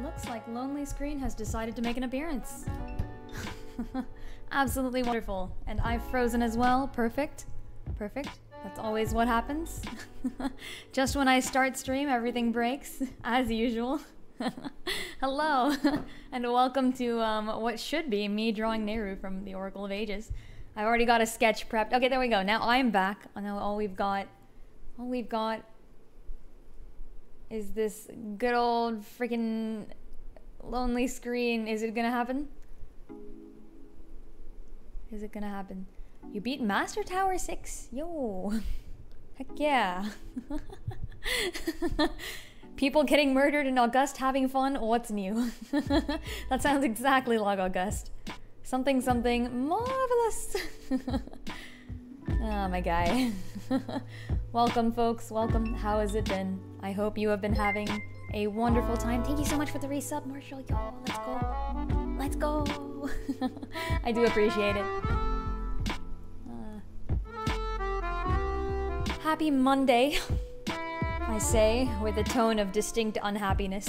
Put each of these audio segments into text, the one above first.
Looks like Lonely Screen has decided to make an appearance. Absolutely wonderful. And I've frozen as well. Perfect. Perfect. That's always what happens. Just when I start stream, everything breaks, as usual. Hello, and welcome to what should be me drawing Nayru from the Oracle of Ages. I already got a sketch prepped. Okay, there we go. Now I'm back. Now all we've got is this good old freaking Lonely Screen. Is it gonna happen? Is it gonna happen? You beat Master Tower 6? Yo. Heck yeah. People getting murdered and August having fun? What's new? That sounds exactly like August. Something something marvelous. Oh my guy. Welcome folks, welcome. How has it been? I hope you have been having a wonderful time. Thank you so much for the resub, Marshall. Yo, let's go. Let's go. I do appreciate it. Happy Monday, I say, with a tone of distinct unhappiness.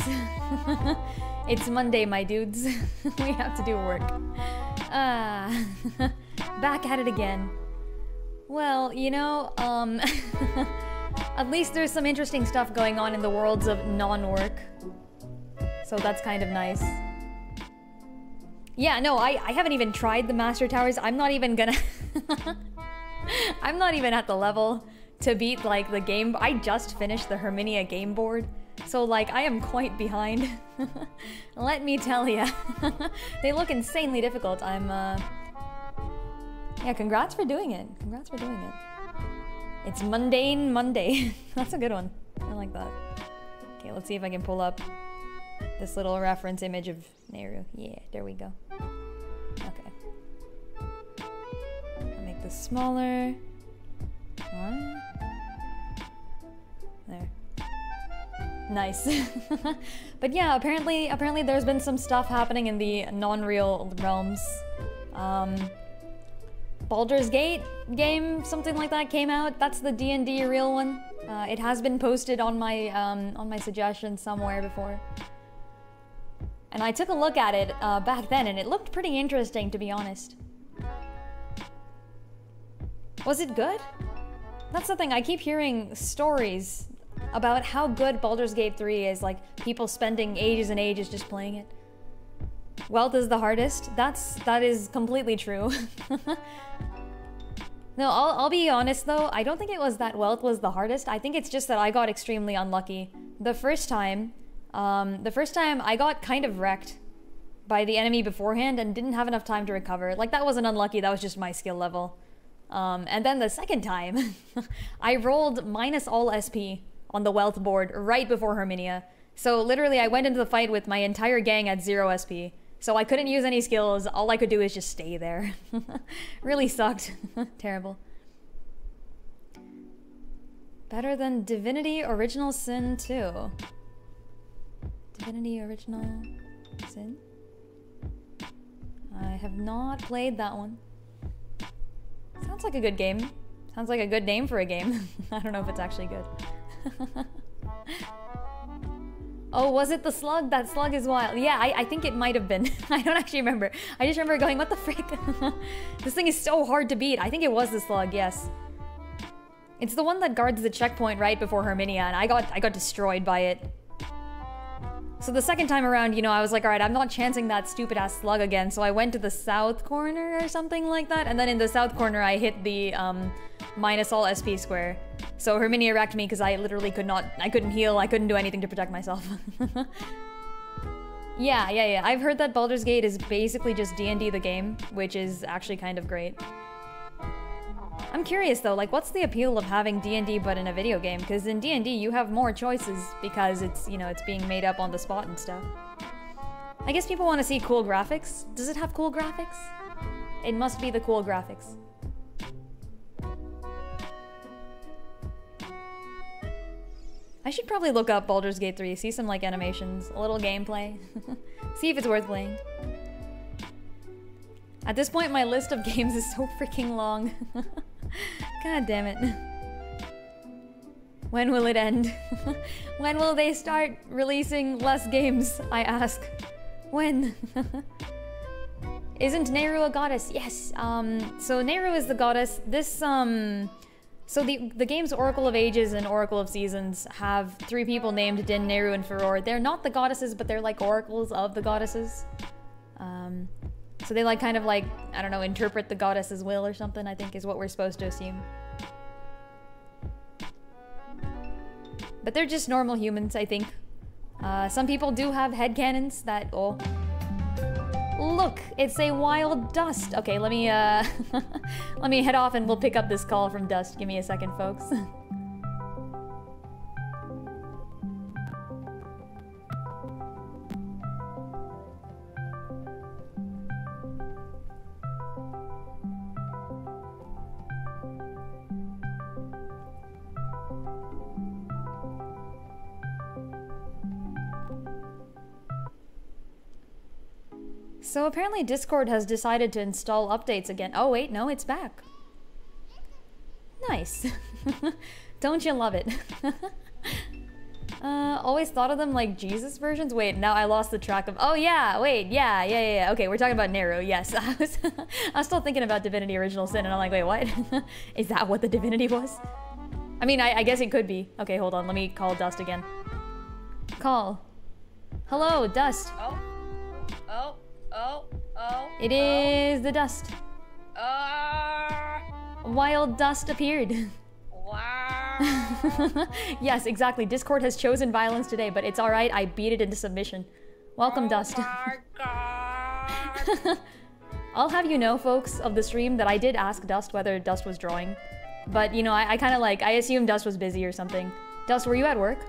It's Monday, my dudes. We have to do work. Back at it again. Well, you know, at least there's some interesting stuff going on in the worlds of non-work. So that's kind of nice. Yeah, no, I haven't even tried the Master Towers. I'm not even gonna... I'm not even at the level to beat, like, the game. I just finished the Herminia game board. So, like, I am quite behind. Let me tell ya. They look insanely difficult. I'm, yeah, congrats for doing it. Congrats for doing it. It's Mundane Monday. That's a good one. I like that. Okay, let's see if I can pull up this little reference image of Nayru. Yeah, there we go. Okay. I'll make this smaller. There. Nice. But yeah, apparently there's been some stuff happening in the non-real realms. Baldur's Gate game, something like that came out. That's the D&D real one. It has been posted on my suggestions somewhere before. And I took a look at it back then, and it looked pretty interesting, to be honest. Was it good? That's the thing, I keep hearing stories about how good Baldur's Gate 3 is, like people spending ages and ages just playing it. Wealth is the hardest. That is completely true. No, I'll be honest though, I don't think it was that wealth was the hardest. I think it's just that I got extremely unlucky. The first time I got kind of wrecked by the enemy beforehand and didn't have enough time to recover. Like, that wasn't unlucky, that was just my skill level. And then the second time, I rolled minus all SP on the wealth board right before Herminia. So literally I went into the fight with my entire gang at 0 SP. So I couldn't use any skills, all I could do is just stay there. Really sucked. Terrible. Better than Divinity Original Sin 2. Divinity Original Sin? I have not played that one. Sounds like a good game. Sounds like a good name for a game. I don't know if it's actually good. Oh, was it the slug? That slug is wild. Yeah, I think it might have been. I don't actually remember. I just remember going, what the frick? This thing is so hard to beat. I think it was the slug, yes. It's the one that guards the checkpoint right before Herminia, and I got destroyed by it. So the second time around, you know, I was like, alright, I'm not chancing that stupid-ass slug again, so I went to the south corner or something like that, and then in the south corner I hit the, minus all SP square. So Herminia wrecked me because I literally I couldn't heal, I couldn't do anything to protect myself. Yeah. I've heard that Baldur's Gate is basically just D&D the game, which is actually kind of great. I'm curious though, like, what's the appeal of having D&D but in a video game? Because in D&D you have more choices because it's, you know, it's being made up on the spot and stuff. I guess people want to see cool graphics. Does it have cool graphics? It must be the cool graphics. I should probably look up Baldur's Gate 3, see some, like, animations, a little gameplay. See if it's worth playing. At this point, my list of games is so freaking long. God damn it. When will it end? When will they start releasing less games, I ask. When? Isn't Nayru a goddess? Yes. So Nayru is the goddess. This, so the games Oracle of Ages and Oracle of Seasons have 3 people named Din, Nayru, and Furore. They're not the goddesses, but they're like oracles of the goddesses. So they like kind of like, I don't know, interpret the goddess's will or something, I think is what we're supposed to assume. But they're just normal humans, I think. Some people do have headcanons that, oh. Look, it's a wild dust. Okay, let me let me head off and we'll pick up this call from Dust. Give me a second, folks. So apparently Discord has decided to install updates again. Oh wait, no, it's back. Nice. Don't you love it? Always thought of them like Jesus versions? Wait, now I lost the track of... Oh yeah, wait, yeah. Okay, we're talking about Nayru, yes. I was still thinking about Divinity Original Sin and I'm like, wait, what? Is that what the divinity was? I mean, I guess it could be. Okay, hold on, let me call Dust again. Call. Hello, Dust. It is the Dust. Wild Dust appeared. Wow. Yes, exactly. Discord has chosen violence today, but it's alright. I beat it into submission. Welcome, Dust. My God. I'll have you know, folks, of the stream that I did ask Dust whether Dust was drawing. But, you know, I kind of like, I assumed Dust was busy or something. Dust, were you at work?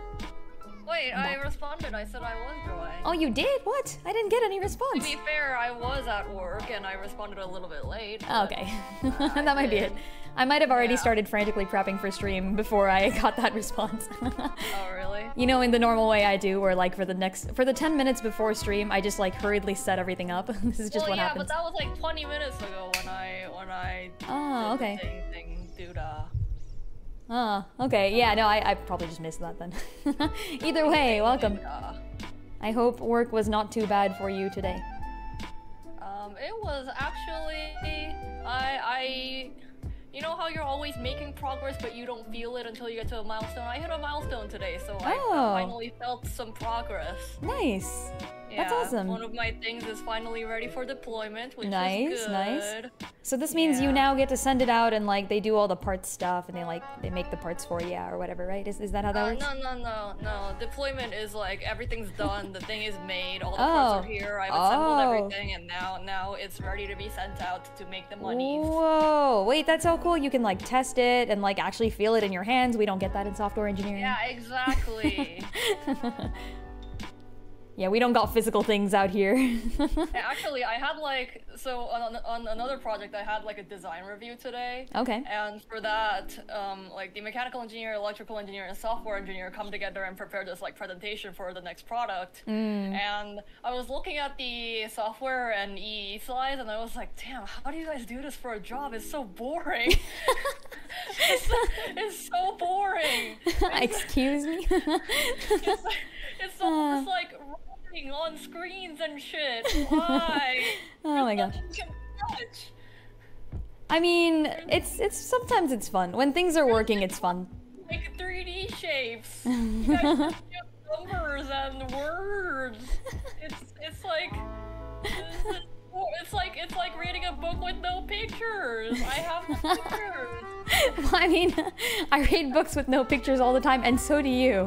Wait, I responded. I said I was drawing. Oh, you did? What? I didn't get any response. To be fair, I was at work and I responded a little bit late. Oh, okay. That might be it. I might have already started frantically prepping for stream before I got that response. Oh, really? You know, in the normal way I do, where like for the 10 minutes before stream, I just like hurriedly set everything up. This is just what happens. But that was like 20 minutes ago when I oh, did okay. the thing, doodah. Oh, okay. Yeah, no, I probably just missed that then. Either way, welcome. I hope work was not too bad for you today. It was actually, you know how you're always making progress but you don't feel it until you get to a milestone? I hit a milestone today, so I finally felt some progress. Nice. Yeah, that's awesome. One of my things is finally ready for deployment, which is good. Nice. So this means you now get to send it out and like they do all the parts stuff and they make the parts for you or whatever, right? Is that how that works? No. Deployment is like everything's done, the thing is made, all the parts are here, I've assembled everything, and now it's ready to be sent out to make the monies. Whoa, wait, that's so cool. You can like test it and like actually feel it in your hands. We don't get that in software engineering. Yeah, exactly. Yeah, we don't got physical things out here. Actually, I had like, so on another project, I had like a design review today. Okay. And for that, like the mechanical engineer, electrical engineer, and software engineer come together and prepare this like presentation for the next product. And I was looking at the software and EE slides, and I was like, damn, how do you guys do this for a job? It's so boring. it's so boring. Excuse me? It's like running on screens and shit. Why? Oh my gosh. I mean, it's sometimes it's fun. When things are working, it's fun. Like 3D shapes. You guys use numbers and words. It's like reading a book with no pictures. I have no pictures. Well, I mean, I read books with no pictures all the time, and so do you.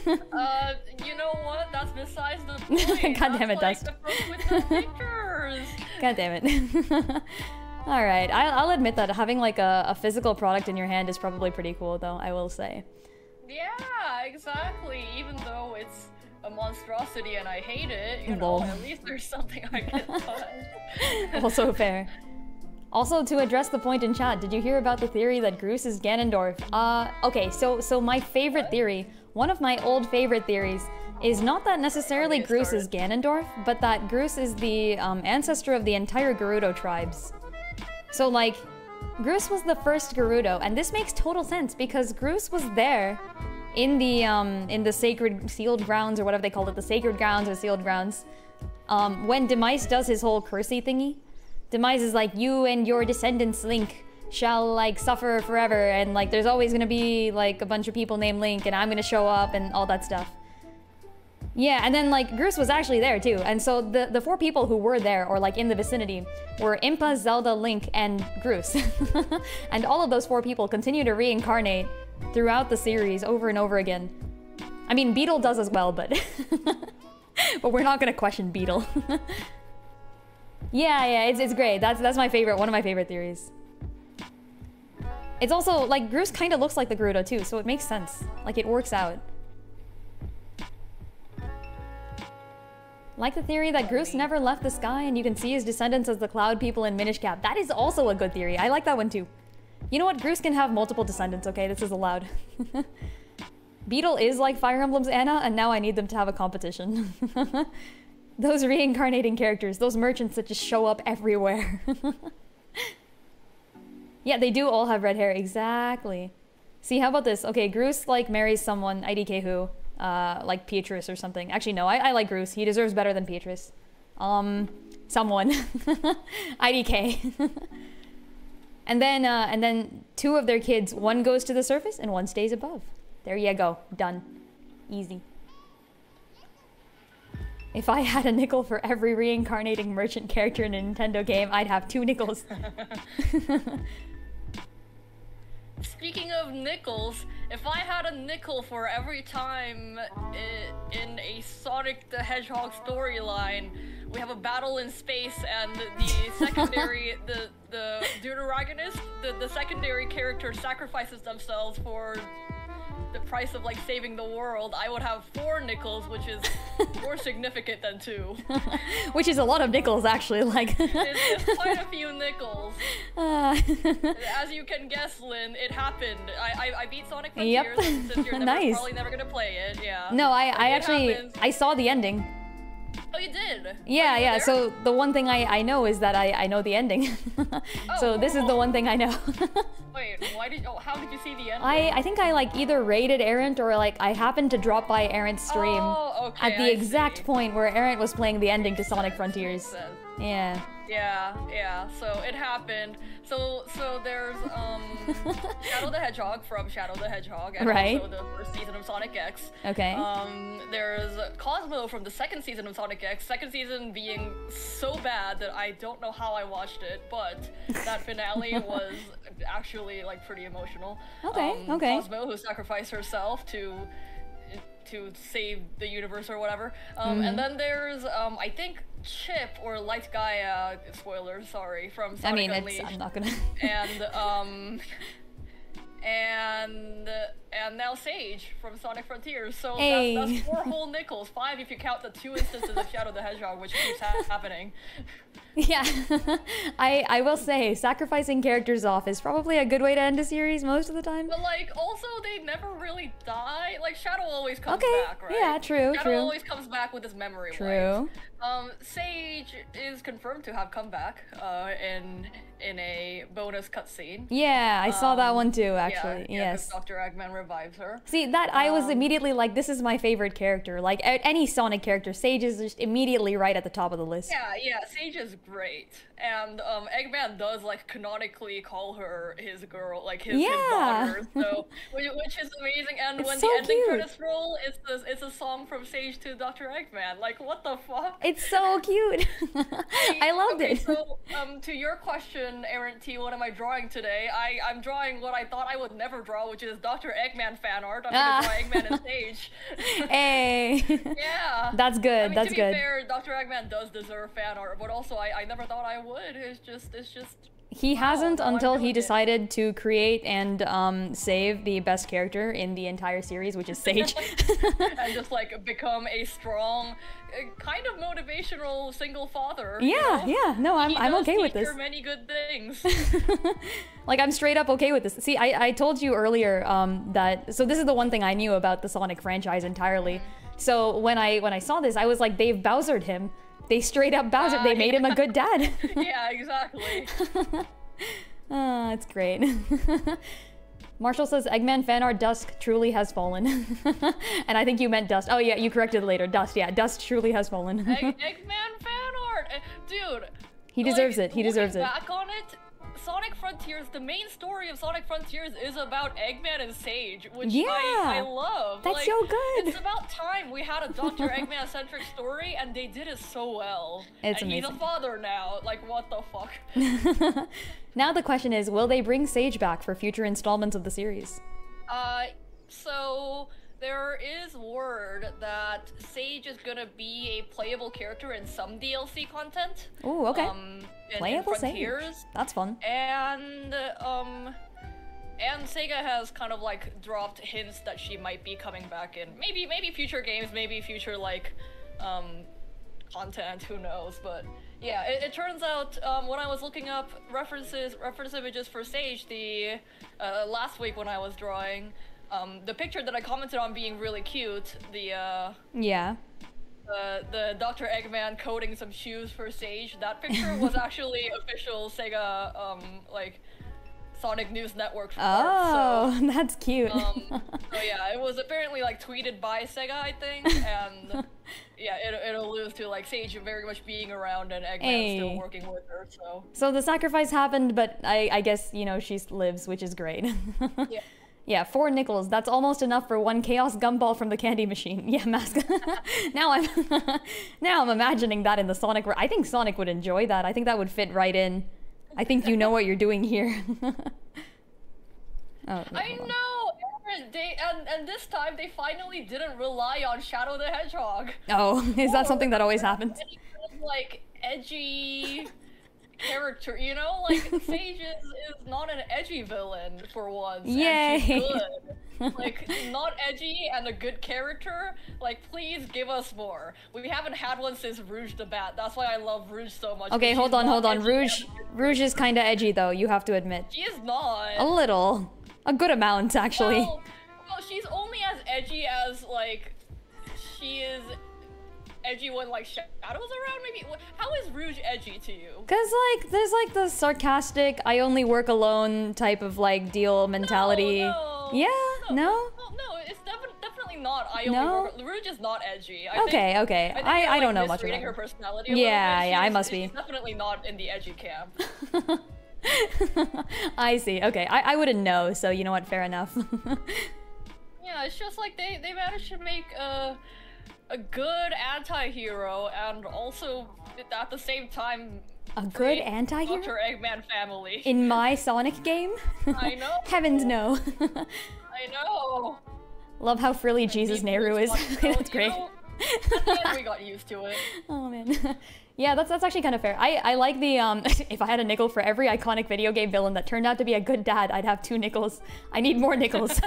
You know what? That's besides the point. God damn it, That's Dust. like the book with no pictures. God damn it. Alright, I'll admit that having like a physical product in your hand is probably pretty cool though, I will say. Yeah, exactly. Even though it's a monstrosity and I hate it, you know, at least there's something I get done. Also fair. Also, to address the point in chat, did you hear about the theory that Groose is Ganondorf? Okay, so my favorite theory, one of my old favorite theories, is not that necessarily Groose is Ganondorf, but that Groose is the ancestor of the entire Gerudo tribes. So like, Groose was the first Gerudo, and this makes total sense because Groose was there in the sacred sealed grounds, or whatever they called it, the sacred grounds or sealed grounds, when Demise does his whole cursey thingy, Demise is like, you and your descendants, Link, shall, like, suffer forever, and, like, there's always gonna be, like, a bunch of people named Link, and I'm gonna show up, and all that stuff. Yeah, and then, like, Groose was actually there, too. And so the 4 people who were there, or, like, in the vicinity, were Impa, Zelda, Link, and Groose. And all of those 4 people continue to reincarnate throughout the series over and over again. I mean, Beetle does as well, but... but we're not gonna question Beetle. Yeah, it's great. That's my favorite, one of my favorite theories. It's also, like, Groose kind of looks like the Gerudo, too, so it makes sense. Like, it works out. Like the theory that Groose never left the sky and you can see his descendants as the cloud people in Minish Cap. That is also a good theory. I like that one too. You know what? Groose can have multiple descendants, okay? This is allowed. Beetle is like Fire Emblem's Anna, and now I need them to have a competition. Those reincarnating characters, those merchants that just show up everywhere. Yeah, they do all have red hair, exactly. See, how about this? Okay, Groose, like, marries someone, IDK who? Like Beatrice or something. Actually, no, I like Groose. He deserves better than Beatrice. Someone. IDK. And then 2 of their kids, one goes to the surface and one stays above. There you go. Done. Easy. If I had a nickel for every reincarnating merchant character in a Nintendo game, I'd have 2 nickels. Speaking of nickels, if I had a nickel for every time in a Sonic the Hedgehog storyline, we have a battle in space and the secondary, the deuteragonist, the secondary character sacrifices themselves for the price of, like, saving the world, I would have 4 nickels, which is more significant than 2. Which is a lot of nickels, actually, like... it's quite a few nickels. As you can guess, Lynn, it happened. I beat Sonic Frontiers, since you're nice. Probably never gonna play it, yeah. No, I actually... I saw the ending. Oh, you did? Yeah, yeah, so the one thing I know is that I know the ending. So this is the one thing I know. Wait, how did you see the ending? I think I, like, either raided Errant or, like, I happened to drop by Errant's stream at the exact point where Errant was playing the ending to Sonic Frontiers. Yeah. Yeah, so it happened. So there's Shadow the Hedgehog from Shadow the Hedgehog, and also the first season of Sonic X. Okay. There's Cosmo from the second season of Sonic X, second season being so bad that I don't know how I watched it, but that finale was actually, like, pretty emotional. Okay. Cosmo, who sacrificed herself to save the universe or whatever. And then there's, I think, Chip or Light Gaia, spoilers, sorry, from Sonic Unleashed. I'm not gonna... and now Sage from Sonic Frontiers. So that's 4 whole nickels, 5 if you count the 2 instances of Shadow the Hedgehog, which keeps happening. Yeah, I will say, sacrificing characters off is probably a good way to end a series most of the time. But, like, also, they never really die. Like, Shadow always comes back, right? Yeah, true, Shadow always comes back with his memory True. Sage is confirmed to have come back in a bonus cutscene. Yeah, I saw that one too, actually. Yeah, yes. Dr. Eggman revives her. See, that I was immediately like, this is my favorite character. Like, any Sonic character, Sage is just immediately right at the top of the list. Yeah, Sage is great. And Eggman does, like, canonically call her his girl, like his daughter. So, which is amazing. And it's when so the ending cute. credits roll, it's a song from Sage to Dr. Eggman. Like, what the fuck? It's so cute. I loved it. So, to your question, Aaron T, what am I drawing today? I'm drawing what I thought I would never draw, which is Dr. Eggman fan art. I'm gonna draw Eggman and Sage. Hey. Yeah. That's good. I mean, That's to good. be fair, Dr. Eggman does deserve fan art, but also I never thought I would. It's just. He hasn't until he decided to create and save the best character in the entire series, which is Sage. And just, like, become a strong, kind of motivational single father. Yeah, yeah. No, I'm okay with this. He does teach her many good things. Like, I'm straight up okay with this. See, I told you earlier that... So this is the one thing I knew about the Sonic franchise entirely. So when I saw this, I was like, they've Bowsered him. They straight up Bowser. They made him a good dad. Yeah, exactly. It's great. Marshall says, Eggman fan art dusk truly has fallen. And I think you meant dust. Oh yeah, you corrected later. Dust, yeah. Dust truly has fallen. Eggman fan art! Dude. He deserves it. He deserves it. Back on it, Sonic Frontiers, the main story of Sonic Frontiers is about Eggman and Sage, which I love. That's like, so good. It's about time we had a Dr. Eggman-centric story, and they did it so well. It's and amazing. He's a father now. Like, what the fuck? Now the question is, will they bring Sage back for future installments of the series? So there is word that Sage is gonna be a playable character in some DLC content. Ooh, okay. Playable Sage. That's fun. And Sega has kind of like dropped hints that she might be coming back in maybe future games, maybe future like content, who knows. But yeah, it turns out when I was looking up reference images for Sage the last week when I was drawing, the picture that I commented on being really cute, the Dr. Eggman coding some shoes for Sage, that picture was actually official Sega like Sonic News Network art, so that's cute. So yeah, it was apparently like tweeted by Sega, I think, and yeah, it alludes to like Sage very much being around and Eggman still working with her. So the sacrifice happened, but I guess, you know, she lives, which is great. Yeah. Yeah, 4 nickels. That's almost enough for 1 Chaos Gumball from the candy machine. Yeah, Mask. now I'm imagining that in the Sonic. I think Sonic would enjoy that. I think that would fit right in. I think you know what you're doing here. I know. And this time they finally didn't rely on Shadow the Hedgehog. Oh, is that something that always happens? Like edgy character, you know, like Sage is not an edgy villain for once. Yay! And she's good. Like, not edgy and a good character. Like, please give us more. We haven't had one since Rouge the Bat. That's why I love Rouge so much. Okay, hold on. Rouge is kind of edgy though. You have to admit. She is not. A little, a good amount actually. Well, she's only as edgy as like she is. Edgy when like Shadow's around, maybe? How is Rouge edgy to you? Cause like there's like the sarcastic I only work alone type of like deal mentality. No. No, it's definitely not. I only work. Rouge is not edgy. I think, I don't know much about her personality. Yeah, I must be. She's definitely not in the edgy camp. I see. Okay, I wouldn't know. So you know what? Fair enough. Yeah, it's just like they managed to make a good anti-hero and also at the same time a good anti-hero? Dr. Eggman family. In my Sonic game? I know. Heavens no. I know. Love how frilly Jesus Nayru is. That's great. At the end we got used to it. Oh man. Yeah, that's actually kind of fair. I like the if I had a nickel for every iconic video game villain that turned out to be a good dad, I'd have 2 nickels. I need more nickels.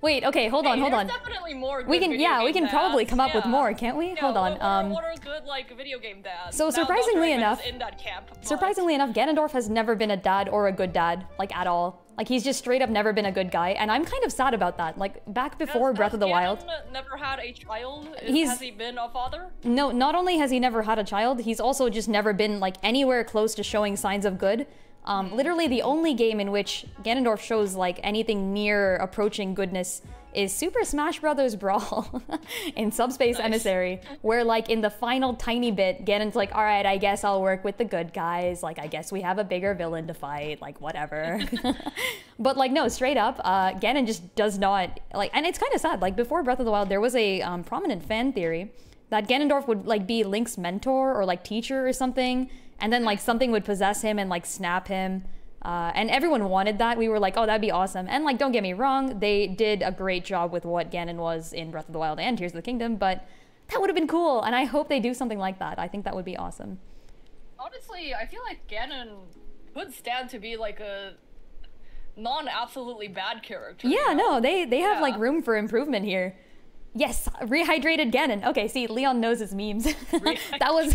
Wait, okay, hold on. Definitely more good we can probably come up with more, can't we? Yeah, hold on. What are good like video game dads? So surprisingly enough, in that camp, Ganondorf has never been a dad or a good dad, like at all. Like he's just straight up never been a good guy, and I'm kind of sad about that. Like back before Breath of the Wild, never had a child. Has he been a father? No, not only has he never had a child, he's also just never been like anywhere close to showing signs of good. Literally the only game in which Ganondorf shows like anything near approaching goodness is Super Smash Bros. Brawl in Subspace Emissary, where like in the final tiny bit, Ganon's like, all right, I guess I'll work with the good guys. Like, I guess we have a bigger villain to fight, like whatever. But like, no, straight up, Ganon just does not like, and it's kind of sad. Like before Breath of the Wild, there was a prominent fan theory that Ganondorf would like be Link's mentor or like teacher or something. And then like something would possess him and like snap him. And everyone wanted that. We were like, oh, that'd be awesome. And like, don't get me wrong, they did a great job with what Ganon was in Breath of the Wild and Tears of the Kingdom, but that would have been cool. And I hope they do something like that. I think that would be awesome. Honestly, I feel like Ganon could stand to be like a non-absolutely bad character. Yeah, no, they have like room for improvement here. Yes, rehydrated Ganon. Okay, see, Leon knows his memes. That was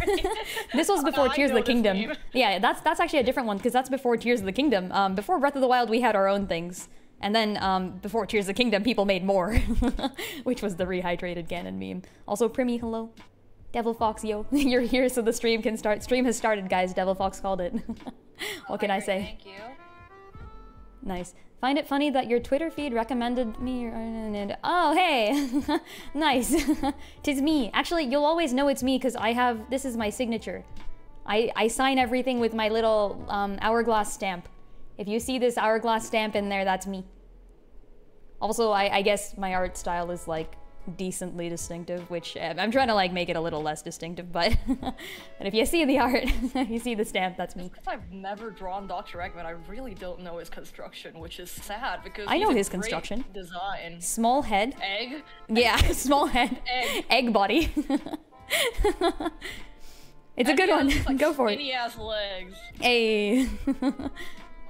this was before Tears of the Kingdom. Yeah, that's actually a different one because that's before Tears of the Kingdom. Before Breath of the Wild, we had our own things, and then before Tears of the Kingdom, people made more, which was the rehydrated Ganon meme. Also, Primmy, hello. Devil Fox, yo, you're here so the stream can start. Stream has started, guys. Devil Fox called it. What can I say? Thank you. Nice. Find it funny that your Twitter feed recommended me. Oh, hey. Nice. Tis me. Actually, you'll always know it's me because this is my signature. I sign everything with my little hourglass stamp. If you see this hourglass stamp in there, that's me. Also, I guess my art style is like decently distinctive, which I'm trying to like make it a little less distinctive, but but if you see the art, if you see the stamp, that's me. Because I've never drawn Dr. Eggman, I really don't know his construction, which is sad because I know he's his a great construction. Design. Small head. Egg? Yeah, small head. Egg. Egg body. It's a good one. Like Go for it. Skinny ass legs. Hey.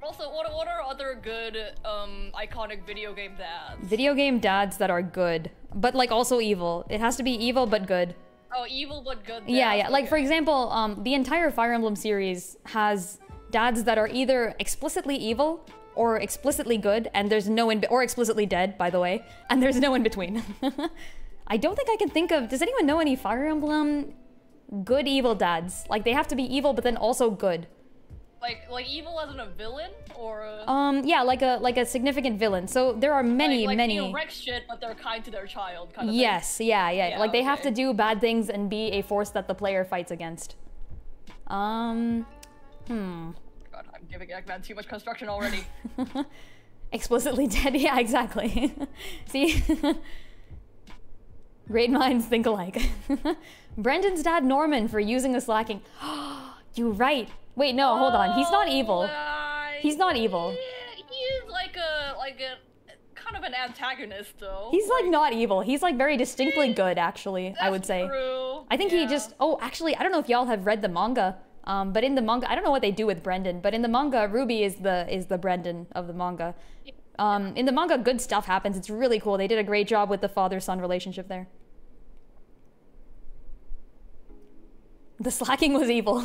Also, what are other good iconic video game dads? Video game dads that are good, but like also evil. It has to be evil but good. Oh, evil but good dads. Yeah. Like okay. for example, the entire Fire Emblem series has dads that are either explicitly evil or explicitly good, and there's no or explicitly dead, by the way, and there's no in between. I don't think I can think of. Does anyone know any Fire Emblem good evil dads? Like they have to be evil but then also good. Like evil as in a villain, or yeah, like a significant villain. So there are many. They wreck shit, but they're kind to their child, kind of yes, thing. Yeah. Like they have to do bad things and be a force that the player fights against. God, I'm giving Eggman too much construction already. Explicitly dead. Yeah, exactly. See, great minds think alike. Brendan's dad Norman for using the slacking. You're right. Wait, no, hold on. He's not evil. He's not evil. He is like a kind of an antagonist, though. He's like not evil. He's like very distinctly good, actually. I would say. True. I think he just. Oh, actually, I don't know if y'all have read the manga. But in the manga, I don't know what they do with Brendan. But in the manga, Ruby is the Brendan of the manga. In the manga, good stuff happens. It's really cool. They did a great job with the father-son relationship there. The slacking was evil.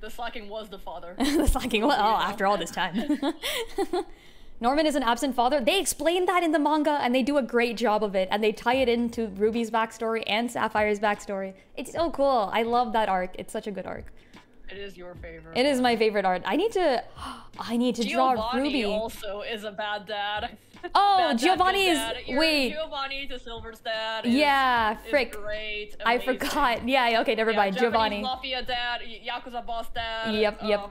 The slacking was the father. The slacking was, after all this time. Norman is an absent father. They explain that in the manga, and they do a great job of it, and they tie it into Ruby's backstory and Sapphire's backstory. It's so cool. I love that arc. It's such a good arc. It is your favorite. It is my favorite art. I need to draw Ruby. Also is a bad dad. Oh, Giovanni's. Wait. Giovanni to Silver's dad. Yeah, frick. Is great. I Amazing. forgot. Yeah, okay, never mind. Giovanni. Mafia dad, Yakuza boss dad. Yep. Yeah.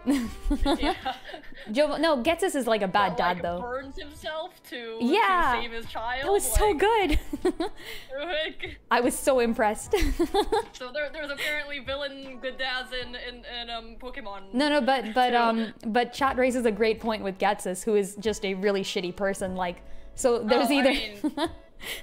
No, Getsus is like a bad dad though. Burns himself to save his child. That was so good. I was so impressed. So there's apparently villain good dads in Pokemon. No, but chat raises a great point with Getsus, who is just a really shitty person. Like, so there's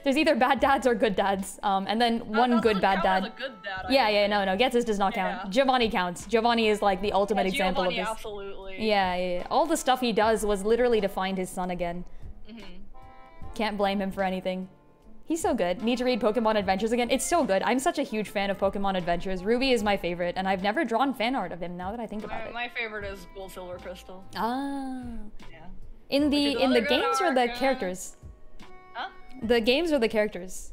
there's either bad dads or good dads, and then one good bad dad. As a good dad. No, Getsus does not count. Giovanni counts. Giovanni is like the ultimate example of this. Absolutely. Yeah. All the stuff he does was literally to find his son again. Can't blame him for anything. He's so good. Need to read Pokemon Adventures again. It's so good. I'm such a huge fan of Pokemon Adventures. Ruby is my favorite, and I've never drawn fan art of him now that I think about it. My favorite is Gold, Silver, Crystal. Ah. Yeah. In the games or the characters? Huh? The games or the characters?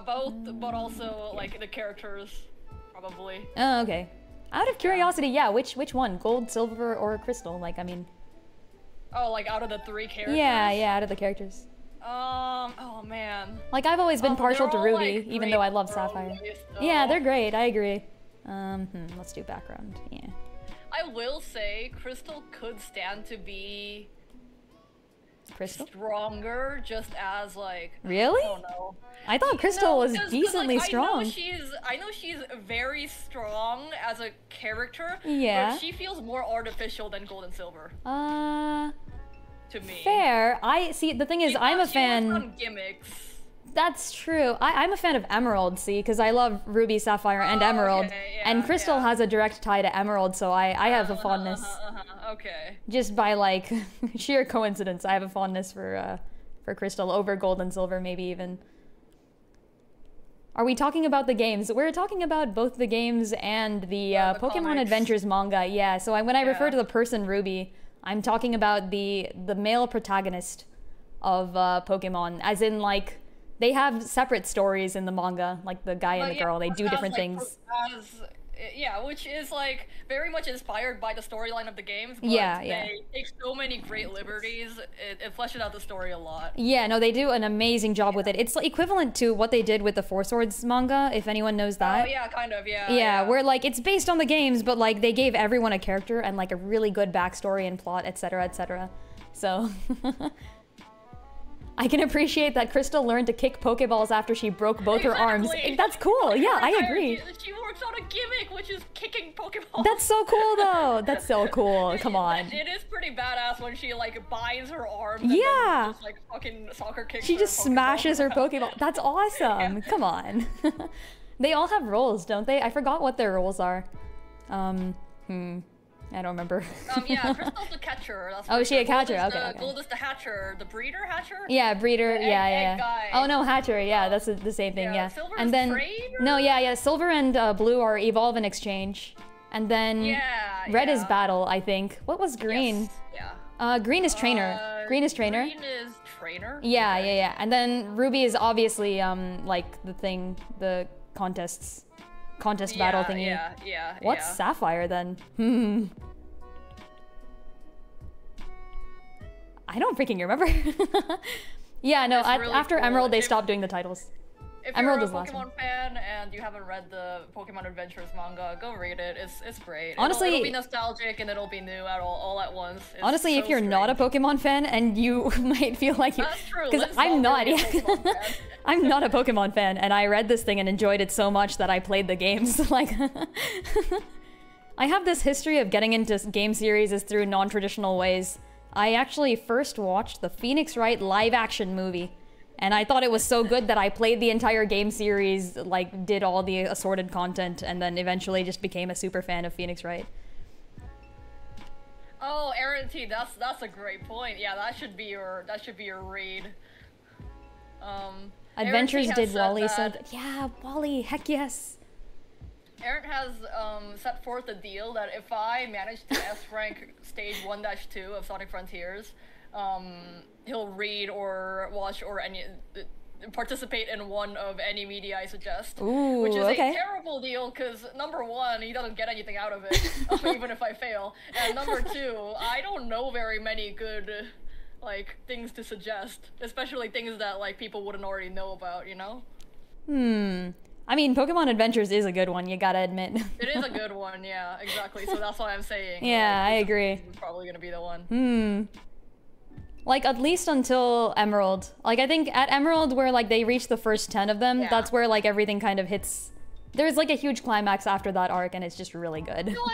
Both, but also like the characters, probably. Oh, okay. Out of curiosity, yeah. Which one? Gold, Silver, or Crystal? Like, I mean. Oh, like out of the 3 characters? Yeah, out of the characters. Oh man. Like, I've always been partial to Ruby, like, even though I love Sapphire. Ways, yeah, they're great. I agree. Let's do background. Yeah. I will say, Crystal could stand to be Crystal? stronger, just as like. Really? I don't know. I thought Crystal was decently like, strong. I know she's very strong as a character. Yeah. But she feels more artificial than Gold and Silver. To me. Fair. I see. The thing is, I'm a fan. She works on gimmicks. That's true. I'm a fan of Emerald, see, because I love Ruby, Sapphire, and Emerald. Okay, and Crystal has a direct tie to Emerald, so I have a fondness. Okay. Just by, like, sheer coincidence, I have a fondness for Crystal over Gold and Silver, maybe even. Are we talking about the games? We're talking about both the games and the Pokemon comics. Adventures manga, yeah. So when I refer to the person Ruby, I'm talking about the male protagonist of Pokemon, as in, like, they have separate stories in the manga, like the guy and the girl. They do different things. Yeah, which is like very much inspired by the storyline of the games, but Yeah, they take so many great liberties. It fleshes out the story a lot. Yeah, no, they do an amazing job with it. It's equivalent to what they did with the Four Swords manga, if anyone knows that. Oh yeah, kind of, yeah. Yeah, where like it's based on the games, but like they gave everyone a character and like a really good backstory and plot, etc., etc. So I can appreciate that Crystal learned to kick Pokeballs after she broke both her arms. That's cool. Yeah, I agree. She works on a gimmick, which is kicking Pokeballs. That's so cool, though. That's so cool. Come on. It is pretty badass when she like binds her arms. Yeah. And just, like fucking soccer kicks. She just smashes her Pokeball. That's awesome. Come on. They all have roles, don't they? I forgot what their roles are. I don't remember. Yeah, Crystal's the catcher. That's oh, is she a catcher? Okay. Gold is the hatcher. The breeder hatcher? Yeah, breeder. Egg guy. Oh no, hatcher. Yeah, that's the same thing. Yeah. Silver and is then trade, no, yeah. Silver and blue are evolve and exchange, and then red is battle. I think. What was green? Yes, yeah. Green is trainer. Green is trainer. Green is trainer. Yeah, yeah. And then ruby is obviously like the thing, the contest battle thingy. Yeah. What's Sapphire then? I don't freaking remember. Yeah, no, really after cool. Emerald they stopped doing the titles. If Emerald you're is a the last one. Pokemon fan and you haven't read the Pokemon Adventures manga, go read it. It's great. Honestly, it'll be nostalgic and it'll be new all at once. It's honestly, so if you're strange. not a Pokemon fan and you might feel like you, That's true. because I'm not. I'm not a Pokemon fan, and I read this thing and enjoyed it so much that I played the games. Like, I have this history of getting into game series through non-traditional ways. I actually first watched the Phoenix Wright live-action movie, and I thought it was so good that I played the entire game series, like did all the assorted content, and then eventually just became a super fan of Phoenix Wright. Oh, Aaron T, that's a great point. Yeah, that should be your read. Adventures did Wally so good. Yeah, Wally, heck yes. Aaron has set forth a deal that if I manage to S rank stage 1-2 of Sonic Frontiers, he'll read or watch or participate in one of any media I suggest. Ooh, which is okay. a terrible deal because number one, he doesn't get anything out of it, even if I fail. And number two, I don't know very many good like things to suggest, especially things that like people wouldn't already know about, you know? I mean, Pokemon Adventures is a good one, you gotta admit. It is a good one, yeah, exactly. So that's why I'm saying. Yeah, like, I agree. It's probably gonna be the one. Like, at least until Emerald. Like, I think at Emerald, where, like, they reach the first 10 of them, that's where, like, everything kind of hits... There's, like, a huge climax after that arc, and it's just really good. I feel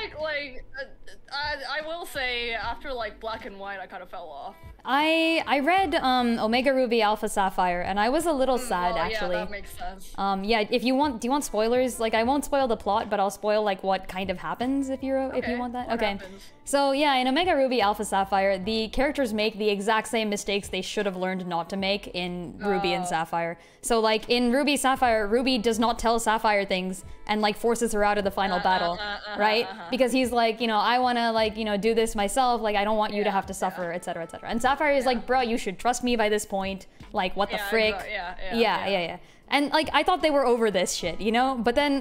I will say, after, like, Black and White, I kind of fell off. I read Omega Ruby Alpha Sapphire, and I was a little sad, actually. Yeah, that makes sense. Yeah, if you want, do you want spoilers? Like, I won't spoil the plot, but I'll spoil like what kind of happens if you want that. What okay. happens? So yeah, in Omega Ruby Alpha Sapphire, the characters make the exact same mistakes they should have learned not to make in Ruby and Sapphire. So like in Ruby Sapphire, Ruby does not tell Sapphire things and like forces her out of the final battle, right? Because he's like, you know, I want to like, you know, do this myself. Like, I don't want you to have to suffer, etc., etc. And Sapphire is like, bro, you should trust me by this point. Like, what the frick? Yeah. And like, I thought they were over this shit, you know? But then,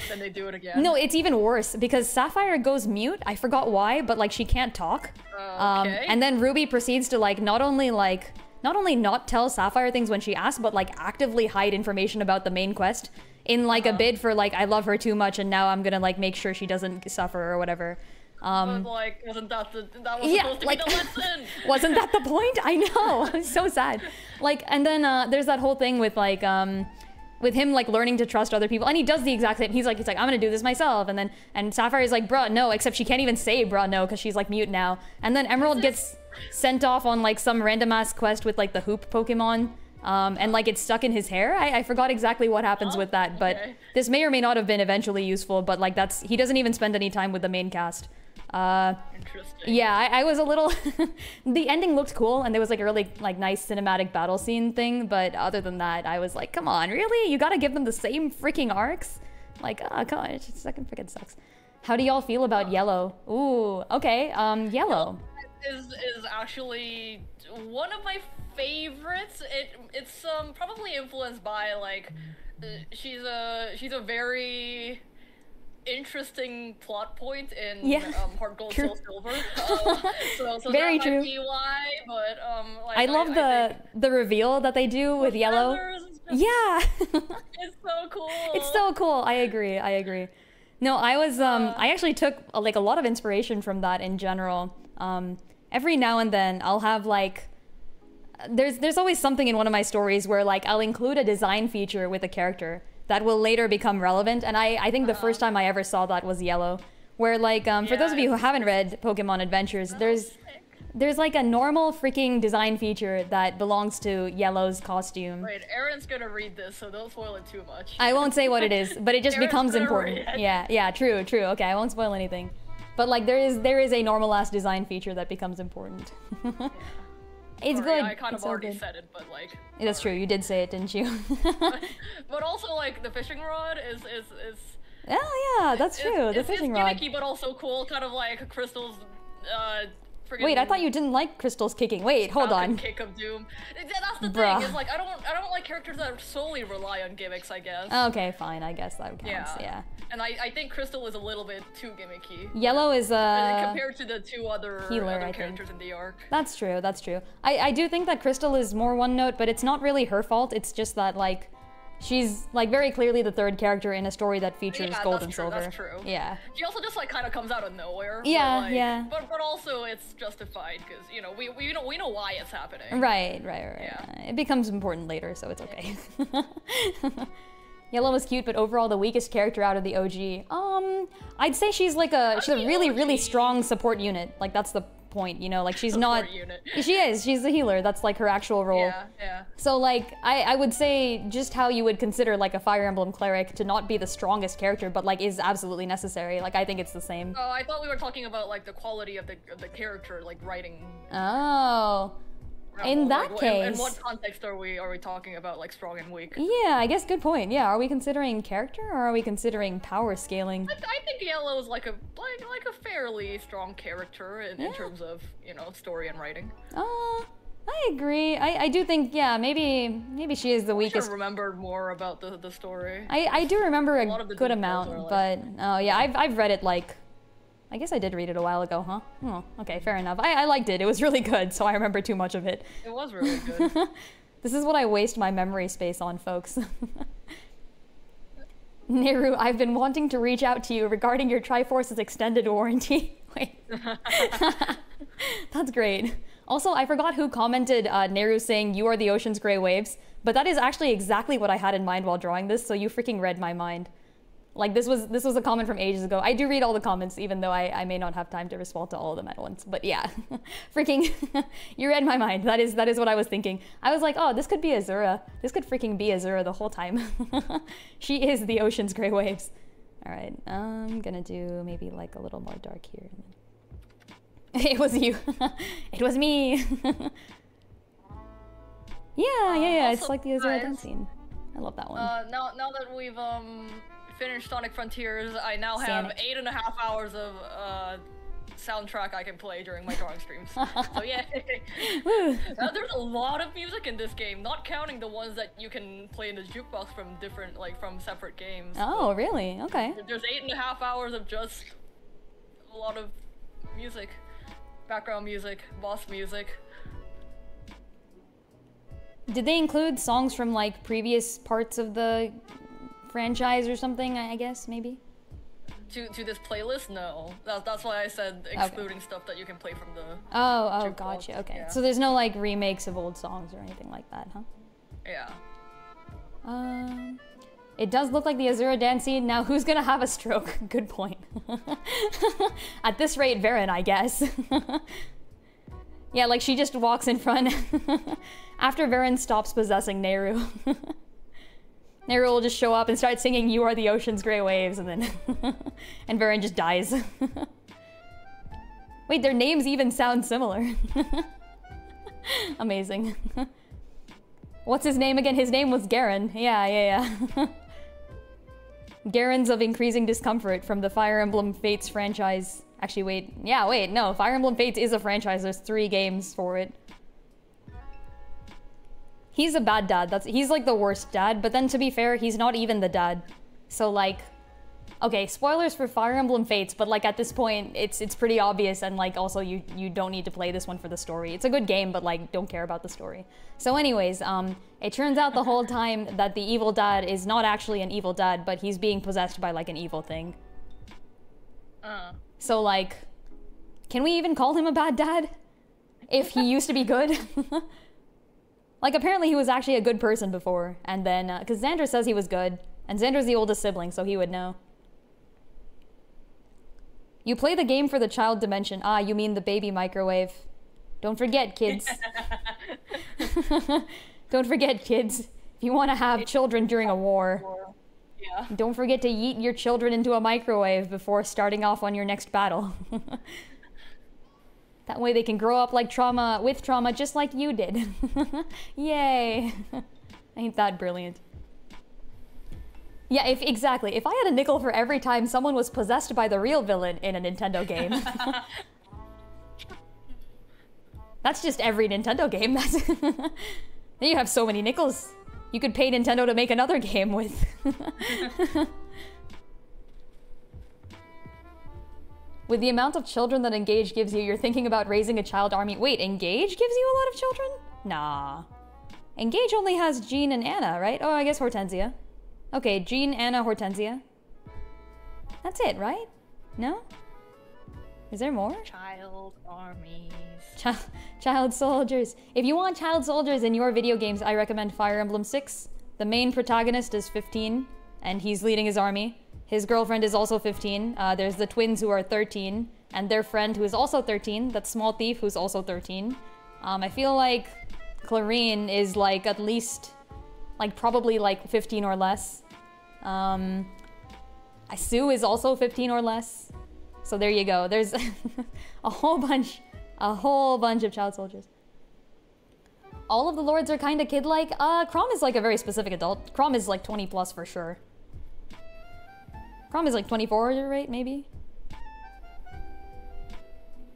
then they do it again. No, it's even worse because Sapphire goes mute. I forgot why, but like she can't talk. Okay. And then Ruby proceeds to like not only not tell Sapphire things when she asks, but like actively hide information about the main quest in like a bid for like, I love her too much and now I'm gonna like make sure she doesn't suffer or whatever. But like, wasn't that that was supposed to be the lesson? Wasn't that the point? I know. I'm so sad. Like, and then there's that whole thing with like with him like learning to trust other people, and he does the exact same. He's like, I'm gonna do this myself, and Sapphire is like, bruh, no, except she can't even say bruh, no, because she's like mute now. And then Emerald gets sent off on like some random ass quest with like the hoop Pokemon. And like it's stuck in his hair. I forgot exactly what happens with that, but this may or may not have been eventually useful, but like he doesn't even spend any time with the main cast. Interesting. Yeah, I was a little the ending looked cool and there was like a really like nice cinematic battle scene thing, but other than that I was like, come on, really? You gotta give them the same freaking arcs? Like, oh god, it just fucking freaking sucks. How do y'all feel about Yellow? Ooh, okay, Yellow is actually one of my favorites. It's probably influenced by like she's a very interesting plot point in Yeah. Heart Gold True. Soul Silver. So Very that true. might be why, but like I love the reveal that they do with Yellow. feathers, Yeah. it's so cool. It's so cool. I agree. I agree. No, I was I actually took like a lot of inspiration from that in general. Every now and then I'll have like there's always something in one of my stories where like I'll include a design feature with a character that will later become relevant, and I think the first time I ever saw that was Yellow, where like for those of you who haven't read Pokemon Adventures, there's like a normal freaking design feature that belongs to Yellow's costume. Wait, Aaron's gonna read this, so don't spoil it too much. I won't say what it is, but it just Aaron's becomes gonna important. read it. Yeah, true. Okay, I won't spoil anything. But like there is a normal ass design feature that becomes important. It's Sorry, good. I kind It's of so already good. said it, but like. That's true. You did say it, didn't you? But also like the fishing rod is Oh yeah, that's true. The fishing it's rod. gimmicky, but also cool, kind of like Crystal's friggin' Wait, I thought you didn't like Crystal's kicking. Wait, hold Falcon on. Kick of Doom. That's the Bruh. thing. Is like I don't like characters that solely rely on gimmicks. I guess. Okay, fine. I guess that counts. Yeah. And I think Crystal is a little bit too gimmicky. Yellow is Compared to the two healer, I other think. characters in the arc. That's true. That's true. I do think that Crystal is more one note, but it's not really her fault. It's just that like she's like very clearly the third character in a story that features Yeah, gold that's and true, silver. that's true. Yeah. She also just like kind of comes out of nowhere. Yeah, but, like, yeah. But also it's justified because you know we know why it's happening. Right. Yeah. It becomes important later, so it's okay. Yellow was cute, but overall the weakest character out of the OG. I'd say she's like she's a really strong support unit. Like that's the point, you know, like she's not Support unit. she's a healer. That's like her actual role. Yeah. So like I would say just how you would consider like a Fire Emblem cleric to not be the strongest character, but like is absolutely necessary. Like I think it's the same. Oh, I thought we were talking about like the quality of the character, like writing. Oh. In that case. In what context are we talking about like strong and weak? Yeah, I guess good point. Yeah, are we considering character or are we considering power scaling? I think Yellow is like a fairly strong character in terms of story and writing. I agree. I do think maybe she is the I should weakest. have remembered more about the story. I do remember lot a of the good details amount, are, like- but oh yeah, I've read it like I guess I did read it a while ago, huh? Oh, okay, fair enough. I liked it. It was really good, so I remember too much of it. It was really good. This is what I waste my memory space on, folks. Nayru, I've been wanting to reach out to you regarding your Triforce's extended warranty. Wait. That's great. Also, I forgot who commented Nayru saying, "You are the ocean's gray waves," but that is actually exactly what I had in mind while drawing this, so you freaking read my mind. Like, this was a comment from ages ago. I do read all the comments, even though I may not have time to respond to all of them at once. But yeah, freaking, you read my mind. That is what I was thinking. I was like, oh, this could be Azura. This could freaking be Azura the whole time. She is the ocean's gray waves. All right, I'm gonna do maybe like a little more dark here. It was you. It was me. Yeah. It's Also, like the Azura guys, dance scene. I love that one. Now that we've finished Sonic Frontiers, I now have Sonic. 8.5 hours of soundtrack I can play during my drawing streams. So yeah, there's a lot of music in this game, not counting the ones that you can play in the jukebox from from separate games. Oh, really? Okay. There's 8.5 hours of just a lot of music, background music, boss music. Did they include songs from like previous parts of the franchise or something? I guess maybe. To this playlist, no. That's why I said excluding stuff that you can play from the. Oh, jukebox. gotcha. Okay. Yeah. So there's no like remakes of old songs or anything like that, huh? Yeah. It does look like the Azura dance scene. Now, who's gonna have a stroke? Good point. At this rate, Varen, I guess. Yeah, like she just walks in front after Varen stops possessing Nayru. Nayru will just show up and start singing "You Are the Ocean's Gray Waves," and then and Varen just dies. Wait, their names even sound similar. Amazing. What's his name again? His name was Garen. Yeah. Garen's of Increasing Discomfort from the Fire Emblem Fates franchise. Actually, wait. No, Fire Emblem Fates is a franchise. There's 3 games for it. He's a bad dad. He's like the worst dad, but then to be fair, he's not even the dad. So like, Okay, spoilers for Fire Emblem Fates, but like at this point, it's pretty obvious, and like also you don't need to play this one for the story. It's a good game, but like don't care about the story. So anyways, it turns out the whole time that the evil dad is not actually an evil dad, but he's being possessed by like an evil thing. So like, can we even call him a bad dad? If he used to be good? Like apparently he was actually a good person before, and then, cause Xandra says he was good, and Xandra's the oldest sibling, so he would know. You play the game for the child dimension. Ah, you mean the baby microwave. Don't forget, kids. Don't forget, kids. If you want to have children during a war, don't forget to yeet your children into a microwave before starting off on your next battle. That way they can grow up like with trauma just like you did. Yay. Ain't that brilliant? Yeah, exactly. If I had a nickel for every time someone was possessed by the real villain in a Nintendo game. That's just every Nintendo game. Then you have so many nickels. You could pay Nintendo to make another game with. With the amount of children that Engage gives you, you're thinking about raising a child army. Wait, Engage gives you a lot of children? Nah. Engage only has Jean and Anna, right? Oh, I guess Hortensia. Okay, Jean, Anna, Hortensia. That's it, right? No? Is there more? Child armies. Child soldiers. If you want child soldiers in your video games, I recommend Fire Emblem 6. The main protagonist is 15, and he's leading his army. His girlfriend is also 15. There's the twins who are 13, and their friend who is also 13. That's Small Thief, who's also 13. I feel like Clarine is like at least... like probably like 15 or less. Sue is also 15 or less. So there you go. There's a whole bunch of child soldiers. All of the lords are kind of kid-like. Chrom is like a very specific adult. Chrom is like 20 plus for sure. Chrom is like 24, right? Maybe?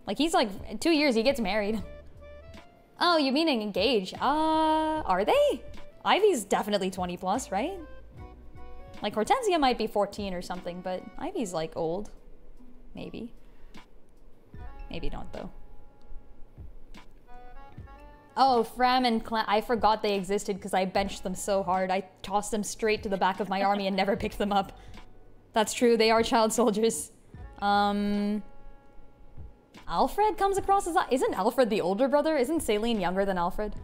Like he's like 2 years, he gets married. Oh, you mean Engage? Are they? Ivy's definitely 20 plus, right? Like Hortensia might be 14 or something, but Ivy's like old. Maybe. Maybe not though. Oh, Fram and Clan. I forgot they existed because I benched them so hard. I tossed them straight to the back of my army and never picked them up. That's true, they are child soldiers. Alfred comes across as... Isn't Alfred the older brother? Isn't Celine younger than Alfred?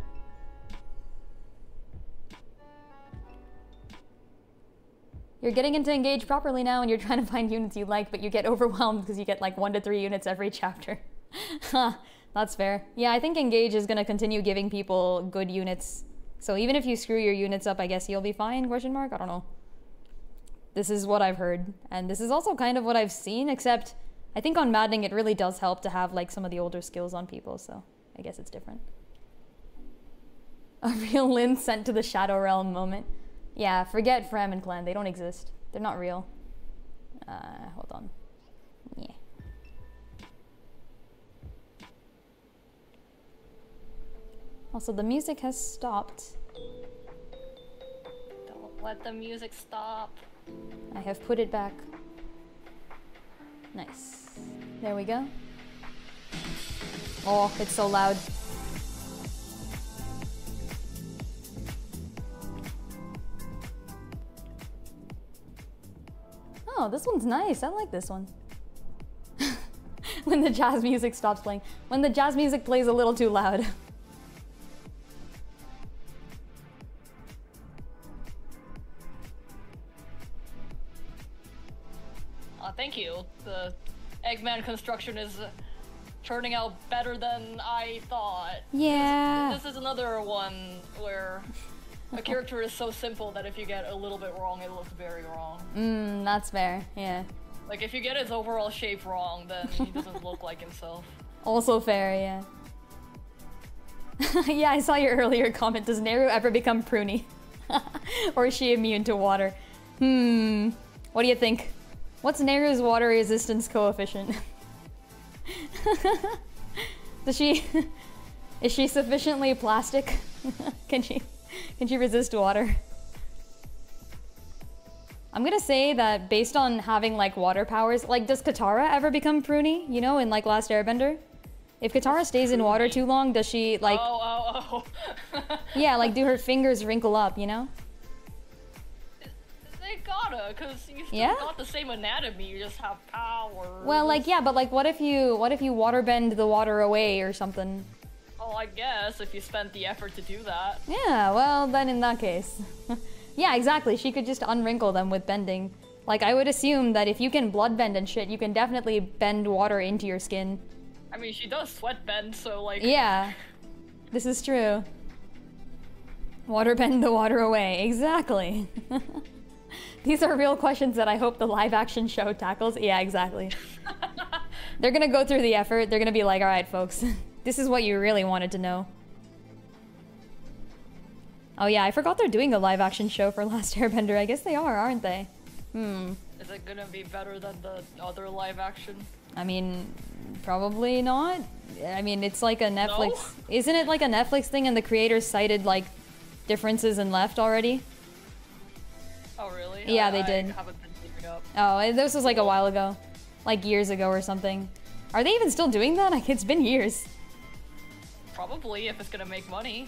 You're getting into Engage properly now and you're trying to find units you like, but you get overwhelmed because you get like 1 to 3 units every chapter. Huh, that's fair. Yeah, I think Engage is gonna continue giving people good units. So even if you screw your units up, I guess you'll be fine, question mark? I don't know. This is what I've heard. And this is also kind of what I've seen, except I think on Maddening it really does help to have like some of the older skills on people, so I guess it's different. A real Lynn sent to the Shadow Realm moment. Yeah, forget Fram and Clan. They don't exist. They're not real. Hold on. Yeah. Also, the music has stopped. Don't let the music stop. I have put it back. Nice. There we go. Oh, it's so loud. Oh, this one's nice. I like this one. When the jazz music stops playing. When the jazz music plays a little too loud. Thank you. The Eggman construction is turning out better than I thought. Yeah. This is another one where a character is so simple that if you get a little bit wrong, it looks very wrong. That's fair, yeah. Like, if you get his overall shape wrong, then he doesn't look like himself. Also fair, yeah. Yeah, I saw your earlier comment. Does Nayru ever become pruny? Or is she immune to water? What do you think? What's Nayru's water resistance coefficient? Is she sufficiently plastic? Can she resist water? I'm gonna say that based on having like water powers, like does Katara ever become pruny? You know, in like Last Airbender? If Katara stays in water too long, does she like... Oh. Yeah, like do her fingers wrinkle up, you know? They gotta, cause you still got the same anatomy, you just have power. Well, like, yeah, but like what if you waterbend the water away or something? Oh, I guess, if you spent the effort to do that. Yeah, well, then in that case. Yeah, exactly, she could just unwrinkle them with bending. Like, I would assume that if you can bloodbend and shit, you can definitely bend water into your skin. I mean, she does sweat bend, so like... Yeah, this is true. Waterbend the water away, exactly. These are real questions that I hope the live-action show tackles. Yeah, exactly. They're gonna go through the effort, they're gonna be like, alright folks, this is what you really wanted to know. Oh yeah, I forgot they're doing a live-action show for Last Airbender. I guess they are, aren't they? Is it gonna be better than the other live-action? I mean, probably not. I mean, it's like a Netflix... No? Isn't it like a Netflix thing and the creators cited, like, differences and left already? Oh, really? Yeah, they did. I haven't been keeping up. Oh, this was like a while ago. Like years ago or something. Are they even still doing that? Like, it's been years. Probably, if it's gonna make money.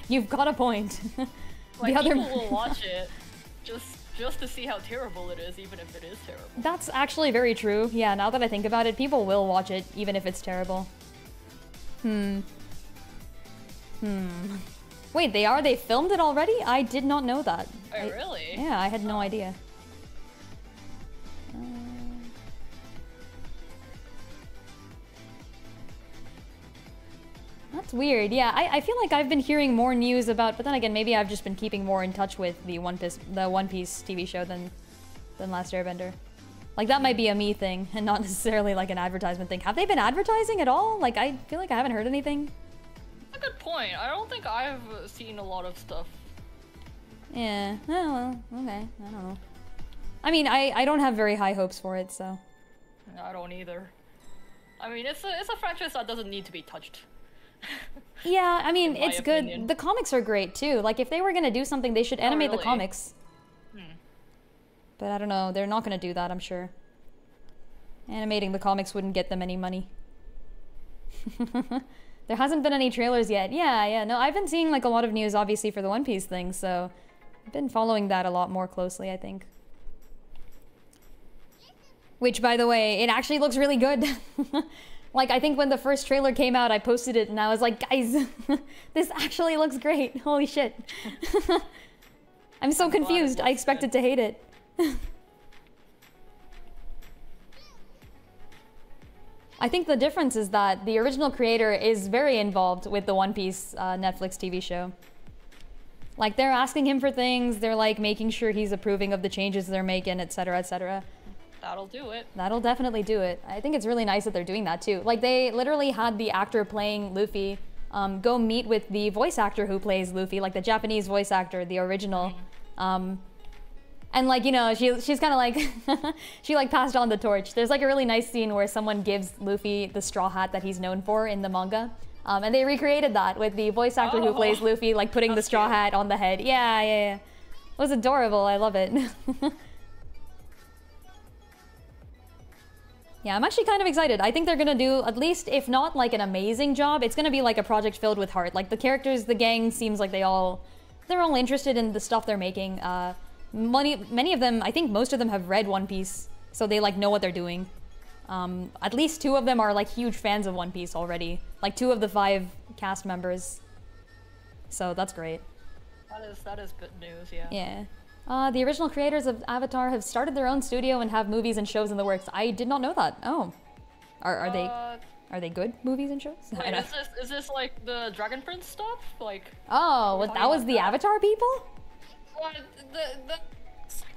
You've got a point. Like, people will watch it just to see how terrible it is, even if it is terrible. That's actually very true. Yeah, now that I think about it, people will watch it, even if it's terrible. Wait, they filmed it already? I did not know that. Oh, really? Yeah, I had no idea. That's weird. Yeah, I feel like I've been hearing more news about, but then again, maybe I've just been keeping more in touch with the One Piece TV show than Last Airbender. Like, that might be a me thing, and not necessarily like an advertisement thing. Have they been advertising at all? Like, I feel like I haven't heard anything. That's a good point. I don't think I've seen a lot of stuff. Yeah. Oh, well, okay. I don't know. I mean, I don't have very high hopes for it, so. I don't either. I mean, it's a franchise that doesn't need to be touched. Yeah, I mean, it's opinion. good. The comics are great, too. Like, if they were gonna do something, they should animate the comics. But I don't know, they're not gonna do that, I'm sure. Animating the comics wouldn't get them any money. There hasn't been any trailers yet. Yeah, no, I've been seeing like a lot of news, obviously, for the One Piece thing, so I've been following that a lot more closely, I think. Which, by the way, it actually looks really good. Like, I think when the first trailer came out, I posted it and I was like, guys, this actually looks great. Holy shit. I'm so confused. I expected to hate it. I think the difference is that the original creator is very involved with the One Piece Netflix TV show. Like, they're asking him for things, they're like making sure he's approving of the changes they're making, etc., etc. That'll do it. That'll definitely do it. I think it's really nice that they're doing that too. Like, they literally had the actor playing Luffy go meet with the voice actor who plays Luffy, like the Japanese voice actor, the original. And like, you know, she's kind of like, she like passed on the torch. There's like a really nice scene where someone gives Luffy the straw hat that he's known for in the manga. And they recreated that with the voice actor who plays Luffy, like putting the straw hat on the head. Yeah. It was adorable. I love it. Yeah, I'm actually kind of excited. I think they're gonna do, at least, if not like an amazing job, it's gonna be like a project filled with heart. Like the characters, the gang seems like they're all interested in the stuff they're making. Many of them, I think most of them have read One Piece, so they like know what they're doing. At least 2 of them are like huge fans of One Piece already. Like 2 of the 5 cast members. So that's great. That is good news, yeah. Yeah. The original creators of Avatar have started their own studio and have movies and shows in the works. I did not know that. Oh. Are they good movies and shows? Wait, is this like the Dragon Prince stuff? Like, oh, that was the Avatar people? What,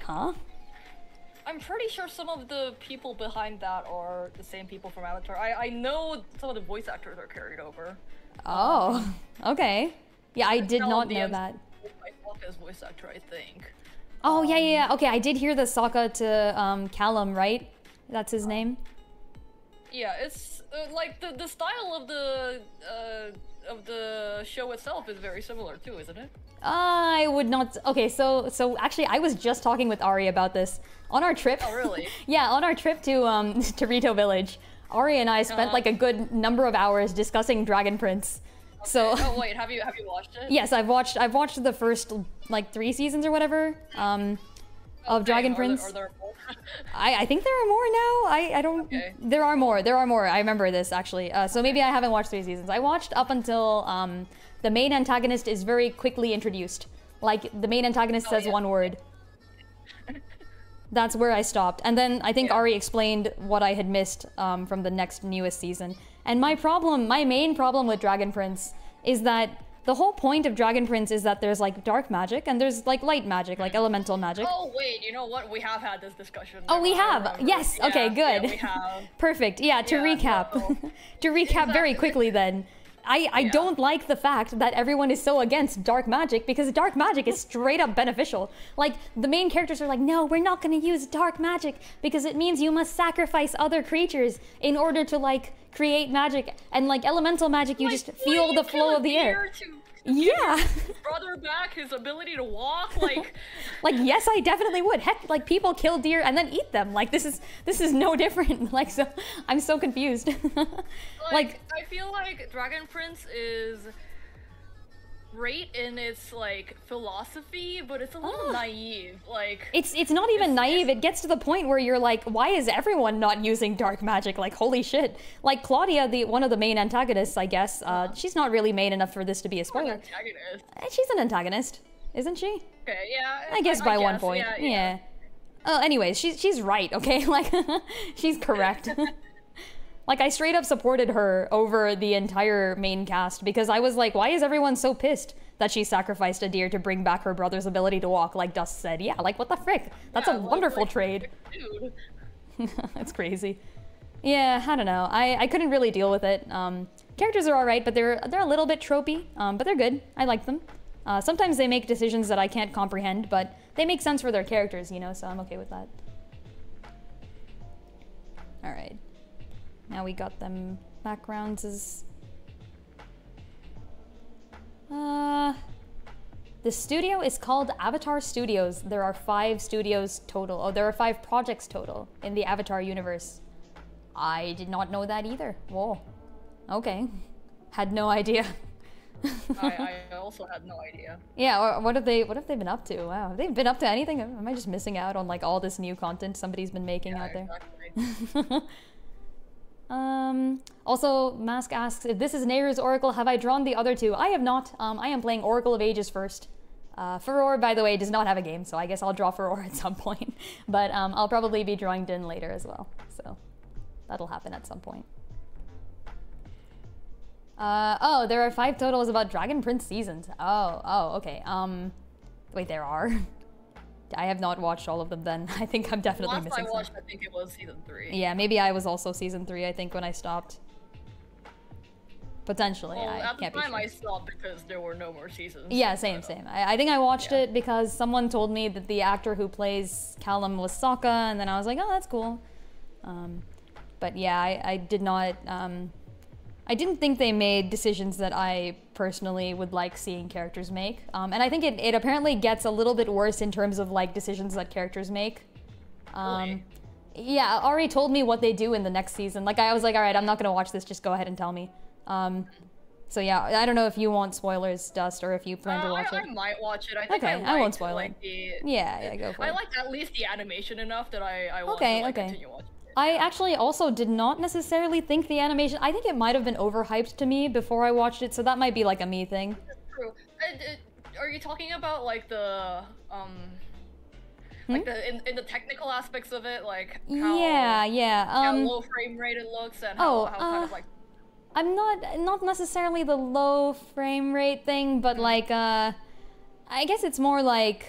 Huh? I'm pretty sure some of the people behind that are the same people from Avatar. I know some of the voice actors are carried over. Oh, okay. Yeah, I did not know that. Sokka's voice actor, I think. Oh, yeah. Okay, I did hear the Sokka to Callum, right? That's his name? Yeah, it's like the style of the show itself is very similar too, isn't it? I would not. Okay, so actually, I was just talking with Ari about this on our trip. Oh, really? Yeah, on our trip to Rito Village, Ari and I spent like a good number of hours discussing Dragon Prince. Okay. So. Oh wait, have you watched it? Yes, I've watched the first like 3 seasons or whatever of Dragon Prince. Are there more? I think there are more now. I don't. Okay. There are more. There are more. I remember this actually. So maybe I haven't watched 3 seasons. I watched up until the main antagonist is very quickly introduced. Like the main antagonist says yeah. one word. That's where I stopped. And then I think Ari explained what I had missed from the next newest season. And my main problem with Dragon Prince is that the whole point of Dragon Prince is that there's like dark magic and there's like light magic, like elemental magic. Oh wait, you know what? We have had this discussion. Oh, we have. Yes. Yeah, Okay. Good. Yeah, we have. Perfect. Yeah. To recap, No. to recap very quickly then. I don't like the fact that everyone is so against dark magic because dark magic is straight up beneficial. Like, the main characters are like, no, we're not going to use dark magic because it means you must sacrifice other creatures in order to, like, create magic. And, like, elemental magic, you Like, just feel the flow of the air. Yeah. Brother back his ability to walk, like. Like, yes, I definitely would. Heck, like, people kill deer and then eat them. Like, this is no different. Like, so I'm so confused. Like, I feel like Dragon Prince is great in its like philosophy, but it's a little naive. Like, it's not even naive. It gets to the point where you're like, why is everyone not using dark magic? Like, holy shit. Like, Claudia, one of the main antagonists, I guess, she's not really main enough for this to be a spoiler. Antagonist. She's an antagonist, isn't she? Okay, yeah. I guess by one guess, point. Yeah. Anyways, she's right, okay? Like, she's correct. Like, I straight up supported her over the entire main cast because I was like, why is everyone so pissed that she sacrificed a deer to bring back her brother's ability to walk? Like Dust said, yeah, like, what the frick? That's a wonderful trade. Dude. That's crazy. Yeah, I don't know. I couldn't really deal with it. Characters are alright, but they're a little bit tropey, but they're good. I like them. Sometimes they make decisions that I can't comprehend, but they make sense for their characters, you know, so I'm okay with that. Alright. Now we got them backgrounds as... The studio is called Avatar Studios. There are 5 studios total. Oh, there are 5 projects total in the Avatar universe. I did not know that either. Whoa. Okay. Had no idea. I also had no idea. Yeah, or what have they been up to? Wow. Have they been up to anything? Am I just missing out on like all this new content somebody's been making out there? Exactly. Also, Mask asks, if this is Nayru's Oracle, have I drawn the other 2? I have not. I am playing Oracle of Ages first. Furore, by the way, does not have a game, so I guess I'll draw Furore at some point. But I'll probably be drawing Din later as well, so that'll happen at some point. Oh, there are 5 totals about Dragon Prince seasons. Oh, okay. Wait, there are? I have not watched all of them then. I think I'm definitely missing Last I watched, some. I think it was season 3. Yeah, maybe I was also season 3, I think, when I stopped. Potentially, Well, I at the can't be time sure. I stopped because there were no more seasons. Yeah, same. I think I watched it because someone told me that the actor who plays Callum was Sokka, and then I was like, oh, that's cool. But yeah, I did not... I didn't think they made decisions that I personally would like seeing characters make. And I think it apparently gets a little bit worse in terms of like decisions that characters make. Really? Yeah, Ari told me what they do in the next season. Like, I was like, all right, I'm not gonna watch this, just go ahead and tell me. So yeah, I don't know if you want spoilers, Dust, or if you plan to watch it. I might watch it. I think Okay, I won't spoil like it. Yeah, go for it. I liked at least the animation enough that I want Okay, to like, okay. continue watching it. I actually also did not necessarily think the animation... I think it might have been overhyped to me before I watched it, so that might be like a me thing. That's true. Are you talking about like the like in the technical aspects of it, like how, how low frame rate it looks and how kind of like... I'm not necessarily the low frame rate thing, but like I guess it's more like...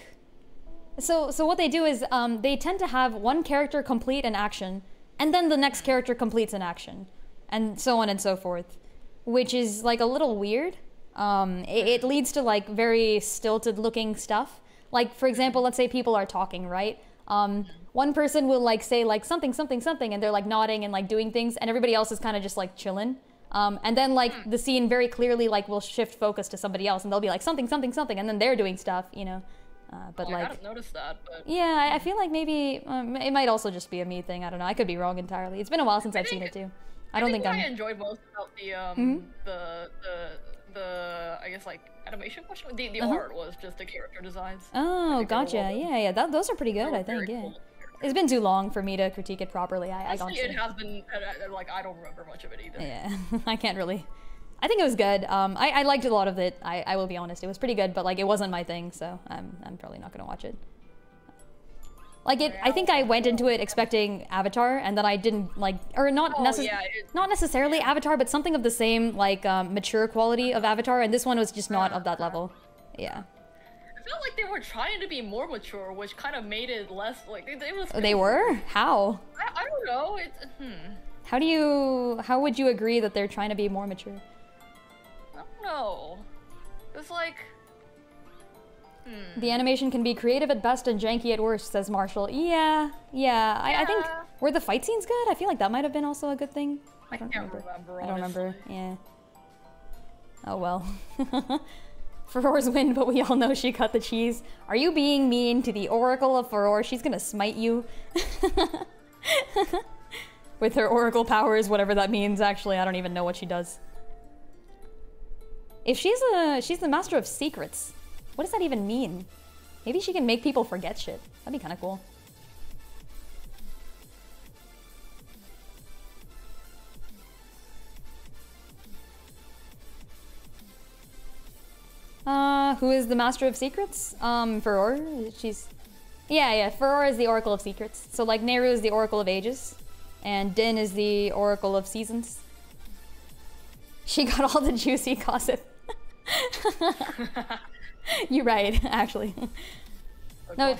So what they do is they tend to have one character complete an action, and then the next character completes an action, and so on and so forth, which is like a little weird. It leads to like very stilted looking stuff. Like, for example, let's say people are talking, right? One person will like say like something, and they're like nodding and like doing things, and everybody else is kind of just like chilling. And then like the scene very clearly like will shift focus to somebody else, and they'll be like something, something, something, and then they're doing stuff, you know. But I like, hadn't noticed that. But yeah, I feel like maybe it might also just be a me thing. I don't know. I could be wrong entirely. It's been a while since I've seen it too. I don't think what I'm. I enjoyed most about the I guess like animation portion, the art was just the character designs. Oh, gotcha. Yeah. Those are pretty good. I think. very Yeah. cool. It's been too long for me to critique it properly. I Honestly, honestly. it has been like I don't remember much of it either. Yeah, I can't really. I think it was good. I liked a lot of it. I will be honest, it was pretty good, but like it wasn't my thing, so I'm probably not gonna watch it. Like it, I think I went into it expecting Avatar, and then I didn't like, or not not necessarily Avatar, but something of the same like mature quality of Avatar, and this one was just not of that level. Yeah. I felt like they were trying to be more mature, which kind of made it less like it was. They were? How? I don't know. How would you agree that they're trying to be more mature? I don't know. It's like. The animation can be creative at best and janky at worst, says Marshall. Yeah. I think, were the fight scenes good? I feel like that might have been also a good thing. I can't remember. I don't remember, yeah. Oh well. Furor's win, but we all know she cut the cheese. Are you being mean to the Oracle of Furor? She's gonna smite you. With her Oracle powers, whatever that means, actually, I don't even know what she does. If she's the Master of Secrets, what does that even mean? Maybe she can make people forget shit. That'd be kind of cool. Who is the Master of Secrets? Furor. She's... Yeah, Furor is the Oracle of Secrets. So, like, Nayru is the Oracle of Ages. And Din is the Oracle of Seasons. She got all the juicy gossip. You're right, actually. No,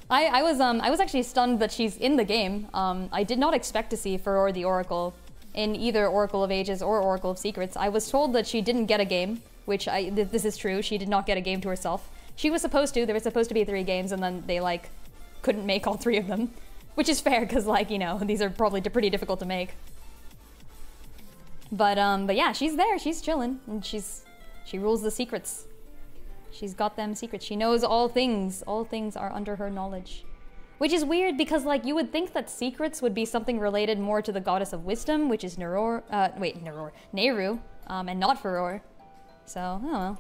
I was actually stunned that she's in the game. I did not expect to see Furor the Oracle in either Oracle of Ages or Oracle of Secrets. I was told that she didn't get a game, which this is true. She did not get a game to herself. She was supposed to. There were supposed to be 3 games, and then they like couldn't make all 3 of them, which is fair because like you know these are probably pretty difficult to make. But yeah, she's there. She's chilling, and she rules the secrets. She's got them secrets. She knows all things. All things are under her knowledge. Which is weird because, like, you would think that secrets would be something related more to the goddess of wisdom, which is Nayru, and not Furor. So, I don't know.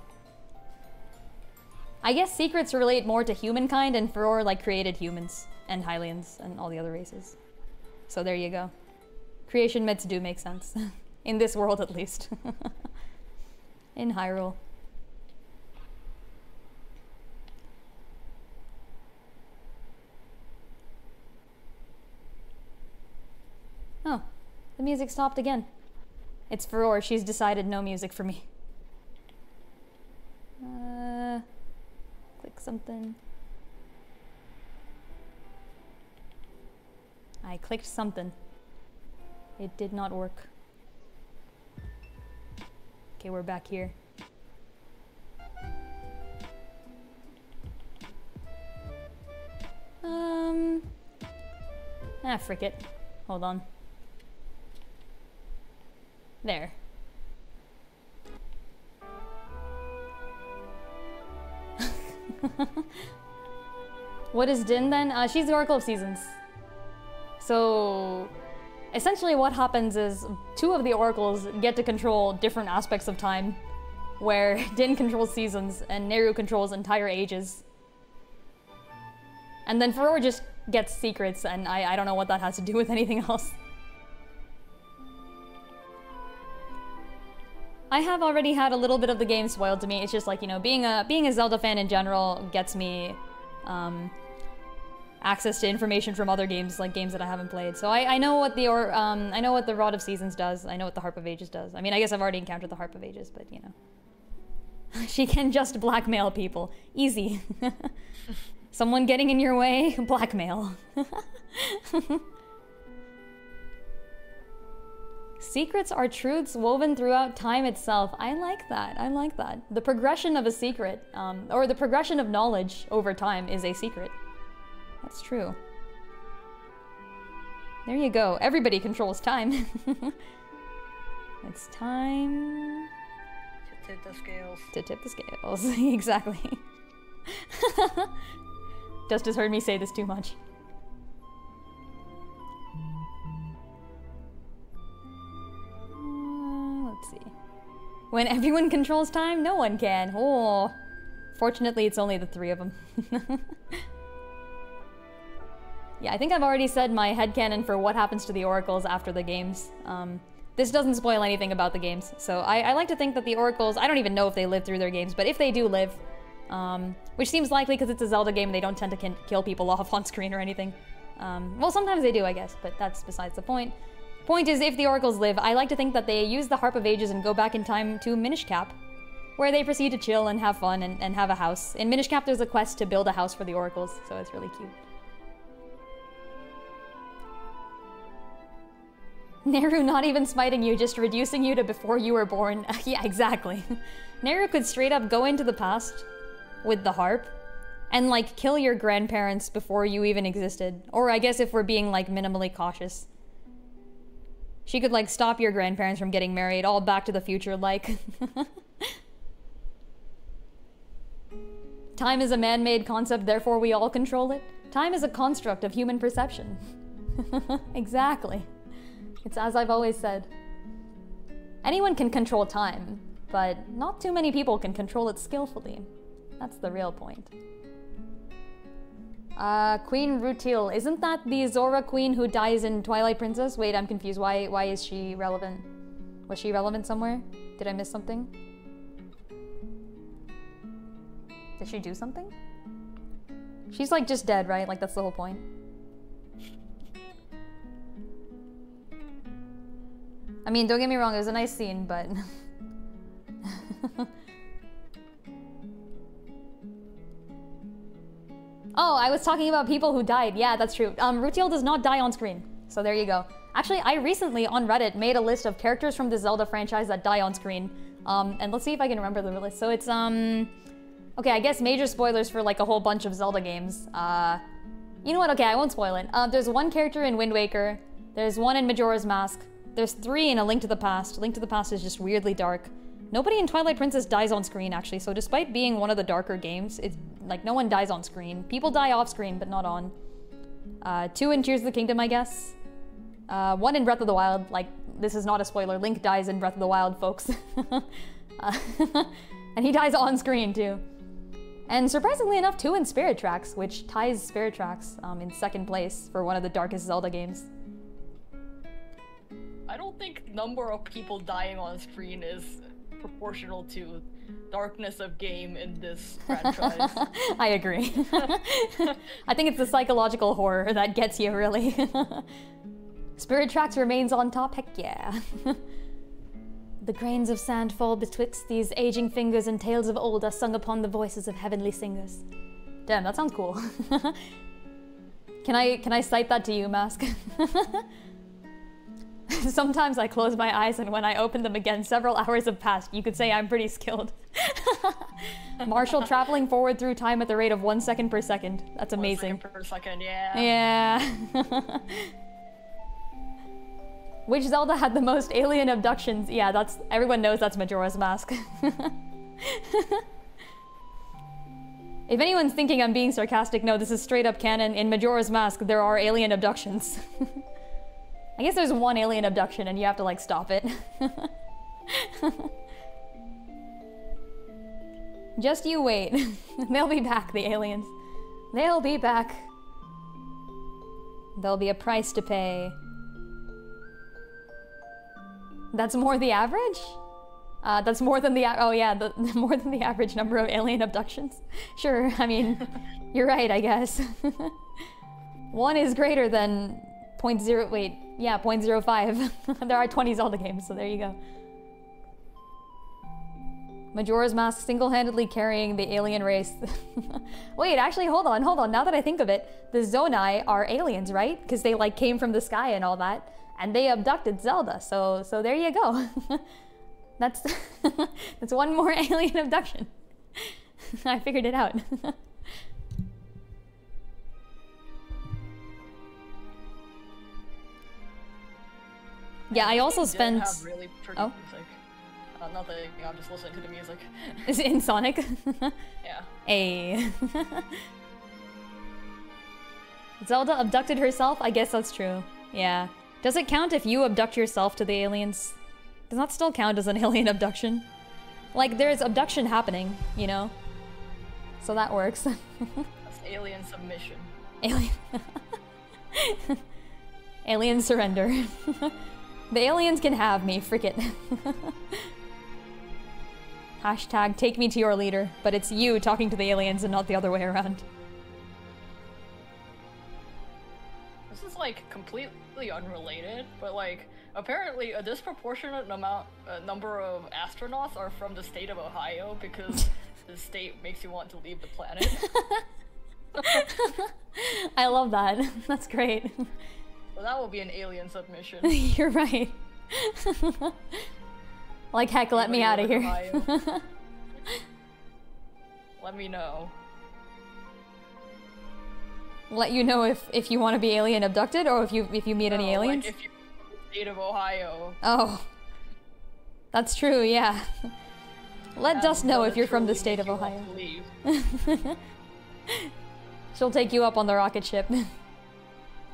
I guess secrets relate more to humankind, and Furor, like, created humans and Hylians and all the other races. So there you go. Creation myths do make sense. In this world, at least. In Hyrule. Oh, the music stopped again. It's Furor. She's decided no music for me. Click something. I clicked something. It did not work. Okay, we're back here. Frick it. Hold on. There. What is Din then? She's the Oracle of Seasons. So, essentially what happens is 2 of the Oracles get to control different aspects of time, where Din controls seasons and Nayru controls entire ages. And then Furor just gets secrets, and I don't know what that has to do with anything else. I have already had a little bit of the game spoiled to me. It's just like, you know, being a Zelda fan in general gets me access to information from other games, like games that I haven't played. So I know what the I know what the Rod of Seasons does. I know what the Harp of Ages does. I mean, I guess I've already encountered the Harp of Ages, but you know. She can just blackmail people. Easy. Someone getting in your way, blackmail. Secrets are truths woven throughout time itself. I like that. I like that. The progression of a secret, or the progression of knowledge over time is a secret. That's true. There you go. Everybody controls time. It's time To tip the scales. to tip the scales. Exactly. Justice heard me say this too much. Let's see. When everyone controls time, no one can. Oh. Fortunately, it's only the three of them. Yeah, I think I've already said my headcanon for what happens to the oracles after the games. This doesn't spoil anything about the games, so I like to think that the oracles, I don't even know if they live through their games, but if they do live, which seems likely because it's a Zelda game and they don't tend to kill people off on screen or anything. Well, sometimes they do, I guess, but that's besides the point. Point is, if the oracles live, I like to think that they use the Harp of Ages and go back in time to Minish Cap, where they proceed to chill and have fun and have a house. In Minish Cap, there's a quest to build a house for the oracles, so it's really cute. Nayru not even smiting you, just reducing you to before you were born. Yeah, exactly. Nayru could straight up go into the past with the harp and, like, kill your grandparents before you even existed. Or I guess if we're being, like, minimally cautious. She could, like, stop your grandparents from getting married, all Back to the Future, like. Time is a man-made concept, therefore we all control it. Time is a construct of human perception. Exactly. It's as I've always said. Anyone can control time, but not too many people can control it skillfully. That's the real point. Queen Rutil, isn't that the Zora queen who dies in Twilight Princess? Wait, I'm confused. Why is she relevant? Was she relevant somewhere? Did I miss something? Did she do something? She's like just dead, right? Like that's the whole point. I mean, don't get me wrong, it was a nice scene, but... Oh, I was talking about people who died. Yeah, that's true. Rutil does not die on screen. So there you go. Actually, I recently, on Reddit, made a list of characters from the Zelda franchise that die on screen. And let's see if I can remember the list. So it's, okay, I guess major spoilers for, like, a whole bunch of Zelda games. You know what? Okay, I won't spoil it. There's one character in Wind Waker. There's one in Majora's Mask. There's 3 in A Link to the Past. Link to the Past is just weirdly dark. Nobody in Twilight Princess dies on screen, actually, so despite being one of the darker games, it's like no one dies on screen. People die off screen, but not on. 2 in Tears of the Kingdom, I guess. 1 in Breath of the Wild. Like, this is not a spoiler. Link dies in Breath of the Wild, folks. And he dies on screen, too. And surprisingly enough, 2 in Spirit Tracks, which ties Spirit Tracks in 2nd place for one of the darkest Zelda games. I don't think number of people dying on screen is proportional to darkness of game in this franchise. I agree. I think it's the psychological horror that gets you, really. Spirit Tracks remains on top, heck yeah. The grains of sand fall betwixt these aging fingers, and tales of old are sung upon the voices of heavenly singers. Damn, that sounds cool. Can I cite that to you, Mask? Sometimes I close my eyes, and when I open them again, several hours have passed. You could say I'm pretty skilled. Marshall traveling forward through time at the rate of 1 second per second. That's amazing. 1 second per second, yeah. Yeah. Which Zelda had the most alien abductions? Yeah, that's everyone knows that's Majora's Mask. If anyone's thinking I'm being sarcastic, no, this is straight up canon. In Majora's Mask, there are alien abductions. I guess there's 1 alien abduction and you have to, like, stop it. Just you wait. They'll be back, the aliens. They'll be back. There'll be a price to pay. That's more the average? That's more than the, oh yeah, more than the average number of alien abductions. Sure, I mean, you're right, I guess. 1 is greater than 0.0, wait, yeah, 0.05. There are 20 Zelda games, so there you go. Majora's Mask single-handedly carrying the alien race. Wait, actually, hold on. Now that I think of it, the Zonai are aliens, right? Because they, like, came from the sky and all that. And they abducted Zelda, so there you go. That's 1 more alien abduction. I figured it out. Yeah, I also Did spent... have really pretty music. Nothing, I'm just listening to the music. Is it in Sonic? Yeah. Ayy. Zelda abducted herself? I guess that's true. Yeah. Does it count if you abduct yourself to the aliens? Does that still count as an alien abduction? Like, there's abduction happening, you know? So that works. That's alien submission. Alien... Alien surrender. The aliens can have me, frick it. Hashtag take me to your leader, but it's you talking to the aliens and not the other way around. This is like completely unrelated, but like apparently a disproportionate number of astronauts are from the state of Ohio because the state makes you want to leave the planet. I love that. That's great. So that will be an alien submission. You're right. Like, heck, let me out of here. Let me know. Let you know if you want to be alien abducted or if you meet any aliens? Like if you're from the state of Ohio. Oh. That's true, yeah. Let Dust know if you're from the state of Ohio. She'll take you up on the rocket ship.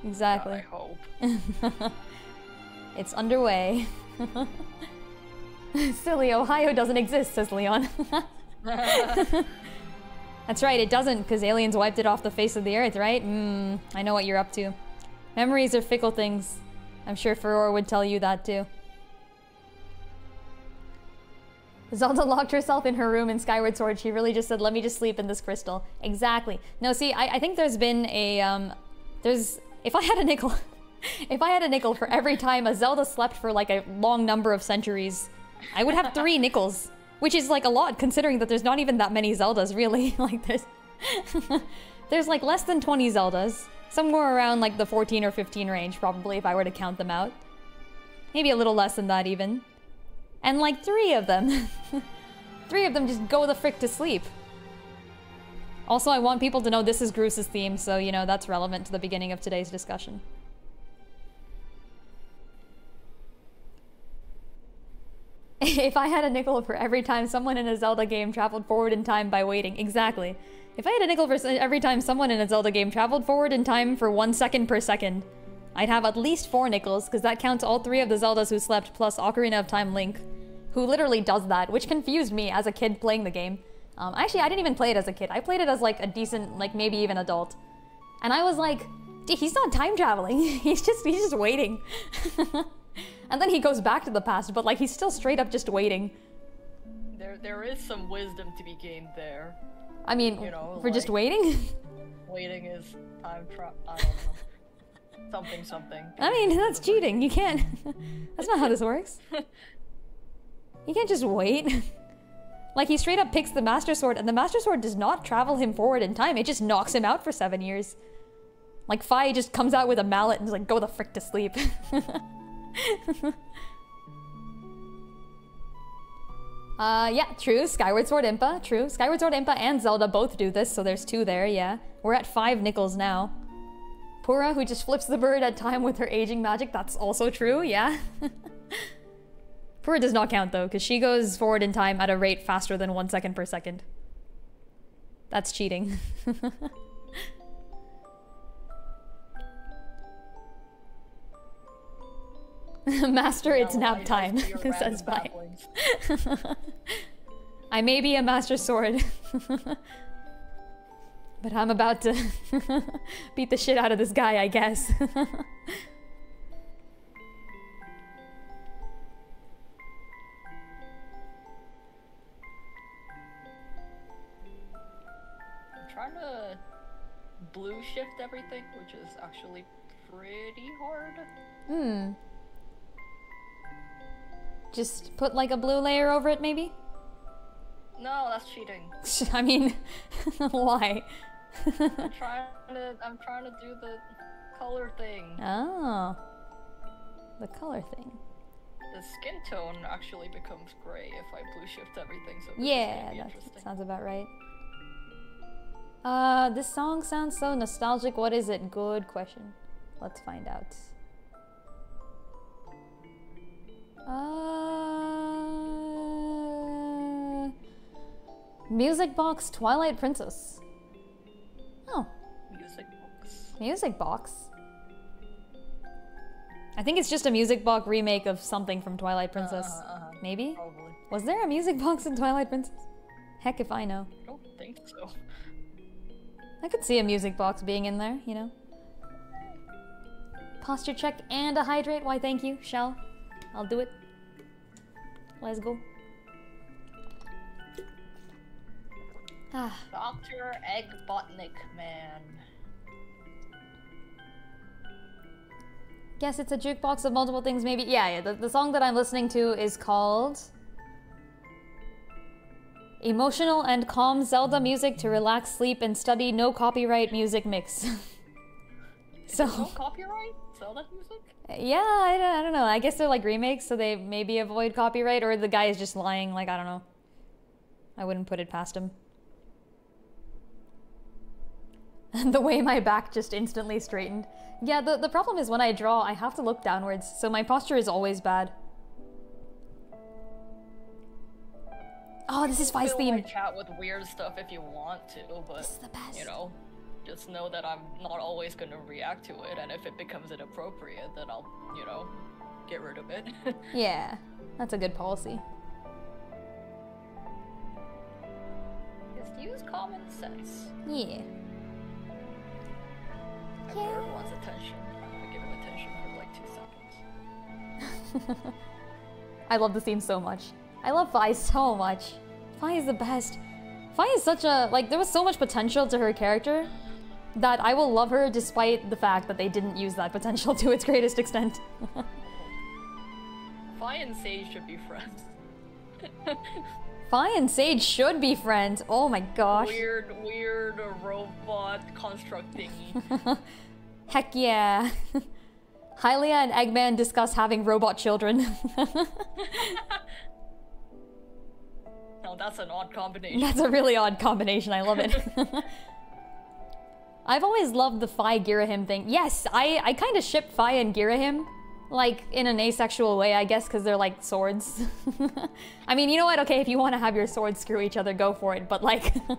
Exactly. I hope. It's underway. Silly, Ohio doesn't exist, says Leon. That's right, it doesn't, because aliens wiped it off the face of the earth, right? I know what you're up to. Memories are fickle things. I'm sure Furor would tell you that too. Zelda locked herself in her room in Skyward Sword. She really just said, let me just sleep in this crystal. Exactly. No, see, I think there's been a, if I had a nickel, if I had a nickel for every time a Zelda slept for like a long number of centuries, I would have 3 nickels, which is like a lot considering that there's not even that many Zeldas really. Like there's like less than 20 Zeldas, somewhere around like the 14 or 15 range probably if I were to count them out. Maybe a little less than that even. And like 3 of them, 3 of them just go the frick to sleep. Also, I want people to know this is Groos's theme, so you know that's relevant to the beginning of today's discussion. If I had a nickel for every time someone in a Zelda game traveled forward in time by waiting. Exactly. If I had a nickel for every time someone in a Zelda game traveled forward in time for 1 second per second, I'd have at least 4 nickels, because that counts all 3 of the Zeldas who slept, plus Ocarina of Time Link, who literally does that, which confused me as a kid playing the game. Actually, I didn't even play it as a kid. I played it as like a decent, like maybe even adult. And I was like, he's not time traveling. he's just waiting. And then he goes back to the past, but like he's still straight up just waiting. There is some wisdom to be gained there. I mean, you know, for like, just waiting? Waiting is time travel. I don't know. Something. I mean, that's cheating. You can't. That's not how this works. You can't just wait. Like, he straight up picks the Master Sword, and the Master Sword does not travel him forward in time. It just knocks him out for 7 years. Like, Fi just comes out with a mallet and is like, go the frick to sleep. Yeah, true. Skyward Sword Impa, true. Skyward Sword Impa and Zelda both do this, so there's 2 there, yeah. We're at 5 nickels now. Pura, who just flips the bird at time with her aging magic, that's also true, yeah. Pura does not count though, because she goes forward in time at a rate faster than 1 second per second. That's cheating. Master, it's nap time, says Fi. I may be a Master Sword, but I'm about to beat the shit out of this guy, I guess. I'm trying to blue shift everything, which is actually pretty hard. Just put like a blue layer over it, maybe? No, that's cheating. I mean, why? I'm trying to do the color thing. Oh. The color thing. The skin tone actually becomes gray if I blue shift everything, so yeah, that sounds about right. This song sounds so nostalgic. What is it? Good question. Let's find out. Music Box Twilight Princess. Oh. Music box. Music Box. I think it's just a Music Box remake of something from Twilight Princess. Maybe? Probably. Was there a Music Box in Twilight Princess? Heck if I know. I don't think so. I could see a Music Box being in there, you know. Posture check and a hydrate. Why, thank you, Shell. I'll do it. Let's go. Dr. Egg Botnik Man. Guess it's a jukebox of multiple things, maybe. Yeah. The song that I'm listening to is called Emotional and Calm Zelda Music to Relax, Sleep, and Study. No copyright music mix. So. No copyright? Zelda music? Yeah, I don't know. I guess they're like remakes, so they maybe avoid copyright, or the guy is just lying. Like, I don't know. I wouldn't put it past him. And the way my back just instantly straightened. Yeah, the problem is when I draw, I have to look downwards, so my posture is always bad. Oh, this is Fi's theme. Chat with weird stuff if you want to, but This is the best. you know, just know that I'm not always gonna react to it, and if it becomes inappropriate, then I'll, you know, get rid of it. Yeah, that's a good policy. Just use common sense. Yeah. If everyone's attention, I'm gonna give him attention for like 2 seconds. I love this theme so much. I love Fi so much. Fi is the best. Fi is such a, like, there was so much potential to her character that I will love her despite the fact that they didn't use that potential to its greatest extent. Fi and Sage should be friends. Fi and Sage should be friends. Oh my gosh. Weird robot construct thingy. Heck yeah. Hylia and Eggman discuss having robot children. No, that's an odd combination. That's a really odd combination. I love it. I've always loved the Fi Girahim thing. Yes, I kind of ship Fi and Girahim. Like, in an asexual way, I guess, because they're like swords. I mean, you know what? Okay, if you want to have your swords screw each other, go for it. But like... Yeah,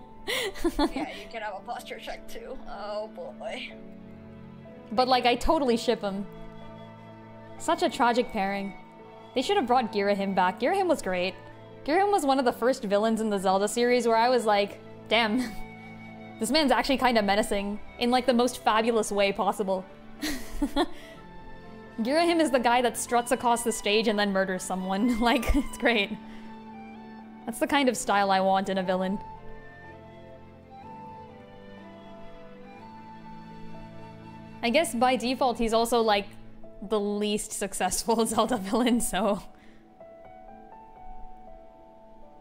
you can have a posture check too. Oh boy. But like, I totally ship them. Such a tragic pairing. They should have brought Girahim back. Girahim was great. Girahim was one of the first villains in the Zelda series where I was like, damn, this man's actually kind of menacing in like the most fabulous way possible. Girahim is the guy that struts across the stage and then murders someone. Like, it's great. That's the kind of style I want in a villain. I guess by default he's also like the least successful Zelda villain, so...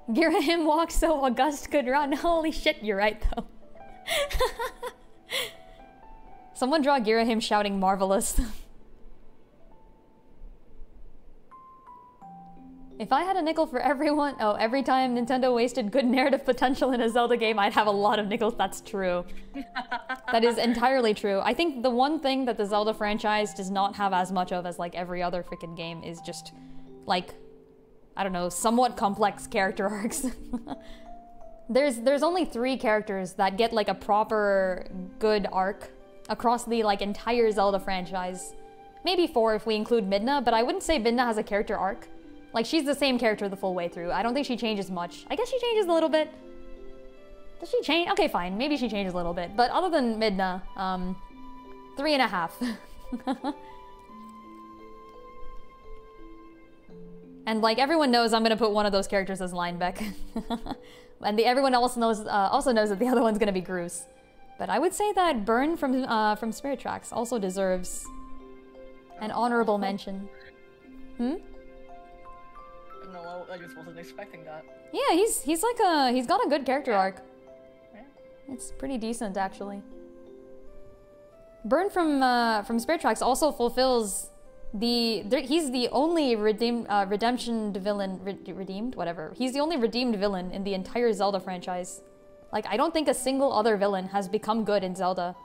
Girahim walks so August could run. Holy shit, you're right though. Someone draw Girahim shouting marvelous. If I had a nickel for everyone, every time Nintendo wasted good narrative potential in a Zelda game, I'd have a lot of nickels. That's true. That is entirely true. I think the one thing that the Zelda franchise does not have as much of as like every other freaking game is just like, I don't know, somewhat complex character arcs. There's only 3 characters that get like a proper good arc across the like entire Zelda franchise. Maybe 4 if we include Midna, but I wouldn't say Midna has a character arc. Like, she's the same character the full way through. I don't think she changes much. I guess she changes a little bit. Does she change? Okay, fine. Maybe she changes a little bit. But other than Midna, 3.5. And like, everyone knows I'm gonna put one of those characters as Linebeck. And everyone else knows, also knows that the other one's gonna be Groose. But I would say that Burn from Spirit Tracks also deserves an honorable mention. Hmm? No, I just wasn't expecting that. Yeah, he's got a good character arc. Yeah. It's pretty decent actually. Burn from Spirit Tracks also fulfills he's the only redemption villain, redeemed, whatever. He's the only redeemed villain in the entire Zelda franchise. Like, I don't think a single other villain has become good in Zelda.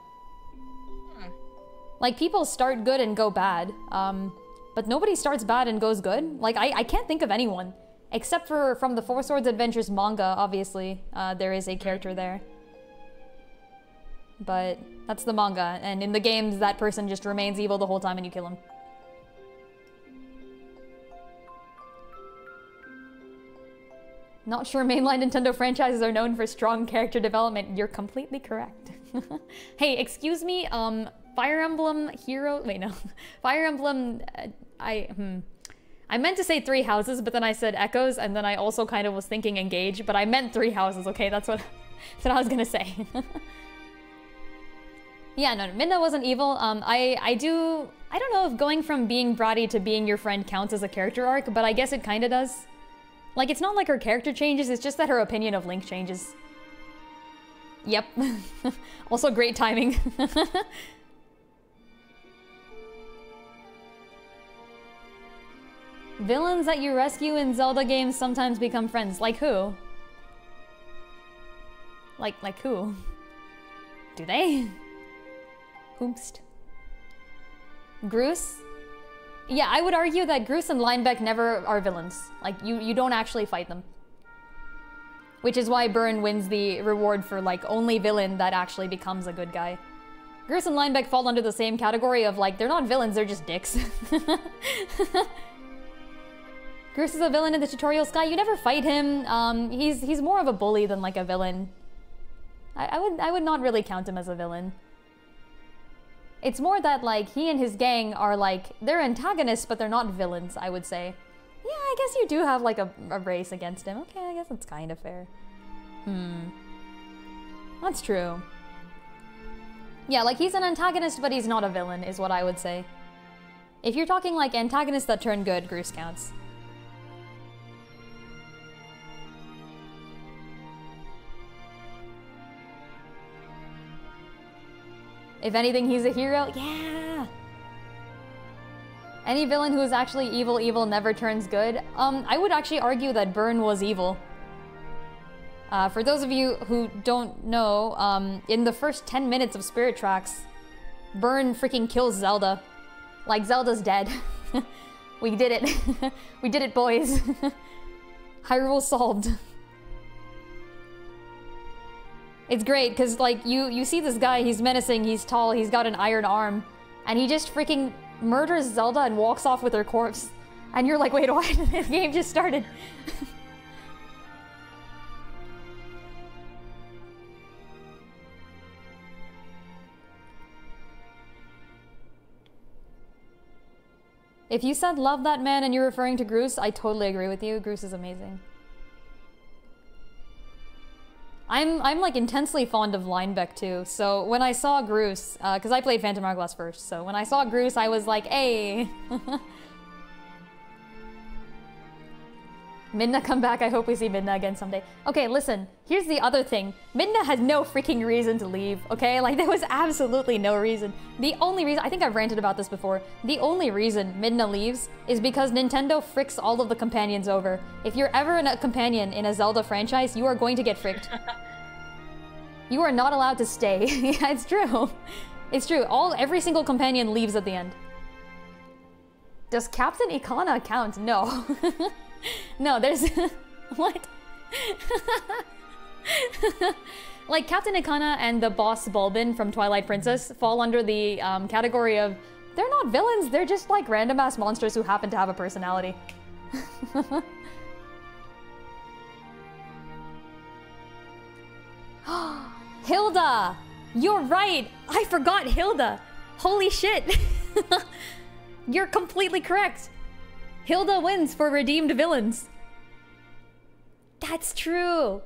Like, people start good and go bad. But but nobody starts bad and goes good. Like, I can't think of anyone. Except for from the Four Swords Adventures manga, obviously. There is a character there. But that's the manga, and in the games, that person just remains evil the whole time and you kill him. Not sure mainline Nintendo franchises are known for strong character development. You're completely correct. Hey, excuse me, Fire Emblem Hero... Wait, no. Fire Emblem... I meant to say Three Houses, but then I said Echoes, and then I also kind of was thinking Engage, but I meant Three Houses, okay? That's what I was gonna say. Yeah, no, Midna wasn't evil. I don't know if going from being bratty to being your friend counts as a character arc, but I guess it kinda does. Like, it's not like her character changes, it's just that her opinion of Link changes. Yep. Also great timing. Villains that you rescue in Zelda games sometimes become friends. Like who? Like who? Do they? Hoomst. Groose? Yeah, I would argue that Groose and Linebeck never are villains. Like, you don't actually fight them. Which is why Byrne wins the reward for, like, only villain that actually becomes a good guy. Groose and Linebeck fall under the same category of, like, they're not villains, they're just dicks. Groose is a villain in the tutorial Sky. You never fight him. He's more of a bully than, like, a villain. I would not really count him as a villain. It's more that, like, he and his gang are, like, they're antagonists, but they're not villains, I would say. Yeah, I guess you do have, like, a race against him. Okay, I guess that's kind of fair. That's true. Yeah, like, he's an antagonist, but he's not a villain, is what I would say. If you're talking, like, antagonists that turn good, Groose counts. If anything, he's a hero. Yeah! Any villain who is actually evil never turns good. I would actually argue that Byrne was evil. For those of you who don't know, in the first 10 minutes of Spirit Tracks, Byrne freaking kills Zelda. Like, Zelda's dead. We did it. We did it, boys. Hyrule solved. It's great, because, like, you see this guy, he's menacing, he's tall, he's got an iron arm, and he just freaking murders Zelda and walks off with her corpse. And you're like, wait, why did this game just started? If you said love that man and you're referring to Groose, I totally agree with you. Groose is amazing. I'm like intensely fond of Linebeck too, so when I saw Groose, because I played Phantom Hourglass first, so when I saw Groose I was like, hey! Midna come back, I hope we see Midna again someday. Okay, listen, here's the other thing. Midna has no freaking reason to leave, okay? Like, there was absolutely no reason. The only reason, I think I've ranted about this before, the only reason Midna leaves is because Nintendo fricks all of the companions over. If you're ever a companion in a Zelda franchise, you are going to get fricked. You are not allowed to stay. Yeah, it's true. It's true. Every single companion leaves at the end. Does Captain Ikana count? No. No, there's... What? Like, Captain Ikana and the boss Bulbin from Twilight Princess fall under the category of, they're not villains, they're just like random-ass monsters who happen to have a personality. Hilda! You're right! I forgot Hilda! Holy shit! You're completely correct! Hilda wins for redeemed villains. That's true!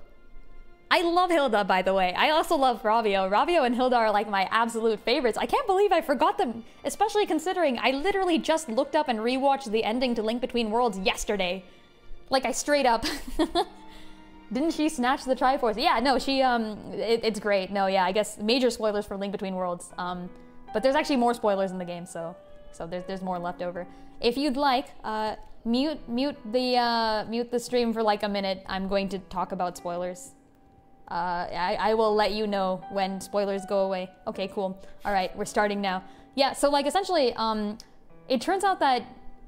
I love Hilda, by the way. I also love Ravio. Ravio and Hilda are like my absolute favorites. I can't believe I forgot them, especially considering I literally just looked up and rewatched the ending to Link Between Worlds yesterday. Like, I straight up... Didn't she snatch the Triforce? Yeah, no, she, it's great. No, yeah, I guess major spoilers for Link Between Worlds. But there's actually more spoilers in the game, so there's more left over. If you'd like, mute the stream for like a minute. I'm going to talk about spoilers. I will let you know when spoilers go away. Okay, cool. All right, we're starting now. Yeah, so like essentially, it turns out that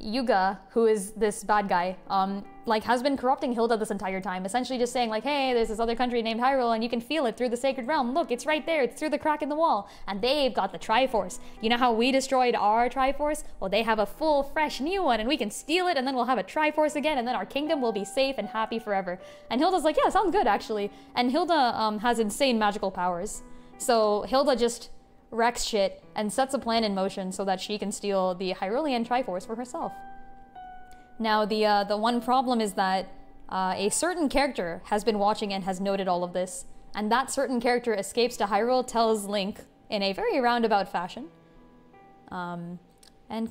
Yuga, who is this bad guy, like has been corrupting Hilda this entire time, essentially just saying like, hey, there's this other country named Hyrule and you can feel it through the sacred realm. Look, it's right there. It's through the crack in the wall. And they've got the Triforce. You know how we destroyed our Triforce? Well, they have a full, fresh new one and we can steal it and then we'll have a Triforce again and then our kingdom will be safe and happy forever. And Hilda's like, yeah, sounds good actually. And Hilda has insane magical powers. So Hilda just wrecks shit and sets a plan in motion so that she can steal the Hyrulean Triforce for herself. Now, the one problem is that a certain character has been watching and has noted all of this, and that certain character escapes to Hyrule, tells Link in a very roundabout fashion, and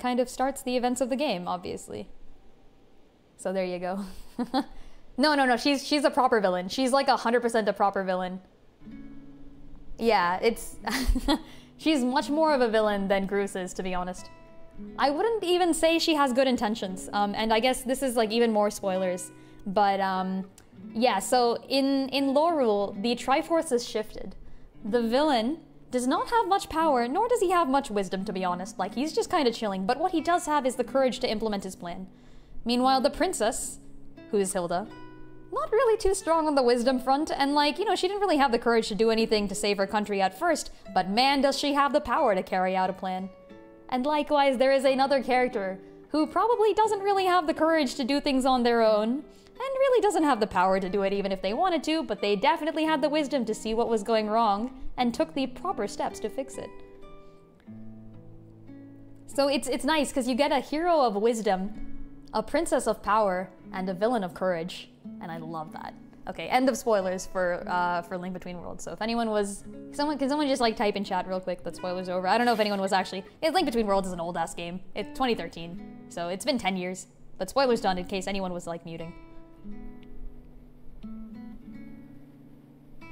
kind of starts the events of the game, obviously. So there you go. No, she's a proper villain. She's like 100% a proper villain. Yeah, it's... She's much more of a villain than Groose is, to be honest. I wouldn't even say she has good intentions, and I guess this is like even more spoilers, but yeah, so in Lorule, the Triforce is shifted. The villain does not have much power, nor does he have much wisdom, to be honest. Like, he's just kind of chilling, but what he does have is the courage to implement his plan. Meanwhile, the princess, who is Hilda, not really too strong on the wisdom front, and like, you know, she didn't really have the courage to do anything to save her country at first, but man does she have the power to carry out a plan. And likewise, there is another character who probably doesn't really have the courage to do things on their own, and really doesn't have the power to do it even if they wanted to, but they definitely had the wisdom to see what was going wrong, and took the proper steps to fix it. So it's nice, because you get a hero of wisdom, a princess of power, and a villain of courage. And I love that. Okay, end of spoilers for Link Between Worlds. So if anyone was... Can someone just like type in chat real quick that spoilers are over? I don't know if anyone was actually... Link Between Worlds is an old-ass game. It's 2013. So it's been 10 years. But spoilers done in case anyone was like muting.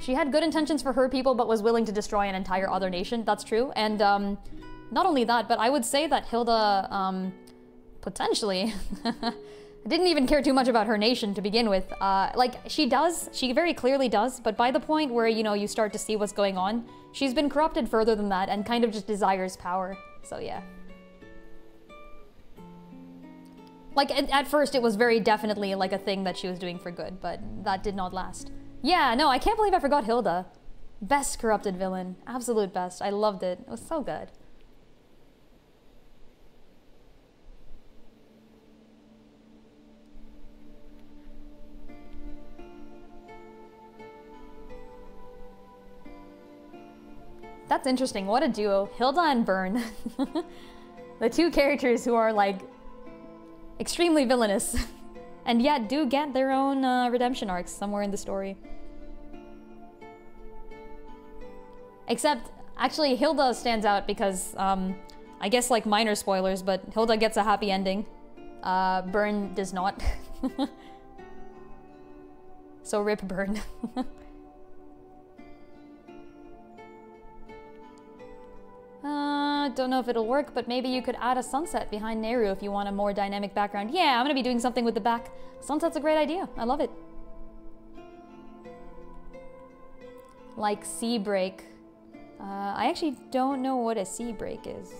She had good intentions for her people but was willing to destroy an entire other nation. That's true. And not only that, but I would say that Hilda potentially... didn't even care too much about her nation to begin with. Like, she very clearly does, but by the point where, you know, you start to see what's going on, she's been corrupted further than that and kind of just desires power. So, yeah. Like, at first it was very definitely, like, a thing that she was doing for good, but that did not last. Yeah, no, I can't believe I forgot Hilda. Best corrupted villain. Absolute best. I loved it. It was so good. That's interesting. What a duo. Hilda and Burn. The two characters who are, like, extremely villainous. And yet do get their own redemption arcs somewhere in the story. Except, actually, Hilda stands out because, I guess, like, minor spoilers, but Hilda gets a happy ending. Burn does not. So rip Burn. Don't know if it'll work, but maybe you could add a sunset behind Nayru if you want a more dynamic background. Yeah, I'm gonna be doing something with the back. Sunset's a great idea. I love it. Like sea break. I actually don't know what a sea break is,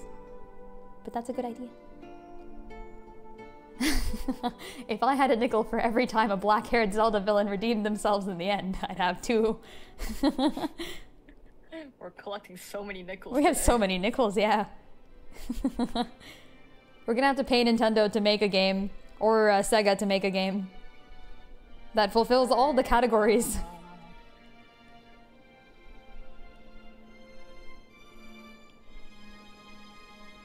but that's a good idea. If I had a nickel for every time a black-haired Zelda villain redeemed themselves in the end, I'd have two. We're collecting so many nickels. We have so many nickels, yeah. We're gonna have to pay Nintendo to make a game, or Sega to make a game that fulfills all the categories.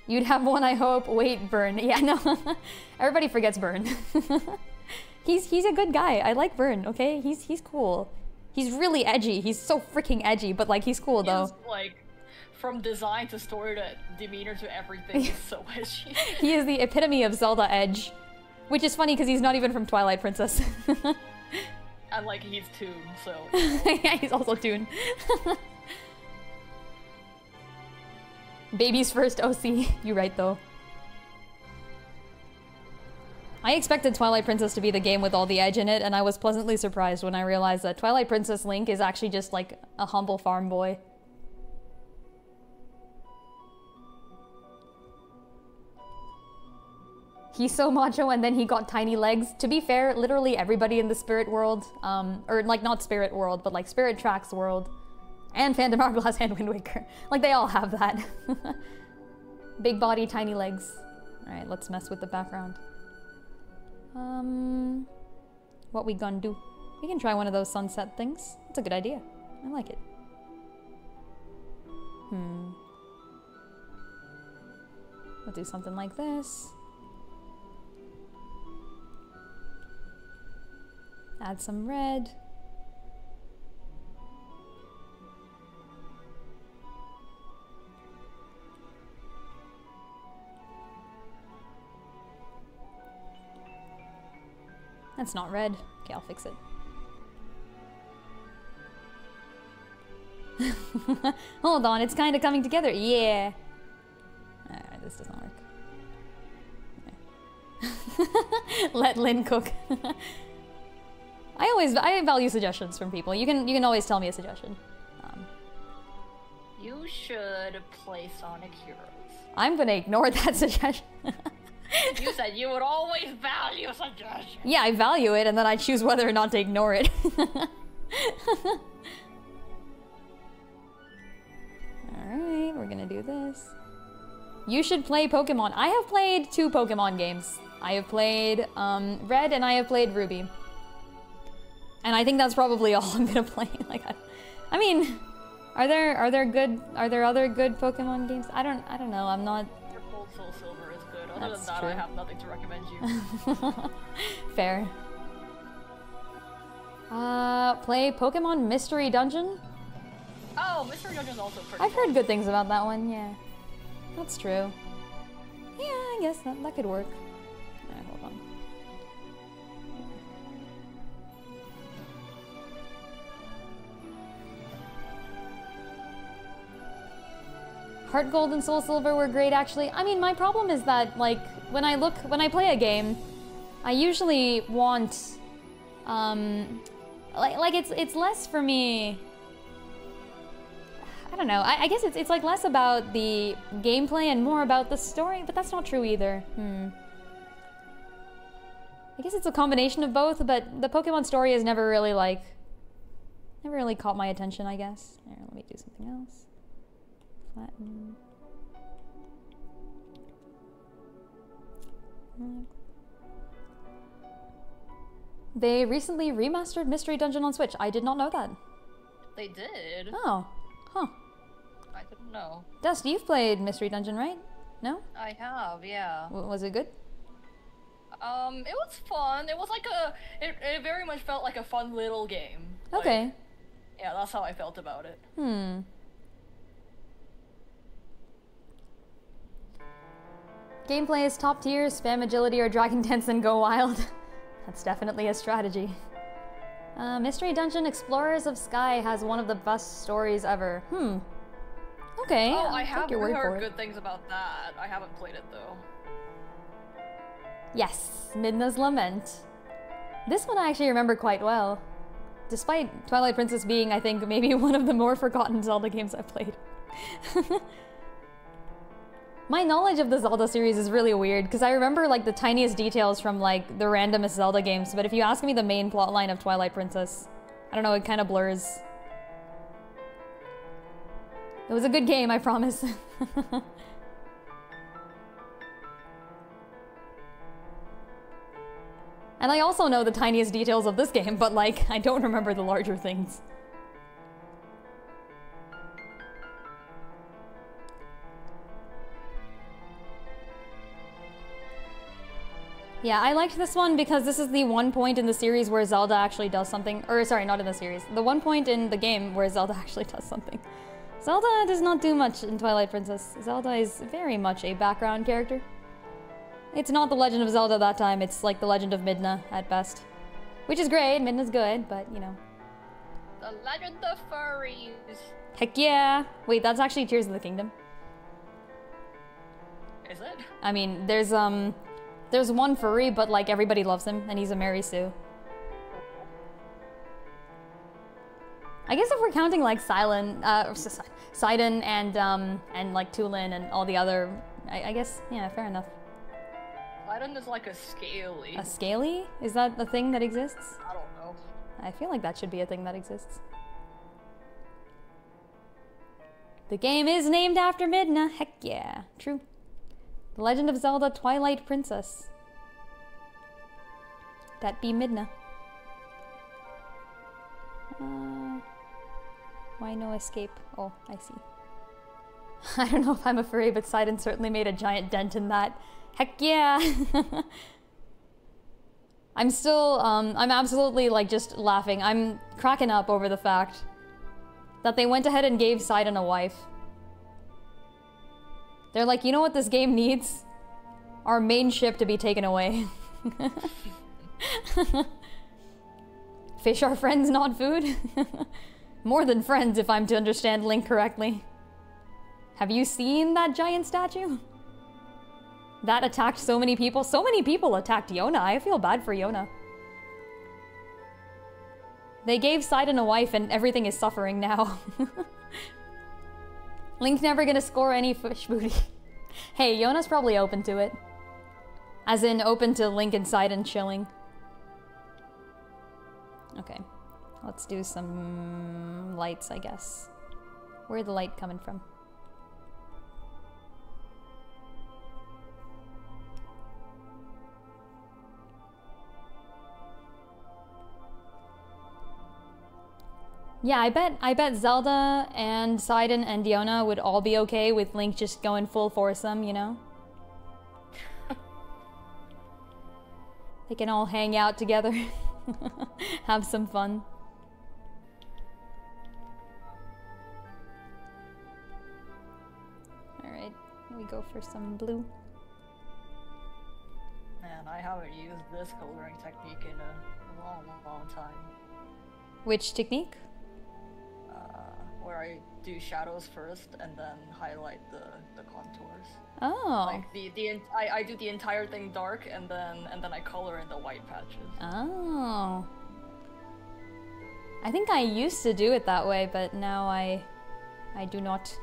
You'd have one, I hope. Wait, Burn. Yeah, no. Everybody forgets Burn. He's a good guy. I like Burn, okay? He's cool. He's really edgy. He's so freaking edgy, but like he's cool though. He's like, from design to story to demeanor to everything, he's so edgy. He is the epitome of Zelda edge, which is funny because he's not even from Twilight Princess. And like he's Toon, so. Yeah, he's also Toon. Baby's first OC. You're right though. I expected Twilight Princess to be the game with all the edge in it, and I was pleasantly surprised when I realized that Twilight Princess Link is actually just like a humble farm boy. He's so macho and then he got tiny legs. To be fair, literally everybody in the spirit world, or like not spirit world, but like Spirit Tracks world, and Phantom Hourglass and Wind Waker, like they all have that. Big body, tiny legs. Alright, let's mess with the background. What we gonna do? We can try one of those sunset things. That's a good idea. I like it. We'll do something like this. Add some red. That's not red. Okay, I'll fix it. Hold on, it's kind of coming together. Yeah. Alright, this does not work. Okay. Let Lynn cook. I value suggestions from people. You can always tell me a suggestion. You should play Sonic Heroes. I'm gonna ignore that suggestion. You said you would always value suggestions. Yeah, I value it, and then I choose whether or not to ignore it. Alright, we're gonna do this. You should play Pokemon. I have played 2 Pokemon games. I have played Red and I have played Ruby. And I think that's probably all I'm gonna play. Like, I mean, are there other good Pokemon games? I don't know. I'm not. Your Cold Soul Silver is good. Other That's than that, true. I have nothing to recommend you. Fair. Play Pokemon Mystery Dungeon. Oh, Mystery Dungeon is also pretty. I've heard good things about that one. Yeah, that's true. Yeah, I guess that could work. Alright, hold on. Heart Gold and Soul Silver were great, actually. I mean, my problem is that, like, when I play a game, I usually want, it's less for me. I don't know. I guess it's like less about the gameplay and more about the story, but that's not true either. I guess it's a combination of both, but the Pokemon story has never really caught my attention, I guess. Here, let me do something else. Flatten. They recently remastered Mystery Dungeon on Switch. I did not know that. They did. Oh, huh. I didn't know. Dust, you've played Mystery Dungeon, right? No? I have, yeah. Was it good? It was fun. It was like it very much felt like a fun little game. Okay. Like, yeah, that's how I felt about it. Gameplay is top tier, spam agility or dragon dance and go wild. That's definitely a strategy. Mystery Dungeon Explorers of Sky has one of the best stories ever. Okay, Oh, I'll I take have your word for heard it. good things about that. I haven't played it though. Yes, Midna's Lament. This one I actually remember quite well. Despite Twilight Princess being, I think, maybe one of the more forgotten Zelda games I've played. My knowledge of the Zelda series is really weird, because I remember, like, the tiniest details from, like, the randomest Zelda games, but if you ask me the main plotline of Twilight Princess, I don't know, it kind of blurs. It was a good game, I promise. And I also know the tiniest details of this game, but, like, I don't remember the larger things. Yeah, I liked this one because this is the one point in the series where Zelda actually does something. Or, sorry, not in the series. The one point in the game where Zelda actually does something. Zelda does not do much in Twilight Princess. Zelda is very much a background character. It's not the Legend of Zelda that time, it's like the Legend of Midna at best. Which is great, Midna's good, but, you know. The Legend of Furries. Heck yeah! Wait, that's actually Tears of the Kingdom. Is it? I mean, there's one furry, but, like, everybody loves him, and he's a Mary Sue. I guess if we're counting, like, Sidon and like, Tulin and all the other... I guess, yeah, fair enough. Sidon is like a scaly. A scaly? Is that the thing that exists? I don't know. I feel like that should be a thing that exists. The game is named after Midna. Heck yeah. True. The Legend of Zelda Twilight Princess. That be Midna. Why no escape? Oh, I see. I don't know if I'm a furry, but Sidon certainly made a giant dent in that. Heck yeah! I'm still, I'm absolutely, like, just laughing. I'm cracking up over the fact that they went ahead and gave Sidon a wife. They're like, you know what this game needs? Our main ship to be taken away. Fish are friends, not food? More than friends, if I'm to understand Link correctly. Have you seen that giant statue? That attacked so many people. So many people attacked Yona. I feel bad for Yona. They gave Sidon a wife and everything is suffering now. Link's never gonna score any fish booty. Hey, Yona's probably open to it. As in, open to Link and Sidon chilling. Okay. Let's do some lights, I guess. Where's the light coming from? Yeah, I bet Zelda and Sidon and Diona would all be okay with Link just going full foursome, you know? They can all hang out together. Have some fun. Alright, we go for some blue. Man, I haven't used this coloring technique in a long time. Which technique? Where I do shadows first and then highlight the contours. Oh. Like I do the entire thing dark and then I color in the white patches. Oh. I think I used to do it that way, but now I do not.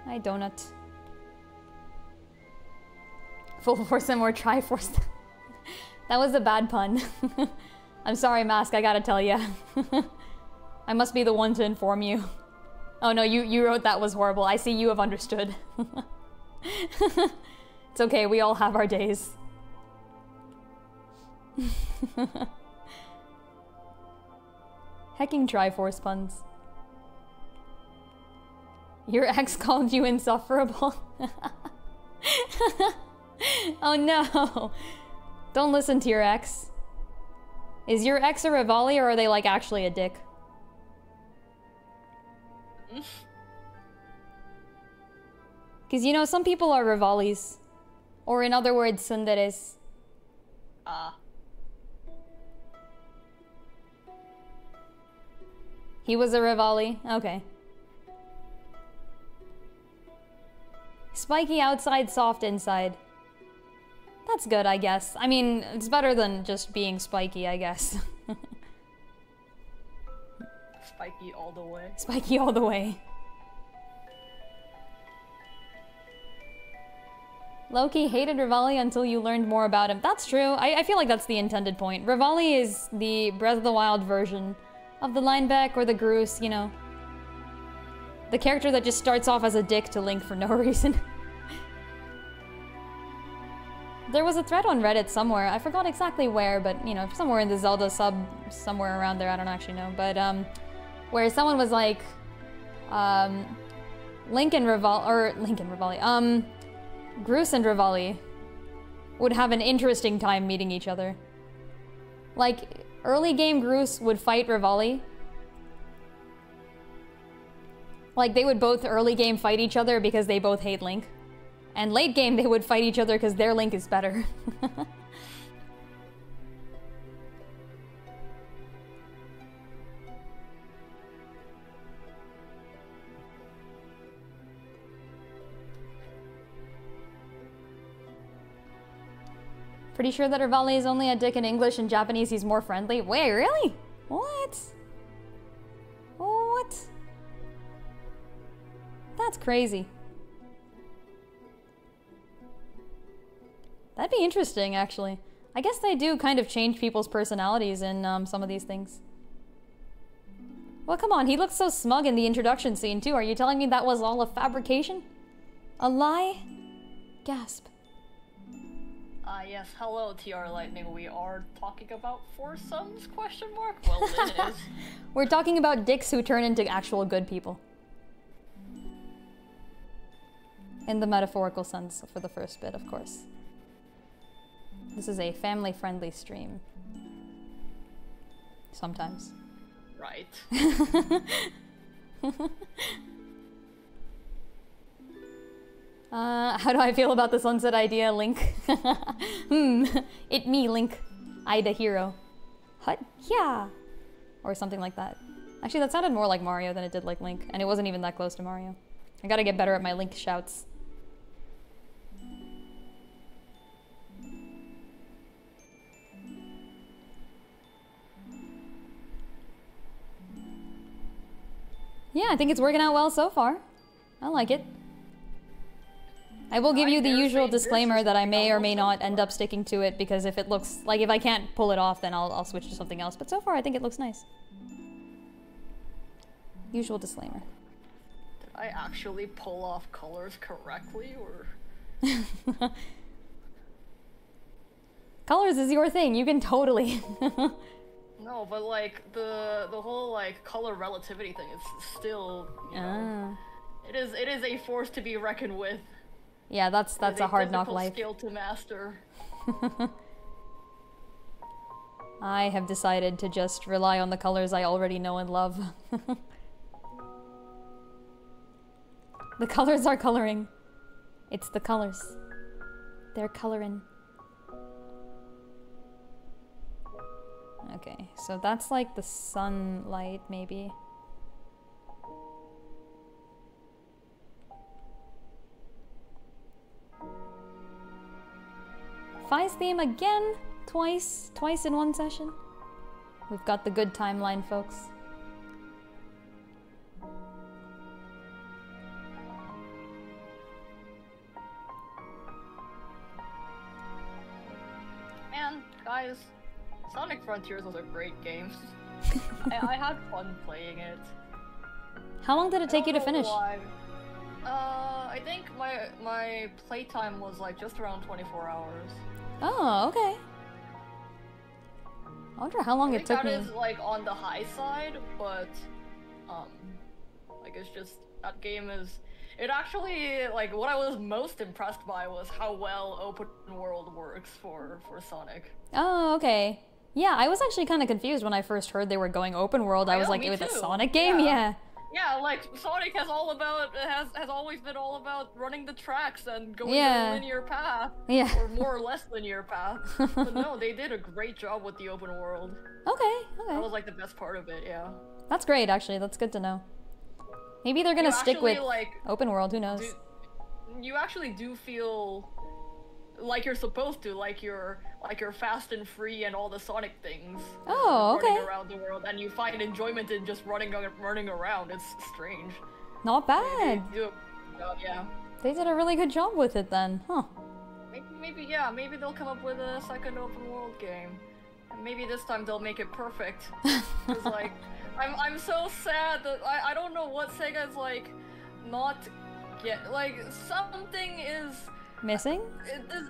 I donut. Full foursome or triforce. That was a bad pun. I'm sorry, Mask, I gotta tell ya. I must be the one to inform you. Oh no, you wrote that was horrible. I see you have understood. It's okay, we all have our days. Hecking Triforce puns. Your ex called you insufferable? Oh no! Don't listen to your ex. Is your ex a Rivali or are they like actually a dick? Because you know, some people are Rivalis. Or in other words, tsunderes. He was a Rivali? Okay. Spiky outside, soft inside. That's good, I guess. I mean, it's better than just being spiky, I guess. Spiky all the way. Spiky all the way. Loki hated Rivali until you learned more about him. That's true. I feel like that's the intended point. Rivali is the Breath of the Wild version of the Linebeck or the Groose, you know. The character that just starts off as a dick to Link for no reason. There was a thread on Reddit somewhere, I forgot exactly where, but you know, somewhere in the Zelda sub, somewhere around there, I don't actually know, but where someone was like, Groose and Rivali would have an interesting time meeting each other. Like, early game Groose would fight Rivali. Like, they would both early game fight each other because they both hate Link. And late game, they would fight each other because their Link is better. Pretty sure that Rivali is only a dick in English. In Japanese, he's more friendly. Wait, really? What? What? That's crazy. That'd be interesting, actually. I guess they do kind of change people's personalities in some of these things. Well, come on, he looked so smug in the introduction scene, too. Are you telling me that was all a fabrication? A lie? Gasp. Yes, hello, TR Lightning. We are talking about foursomes, question mark? Well, it is. We're talking about dicks who turn into actual good people. In the metaphorical sense for the first bit, of course. This is a family-friendly stream. Sometimes. Right. How do I feel about the sunset idea, Link? It me, Link. I the hero. Hut, yeah! Or something like that. Actually, that sounded more like Mario than it did like Link, and it wasn't even that close to Mario. I gotta get better at my Link shouts. Yeah, I think it's working out well so far. I like it. I will give you the usual disclaimer that I may or may not end up sticking to it, because if it looks like, if I can't pull it off, then I'll switch to something else. But so far, I think it looks nice. Usual disclaimer. Did I actually pull off colors correctly, or? Colors is your thing. You can totally. No, but like the whole like color relativity thing is still, you know, it is a force to be reckoned with. Yeah, that's a hard knock life. Skill to master. I have decided to just rely on the colors I already know and love. The colors are coloring. It's the colors. They're coloring. Okay, so that's like the sunlight, maybe. Fi's theme again? Twice in one session? We've got the good timeline, folks. Man, guys, Sonic Frontiers was a great game. I had fun playing it. How long did it take you to finish? Why. I think my playtime was like just around 24 hours. Oh, okay. I wonder how long it took me. That is like on the high side, but like it's just, that game is, it actually, like what I was most impressed by was how well open world works for Sonic. Oh, okay. Yeah, I was actually kind of confused when I first heard they were going open world. I was like, with a Sonic game? Yeah. Yeah, like Sonic has always been all about running the tracks and going yeah. a linear path. Yeah. Or more or less linear path. But no, they did a great job with the open world. Okay. That was like the best part of it, yeah. That's great, actually. That's good to know. Maybe they're gonna stick with like, open world, who knows? You actually do feel like you're supposed to, like you're fast and free and all the Sonic things. Oh, okay. Running around the world, and you find enjoyment in just running around. It's strange. Not bad. Yeah. They did a really good job with it then, huh? Maybe they'll come up with a second open world game. And maybe this time they'll make it perfect. Cause like, I'm so sad that I don't know what Sega's like not get, like something is missing?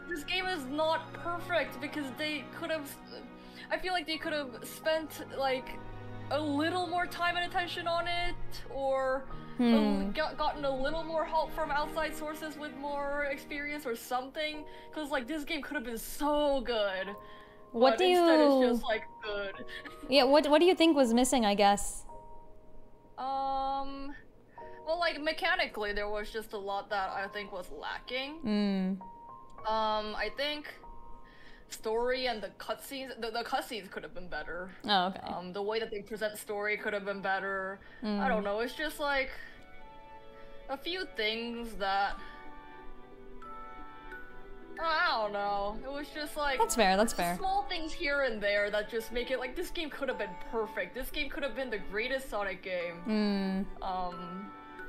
This game is not perfect because they could have, I feel like they could have spent like a little more time and attention on it, or gotten a little more help from outside sources with more experience or something, because like this game could have been so good. What do you... Instead it's just like good. Yeah, what do you think was missing, I guess? Well, like mechanically there was just a lot that I think was lacking. I think story and the cutscenes, the cutscenes could have been better. Oh, okay. The way that they present story could have been better. I don't know, it's just like a few things that I don't know. It was just like that's fair. Small things here and there that just make it like this game could have been perfect. This game could have been the greatest Sonic game.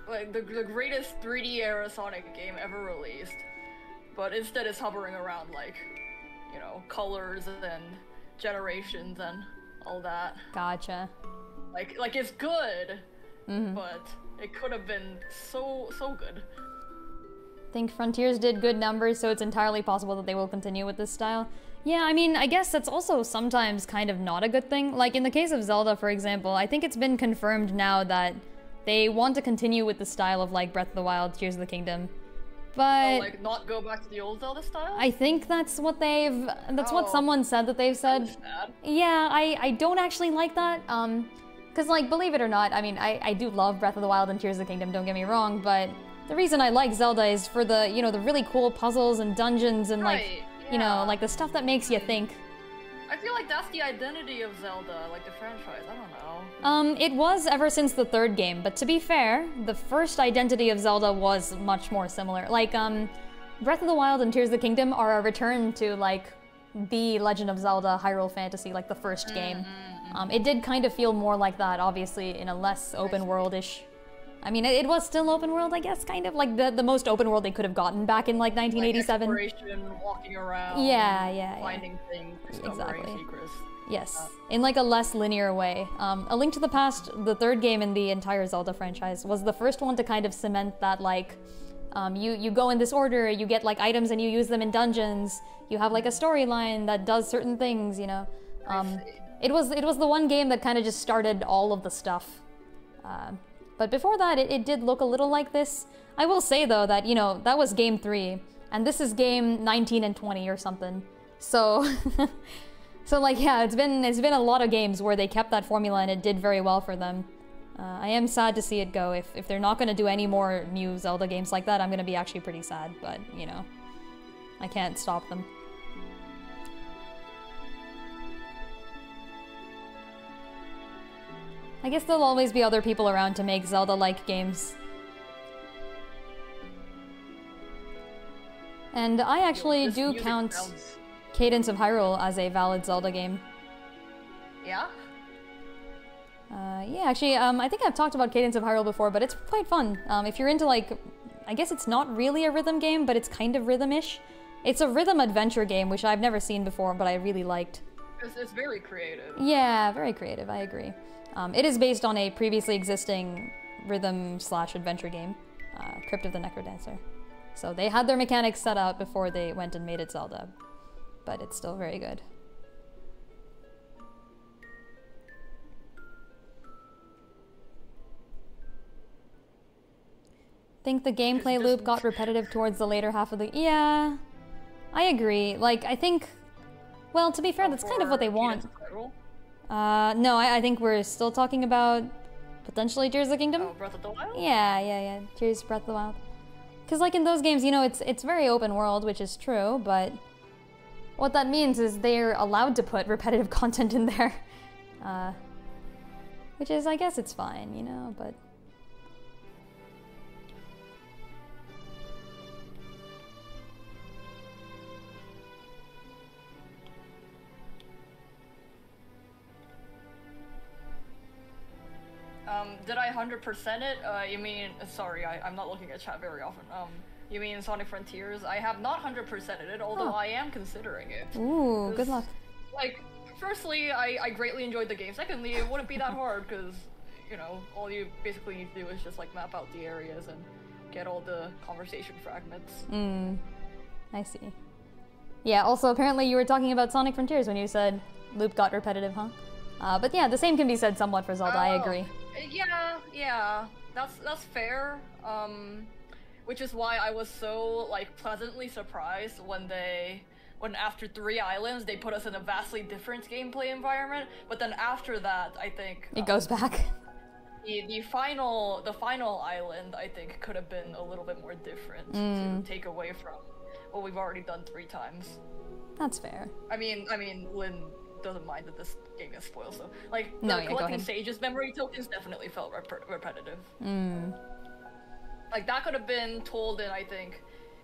Like the greatest 3D era Sonic game ever released. but instead it's hovering around like, you know, colors and generations and all that. Gotcha. Like it's good, but it could have been so good. I think Frontiers did good numbers, so it's entirely possible that they will continue with this style. Yeah, I mean, I guess that's also sometimes kind of not a good thing. Like in the case of Zelda, for example, I think it's been confirmed now that they want to continue with the style of like Breath of the Wild, Tears of the Kingdom. But like not go back to the old Zelda style? I think that's what what someone said that they've said. Yeah, I don't actually like that. Cause like, believe it or not, I mean, I do love Breath of the Wild and Tears of the Kingdom, don't get me wrong, but the reason I like Zelda is for the, you know, the really cool puzzles and dungeons and like, you know, like the stuff that makes you think. I feel like that's the identity of Zelda, like the franchise, I don't know. It was ever since the third game, but to be fair, the first identity of Zelda was much more similar. Like, Breath of the Wild and Tears of the Kingdom are a return to, like, the Legend of Zelda Hyrule Fantasy, like the first game. It did kind of feel more like that, obviously, in a less open world-ish. I mean, it was still open world, I guess, kind of. Like, the most open world they could have gotten back in, like, 1987. Like exploration, walking around, finding things, discovering secrets. Yes, in, like, a less linear way. A Link to the Past, the third game in the entire Zelda franchise, was the first one to kind of cement that, like, you go in this order, you get, like, items and you use them in dungeons, you have, like, a storyline that does certain things, you know. It was the one game that kind of just started all of the stuff. But before that, it did look a little like this. I will say, though, that, you know, that was game 3, and this is game 19 and 20 or something. So, so like, yeah, it's been a lot of games where they kept that formula and it did very well for them. I am sad to see it go. If they're not going to do any more new Zelda games like that, I'm going to be actually pretty sad, but, you know, I can't stop them. I guess there'll always be other people around to make Zelda-like games. And I actually do count Cadence of Hyrule as a valid Zelda game. Yeah? Yeah, actually, I think I've talked about Cadence of Hyrule before, but it's quite fun. If you're into, like, I guess it's not really a rhythm game, but it's kind of rhythm-ish. It's a rhythm adventure game, which I've never seen before, but I really liked. It's very creative. Yeah, very creative, I agree. It is based on a previously existing rhythm/adventure game, Crypt of the Necrodancer. So they had their mechanics set out before they went and made it Zelda, but it's still very good. Think the gameplay loop got repetitive towards the later half of the... Yeah, I agree. Like, I think... Well, to be fair, that's kind of what they want. No, I think we're still talking about potentially Tears of the Kingdom. Oh, Breath of the Wild? Yeah. Tears, Breath of the Wild. Because, like, in those games, you know, it's very open world, which is true, but what that means is they're allowed to put repetitive content in there. Which is, I guess it's fine, you know, but... Did I 100% it? You mean, sorry, I'm not looking at chat very often. You mean Sonic Frontiers? I have not 100%ed it, although I am considering it. Ooh, good luck. Like, firstly, I greatly enjoyed the game. Secondly, it wouldn't be that hard, because, you know, all you basically need to do is just, like, map out the areas and get all the conversation fragments. I see. Yeah, also, apparently you were talking about Sonic Frontiers when you said loop got repetitive, huh? But yeah, the same can be said somewhat for Zelda, I agree. Yeah, that's fair. Which is why I was so, like, pleasantly surprised when after 3 islands, they put us in a vastly different gameplay environment, but then after that, I think... It goes back. The final island, I think, could have been a little bit more different to take away from what we've already done 3 times. That's fair. I mean, Lynn doesn't mind that this game gets spoiled, so like collecting Sage's memory tokens definitely felt repetitive. Like that could have been told in, I think,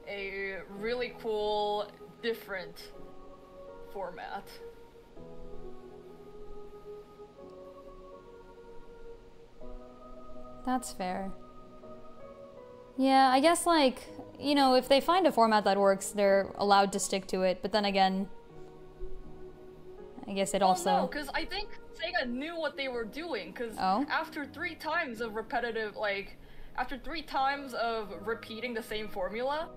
a really cool, different format. That's fair. Yeah, I guess, like, you know, if they find a format that works, they're allowed to stick to it. But then again, I guess it also... No, because I think Sega knew what they were doing, because after 3 times of repetitive, like, after 3 times of repeating the same formula,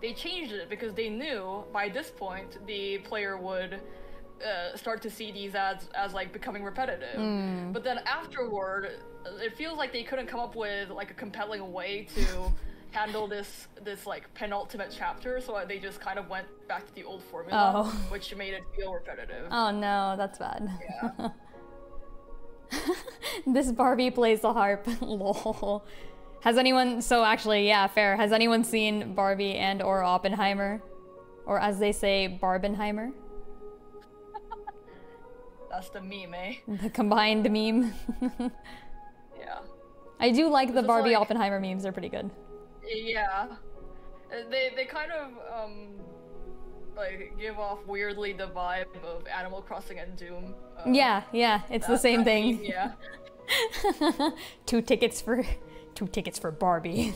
they changed it because they knew by this point the player would start to see these ads as like becoming repetitive. But then afterward, it feels like they couldn't come up with like a compelling way to handle this like penultimate chapter, so they just kind of went back to the old formula, which made it feel repetitive. Oh no, that's bad. Yeah. This Barbie plays the harp. Lol. Has anyone, so actually, yeah, fair. Has anyone seen Barbie and or Oppenheimer? Or as they say, Barbenheimer? That's the meme, eh? The combined meme. Yeah. I do like the Barbie like, Oppenheimer memes, they're pretty good. Yeah. They kind of, like, give off weirdly the vibe of Animal Crossing and Doom. Yeah, it's the same thing. Meme, yeah. 2 tickets for Barbie.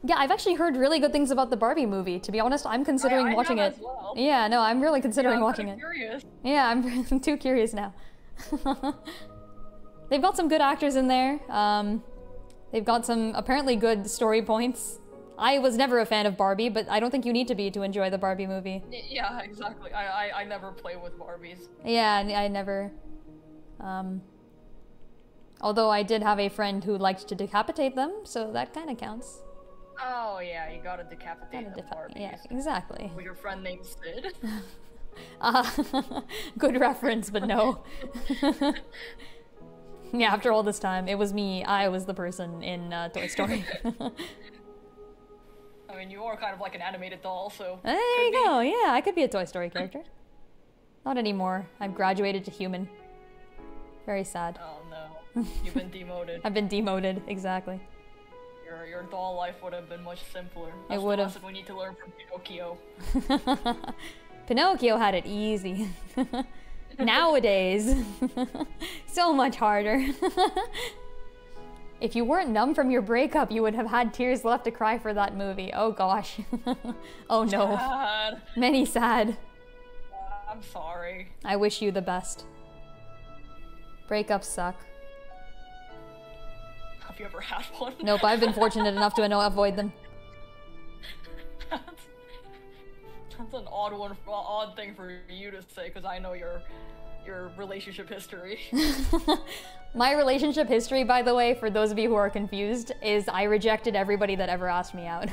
Yeah, I've actually heard really good things about the Barbie movie. To be honest, I'm considering watching it. As well. Yeah, no, I'm really considering watching it. Curious. Yeah, I'm too curious now. They've got some good actors in there. They've got some apparently good story points. I was never a fan of Barbie, but I don't think you need to be to enjoy the Barbie movie. Yeah, exactly. I never play with Barbies. Yeah, I never. Although I did have a friend who liked to decapitate them, so that kind of counts. Oh yeah, you gotta decapitate the Barbies. Yeah, exactly. With your friend named Sid. Good reference, but no. Yeah, after all this time, it was me. I was the person in Toy Story. I mean, you are kind of like an animated doll, so... There you go, yeah, I could be a Toy Story character. Not anymore. I've graduated to human. Very sad. Oh no. You've been demoted. I've been demoted, exactly. Your doll life would have been much simpler. It would have. That's the lesson we need to learn from Pinocchio. Pinocchio had it easy. Nowadays, so much harder. If you weren't numb from your breakup, you would have had tears left to cry for that movie. Oh gosh. Oh no. Sad. Many sad. I'm sorry. I wish you the best. Breakups suck. Have you ever had one? Nope, I've been fortunate enough to avoid them. That's an odd thing for you to say, because I know your relationship history. My relationship history, by the way, for those of you who are confused, is I rejected everybody that ever asked me out.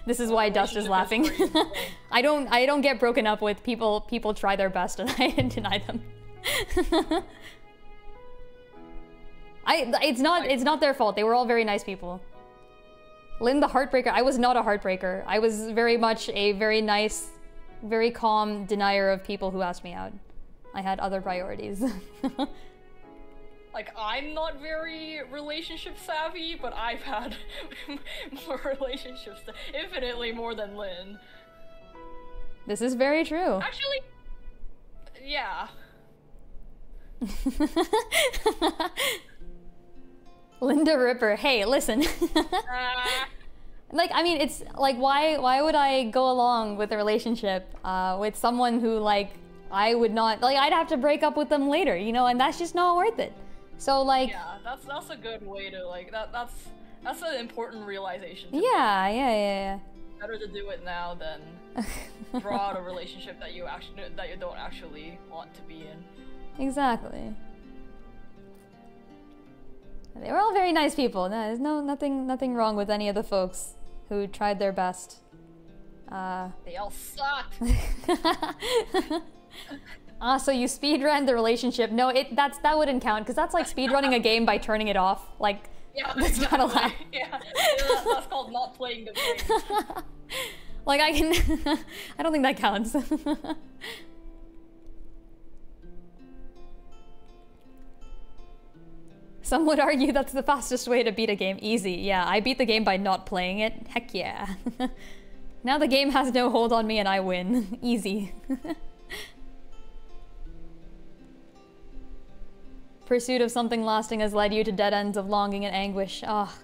This is why Dust is laughing. I don't get broken up with. People try their best and I deny them. It's not their fault. They were all very nice people. Lynn the Heartbreaker, I was not a heartbreaker. I was very much a very nice, very calm denier of people who asked me out. I had other priorities. Like, I'm not very relationship savvy, but I've had more relationships, infinitely more than Lynn. This is very true. Actually, yeah. Linda Ripper, hey, listen. Like, I mean, it's like, why would I go along with a relationship with someone who, like, I would not, like, I'd have to break up with them later, you know, and that's just not worth it. So, like... Yeah, that's a good way to, like, that's an important realization to Yeah. Better to do it now than draw out a relationship that you don't actually want to be in. Exactly. They were all very nice people. No, there's nothing wrong with any of the folks who tried their best. They all sucked. So you speedrun the relationship. No, that wouldn't count, because that's like speedrunning a game by turning it off. Like, yeah, that's not allowed. Yeah, that's called not playing the game. Like, I don't think that counts. Some would argue that's the fastest way to beat a game. Easy, yeah. I beat the game by not playing it. Heck yeah. Now the game has no hold on me and I win. Easy. Pursuit of something lasting has led you to dead ends of longing and anguish. Ah,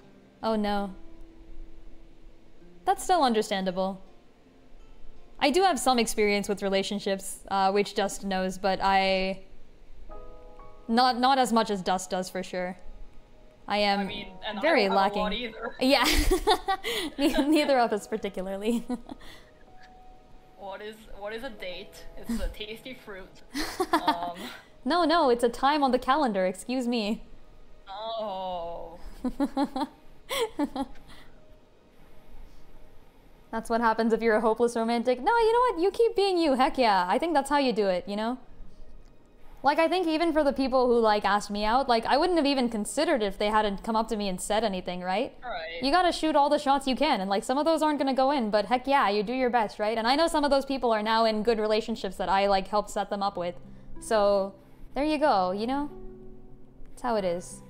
oh no. That's still understandable. I do have some experience with relationships, which Dust knows, but not as much as Dust does for sure. I am very lacking. I don't have a lot either. Yeah, neither of us particularly. What is a date? It's a tasty fruit. No, it's a time on the calendar. Excuse me. Oh. That's what happens if you're a hopeless romantic. No, you know what? You keep being you. Heck yeah. I think that's how you do it, you know? Like, I think even for the people who, like, asked me out, like, I wouldn't have even considered it if they hadn't come up to me and said anything, right? Right. You gotta shoot all the shots you can, and, like, some of those aren't gonna go in, but heck yeah, you do your best, right? And I know some of those people are now in good relationships that I, like, helped set them up with. So, there you go, you know? That's how it is.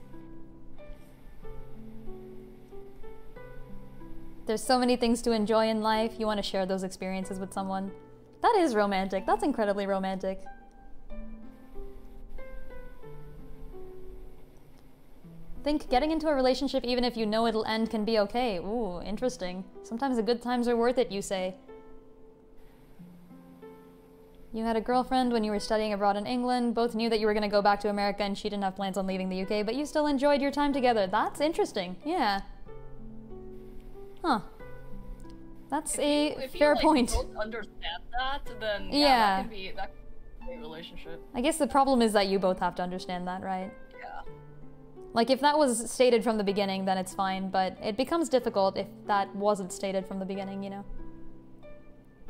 There's so many things to enjoy in life. You want to share those experiences with someone. That is romantic. That's incredibly romantic. Think getting into a relationship even if you know it'll end can be okay. Ooh, interesting. Sometimes the good times are worth it, you say. You had a girlfriend when you were studying abroad in England. Both knew that you were going to go back to America and she didn't have plans on leaving the UK, but you still enjoyed your time together. That's interesting. Yeah. Huh. That's a fair point. If you both understand that, then yeah, that can be a great relationship. I guess the problem is that you both have to understand that, right? Yeah. Like, if that was stated from the beginning, then it's fine, but it becomes difficult if that wasn't stated from the beginning, you know?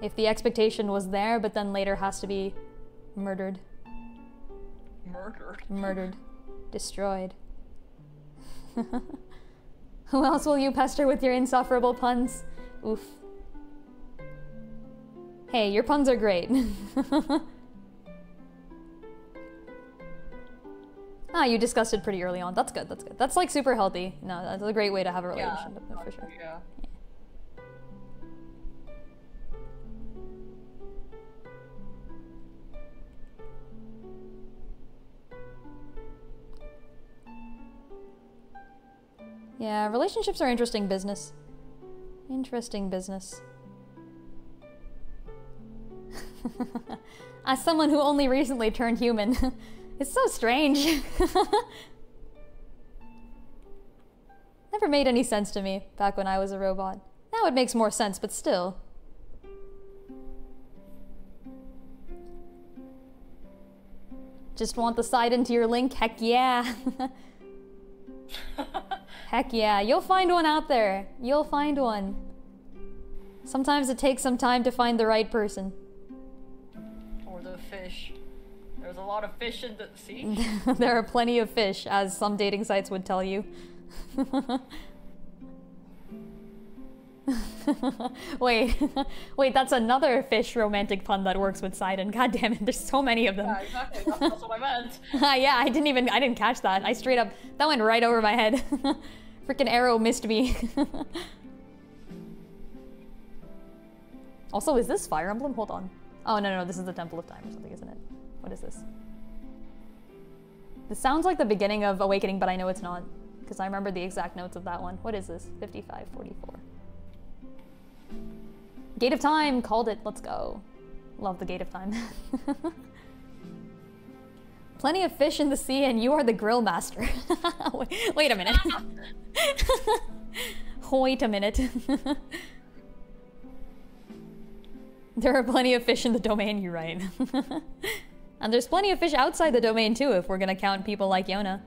If the expectation was there, but then later has to be murdered. Murdered? Murdered. Destroyed. Who else will you pester with your insufferable puns? Oof. Hey, your puns are great. Ah, you discussed it pretty early on. That's good, that's good. That's like super healthy. No, that's a great way to have a relationship, for sure. Yeah. Yeah, relationships are interesting business. Interesting business. As someone who only recently turned human, it's so strange. Never made any sense to me back when I was a robot. Now it makes more sense, but still. Just want the side into your link? Heck yeah. Heck yeah, you'll find one out there. You'll find one. Sometimes it takes some time to find the right person. Or the fish. There's a lot of fish in the sea. There are plenty of fish, as some dating sites would tell you. Wait, that's another fish romantic pun that works with Sidon. God damn it, there's so many of them. Yeah, exactly, that's what I meant. Yeah, I didn't catch that. I straight up, that went right over my head. Freaking arrow missed me. Also, is this Fire Emblem? Hold on. Oh, no, this is the Temple of Time or something, isn't it? What is this? This sounds like the beginning of Awakening, but I know it's not, because I remember the exact notes of that one. What is this? 5544. Gate of Time! Called it. Let's go. Love the Gate of Time. Plenty of fish in the sea and you are the grill master. Wait a minute. Wait a minute. There are plenty of fish in the domain, you're right. And there's plenty of fish outside the domain too, if we're gonna count people like Yona.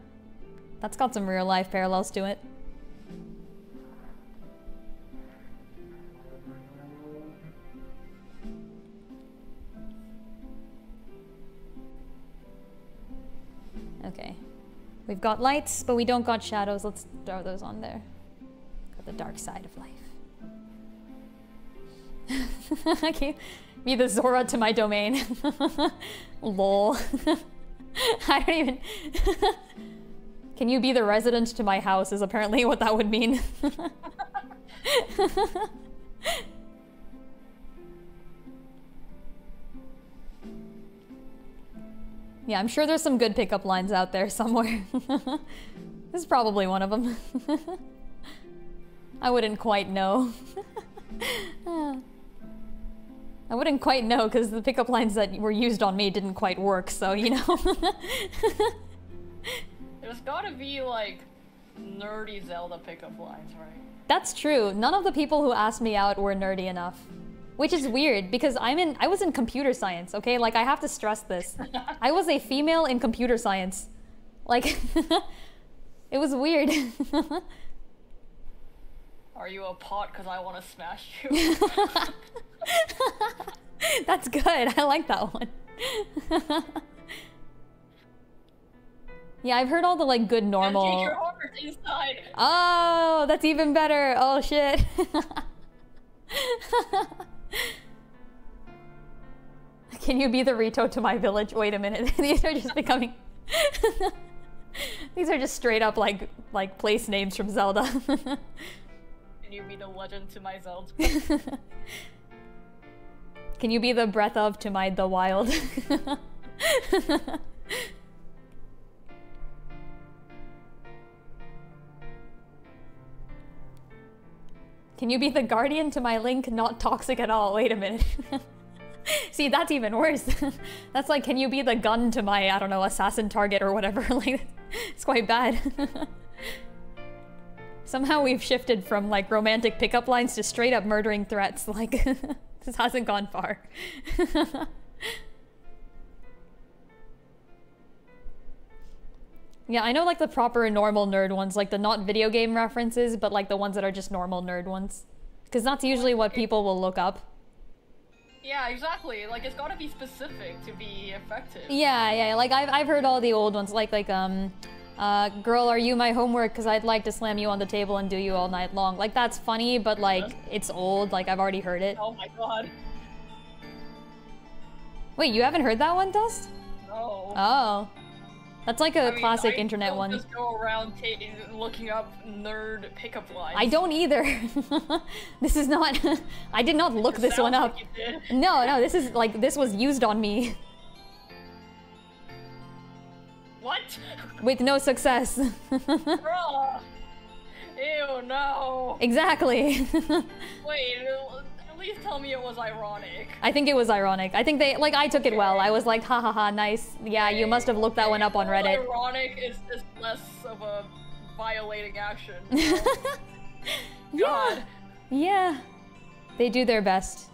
That's got some real life parallels to it. Okay. We've got lights, but we don't got shadows. Let's throw those on there. Got the dark side of life. Okay. Be the Zora to my domain. Lol. I don't even... Can you be the resident to my house is apparently what that would mean. Yeah, I'm sure there's some good pickup lines out there somewhere. This is probably one of them. I wouldn't quite know. I wouldn't quite know because the pickup lines that were used on me didn't quite work, so you know. There's gotta be like nerdy Zelda pickup lines, right? That's true. None of the people who asked me out were nerdy enough. Which is weird because I was in computer science, okay? Like I have to stress this. I was a female in computer science. Like it was weird. Are you a pot because I want to smash you? That's good. I like that one. Yeah, I've heard all the like good normal. And take your heart inside. Oh, that's even better. Oh shit. Can you be the Rito to my village? Wait a minute. These are just becoming. These are just straight up like place names from Zelda. Can you be the legend to my Zelda? Can you be the breath of to my the wild? Can you be the guardian to my Link, not toxic at all? Wait a minute. See, that's even worse. That's like, can you be the gun to my, I don't know, assassin target or whatever? Like, it's quite bad. Somehow we've shifted from like romantic pickup lines to straight up murdering threats. Like, this hasn't gone far. Yeah, I know like the proper normal nerd ones, like the not video game references, but like the ones that are just normal nerd ones. Because that's usually what people will look up. Yeah, exactly. Like, it's gotta be specific to be effective. Yeah, like I've heard all the old ones, like girl, are you my homework? Because I'd like to slam you on the table and do you all night long. Like, that's funny, but like, it's old, like I've already heard it. Oh my god. Wait, you haven't heard that one, Dust? No. Oh. That's like a classic internet one. one. I don't just go around looking up nerd pickup lines. I don't either. This is not... I did not look this one up. Like you did. No, this is like, this was used on me. What? With no success. Bruh. Ew, no. Exactly. Wait, at least tell me it was ironic. I think it was ironic. I think they, like, I took it well. I was like, ha ha ha, nice. Yeah, you must have looked that one up on Reddit. Ironic is just less of a violating action. Yeah. Yeah. They do their best.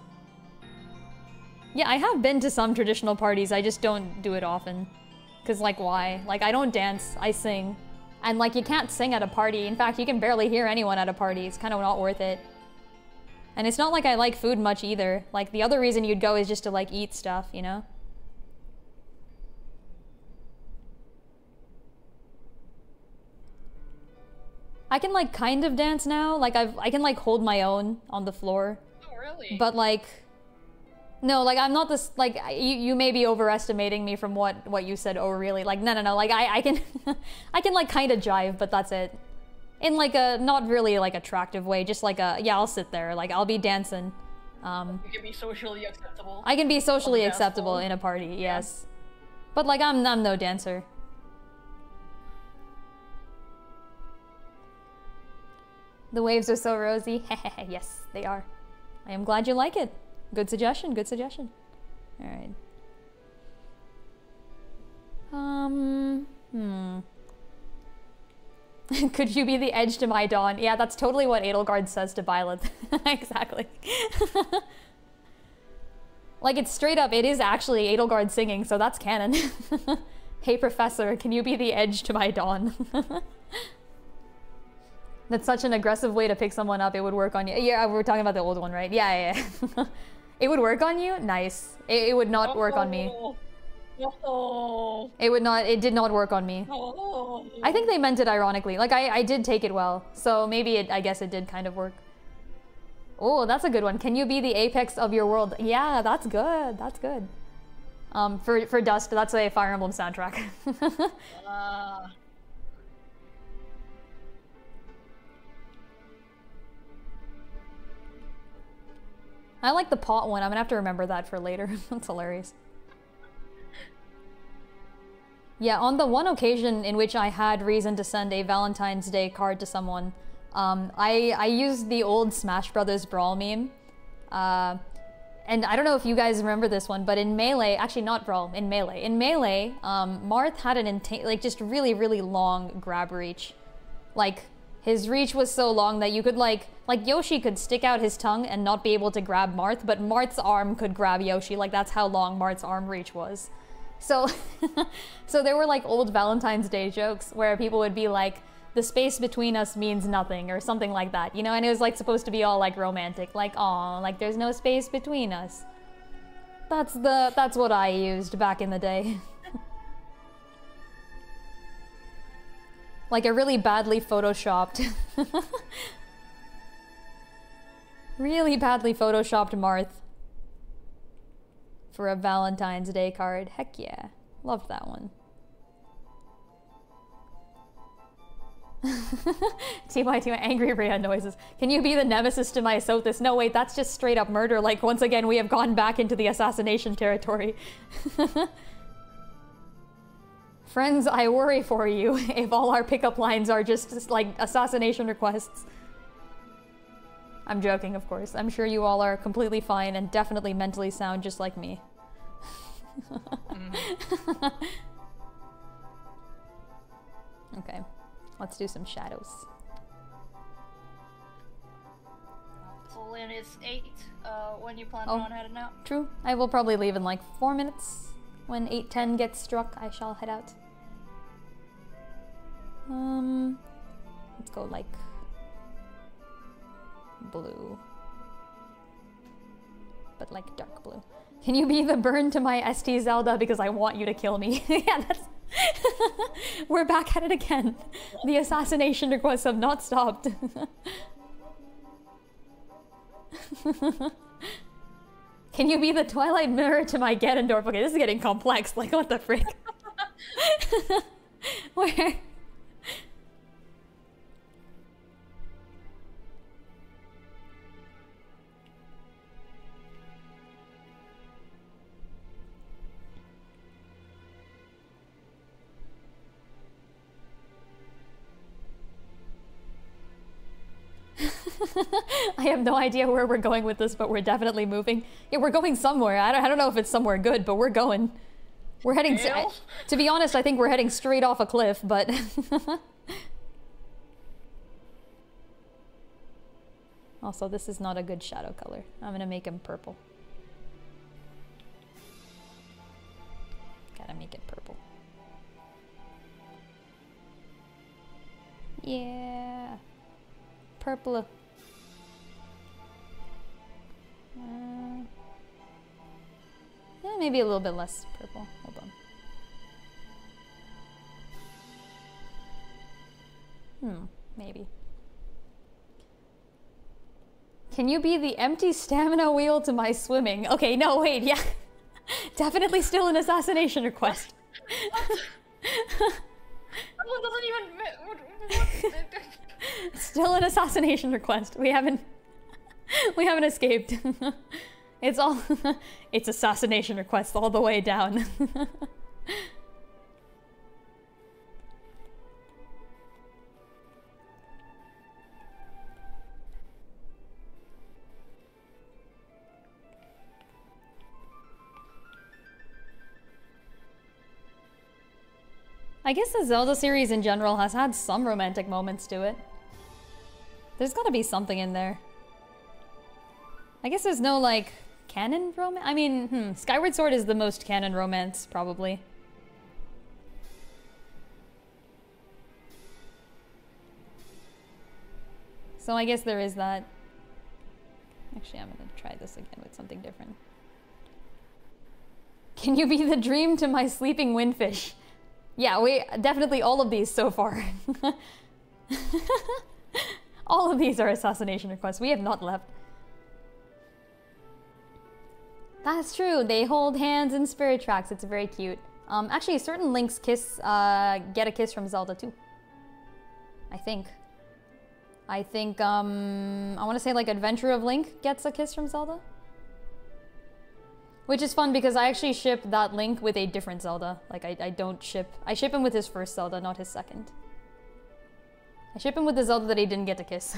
Yeah, I have been to some traditional parties. I just don't do it often. Cause like, why? Like, I don't dance, I sing. And like, you can't sing at a party. In fact, you can barely hear anyone at a party. It's kind of not worth it. And it's not like I like food much either. Like, the other reason you'd go is just to like eat stuff, you know? I can like kind of dance now. Like, I can like hold my own on the floor. Oh, really? But like, no, like I'm not this, like, you may be overestimating me from what you said, oh really? Like, no, like I can, I can like kind of jive, but that's it. In like a, not really like attractive way, just like a, yeah, I'll sit there, like I'll be dancing. You can be socially acceptable. I can be socially acceptable in a party, yes. But like, I'm no dancer. The waves are so rosy. Yes, they are. I am glad you like it. Good suggestion, good suggestion. Alright. Could you be the edge to my dawn? Yeah, that's totally what Edelgard says to Byleth. Exactly. Like, it's straight up, it is actually Edelgard singing, so that's canon. Hey professor, can you be the edge to my dawn? That's such an aggressive way to pick someone up, it would work on you. Yeah, we're talking about the old one, right? Yeah. It would work on you? Nice. It would not work on me. No. It did not work on me. No. I think they meant it ironically. Like, I did take it well. So maybe I guess it did kind of work. Oh, that's a good one. Can you be the apex of your world? Yeah, that's good. That's good. For Dust, that's a Fire Emblem soundtrack. I like the pot one. I'm gonna have to remember that for later. That's hilarious. Yeah, on the one occasion in which I had reason to send a Valentine's Day card to someone, I used the old Smash Brothers Brawl meme. And I don't know if you guys remember this one, but in Melee, actually not Brawl, in Melee. In Melee, Marth had an like just really, really long grab reach. Like, his reach was so long that you could like Yoshi could stick out his tongue and not be able to grab Marth, but Marth's arm could grab Yoshi. Like, that's how long Marth's arm reach was. So, so there were like old Valentine's Day jokes where people would be like, the space between us means nothing, or something like that, you know? And it was like supposed to be all like romantic, like, aw, like there's no space between us. That's what I used back in the day. Like a really badly photoshopped, really badly photoshopped Marth for a Valentine's Day card. Heck yeah, loved that one. TY angry Rhea noises. Can you be the nemesis to my Sothis? No, wait, that's just straight up murder. Like, once again, we have gone back into the assassination territory. Friends, I worry for you if all our pickup lines are just like assassination requests. I'm joking, of course. I'm sure you all are completely fine and definitely mentally sound just like me. Okay. Let's do some shadows. So Lynn, it's 8 when you plan Oh, on heading out? True. I will probably leave in like 4 minutes. When 8:10 gets struck, I shall head out. Let's go like blue. But like dark blue. Can you be the burn to my ST Zelda because I want you to kill me? Yeah, that's... We're back at it again. The assassination requests have not stopped. Can you be the Twilight mirror to my Ganondorf? Okay, this is getting complex. Like, what the frick? Where? I have no idea where we're going with this, but we're definitely moving. Yeah, we're going somewhere. I don't know if it's somewhere good, but we're going. We're heading... To be honest, I think we're heading straight off a cliff, but... Also, this is not a good shadow color. I'm gonna make him purple. Gotta make it purple. Yeah. Purple. Yeah, maybe a little bit less purple. Hold on. Maybe. Can you be the empty stamina wheel to my swimming? Okay, no, wait, yeah. Definitely still an assassination request. Someone doesn't even... Still an assassination request. We haven't escaped. It's all it's assassination requests all the way down. I guess the Zelda series in general has had some romantic moments to it. There's gotta be something in there. I guess there's no, like, canon romance? I mean, Skyward Sword is the most canon romance, probably. So I guess there is that. Actually, I'm gonna try this again with something different. Can you be the dream to my sleeping windfish? Yeah, we definitely all of these so far. All of these are assassination requests. We have not left. That's true. They hold hands in Spirit Tracks. It's very cute. Actually, certain Link's kiss get a kiss from Zelda too. I think. I want to say like Adventure of Link gets a kiss from Zelda. Which is fun because I actually ship that Link with a different Zelda. Like, I don't ship... I ship him with his first Zelda, not his second. I ship him with the Zelda that he didn't get to kiss.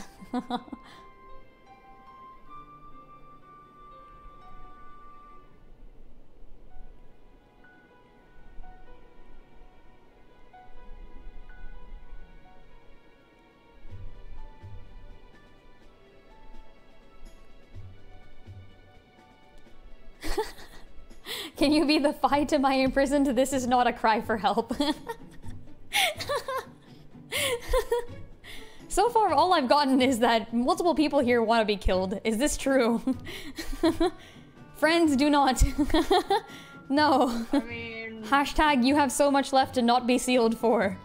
Can you be the Fi to my imprisoned? This is not a cry for help. So far, all I've gotten is that multiple people here want to be killed. Is this true? Friends, do not. No. I mean... Hashtag you have so much left to not be sealed for.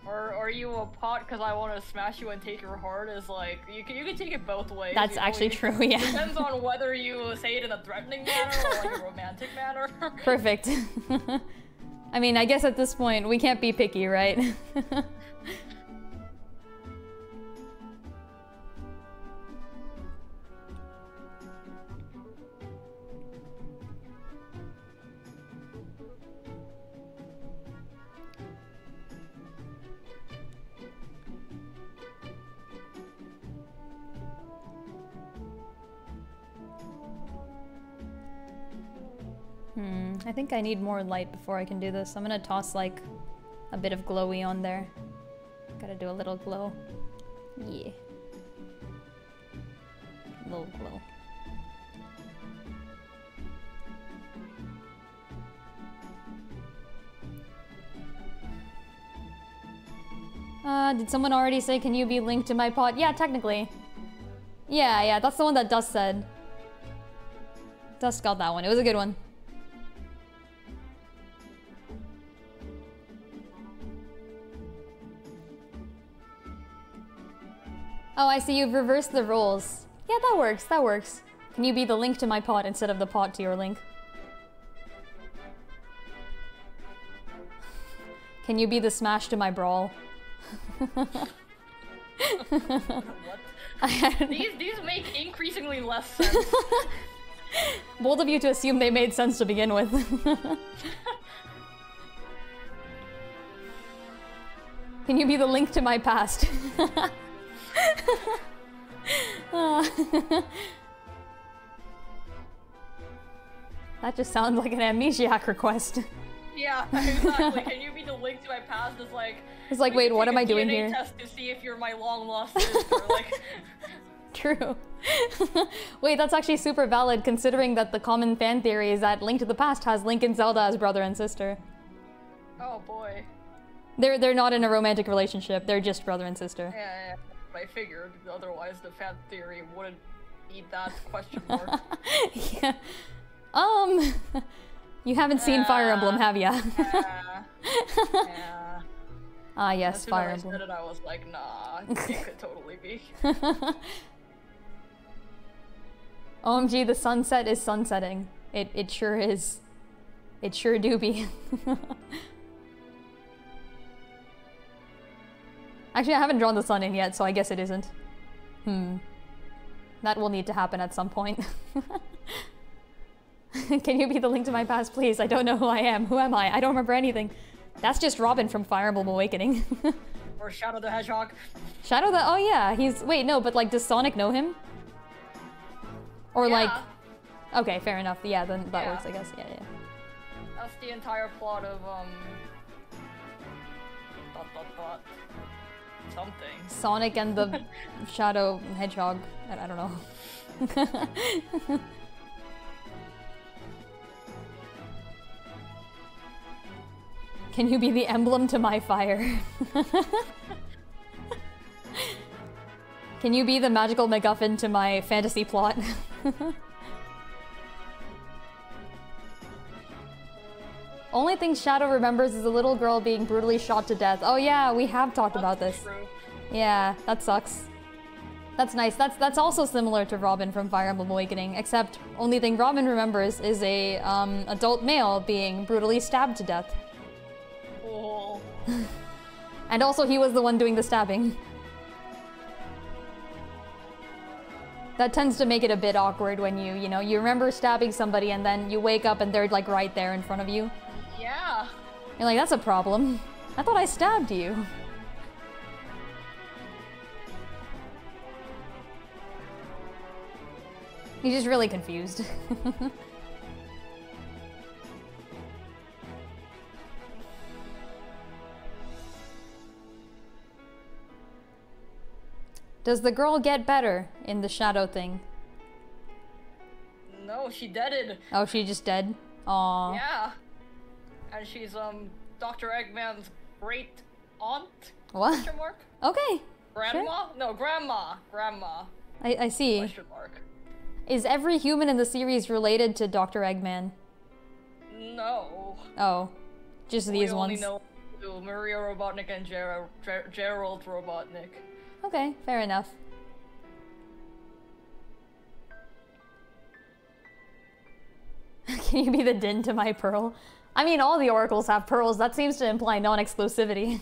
Or are you a pot because I want to smash you and take your heart is like, you can take it both ways. That's actually true, yeah. Depends on whether you say it in a threatening manner or like a romantic manner. Perfect. I mean, I guess at this point, we can't be picky, right? I think I need more light before I can do this. I'm gonna toss like a bit of glowy on there. Gotta do a little glow. Yeah. A little glow. Did someone already say, can you be linked to my pot? Yeah, technically. Yeah, that's the one that Dust said. Dust got that one. It was a good one. Oh, I see you've reversed the roles. Yeah, that works, that works. Can you be the link to my pot instead of the pot to your link? Can you be the smash to my brawl? What? These make increasingly less sense. Bold of you to assume they made sense to begin with. Can you be the link to my past? That just sounds like an amnesiac request. Yeah, exactly. Can you be the link to my past? It's like, wait, what am I doing DNA here? Test to see if you're my long lost sister. Like, True. Wait, that's actually super valid considering that the common fan theory is that Link to the Past has Link and Zelda as brother and sister. oh boy. They're not in a romantic relationship. They're just brother and sister. Yeah. I figured. Otherwise, the fan theory wouldn't need that question mark. Yeah. You haven't seen Fire Emblem, have ya? Yeah. Ah, yes, As soon Fire as I Emblem. said it, I was like, nah, it could totally be. OMG, the sunset is sunsetting. It sure is. It sure do be. Actually, I haven't drawn the sun in yet, so I guess it isn't. That will need to happen at some point. Can you be the link to my past, please? I don't know who I am. Who am I? I don't remember anything. That's just Robin from Fire Emblem Awakening. Or Shadow the Hedgehog. Shadow the... Oh yeah, he's... Wait, no, but like, does Sonic know him? Or like... Okay, fair enough. Yeah, then that works, I guess. Yeah. That's the entire plot of, something. Sonic and the Shadow Hedgehog. I don't know. Can you be the emblem to my fire? Can you be the magical MacGuffin to my fantasy plot? Only thing Shadow remembers is a little girl being brutally shot to death. Oh yeah, we have talked about this. True. Yeah, that sucks. That's nice. That's also similar to Robin from Fire Emblem Awakening, except only thing Robin remembers is a adult male being brutally stabbed to death. Oh. And also he was the one doing the stabbing. That tends to make it a bit awkward when you know, you remember stabbing somebody and then you wake up and they're like right there in front of you. Yeah. You're like, that's a problem. I thought I stabbed you. He's just really confused. Does the girl get better in the shadow thing? No, she deaded. Oh, she just dead? Aww. Yeah. And she's Dr. Eggman's great aunt? What? Question mark? Okay. Grandma? Sure. No, grandma. Grandma. I see. Question mark. Is every human in the series related to Dr. Eggman? No. Oh. Just these we ones? We only know Maria Robotnik and Gerald Robotnik. Okay, fair enough. Can you be the Din to my Pearl? I mean, all the oracles have pearls. That seems to imply non-exclusivity.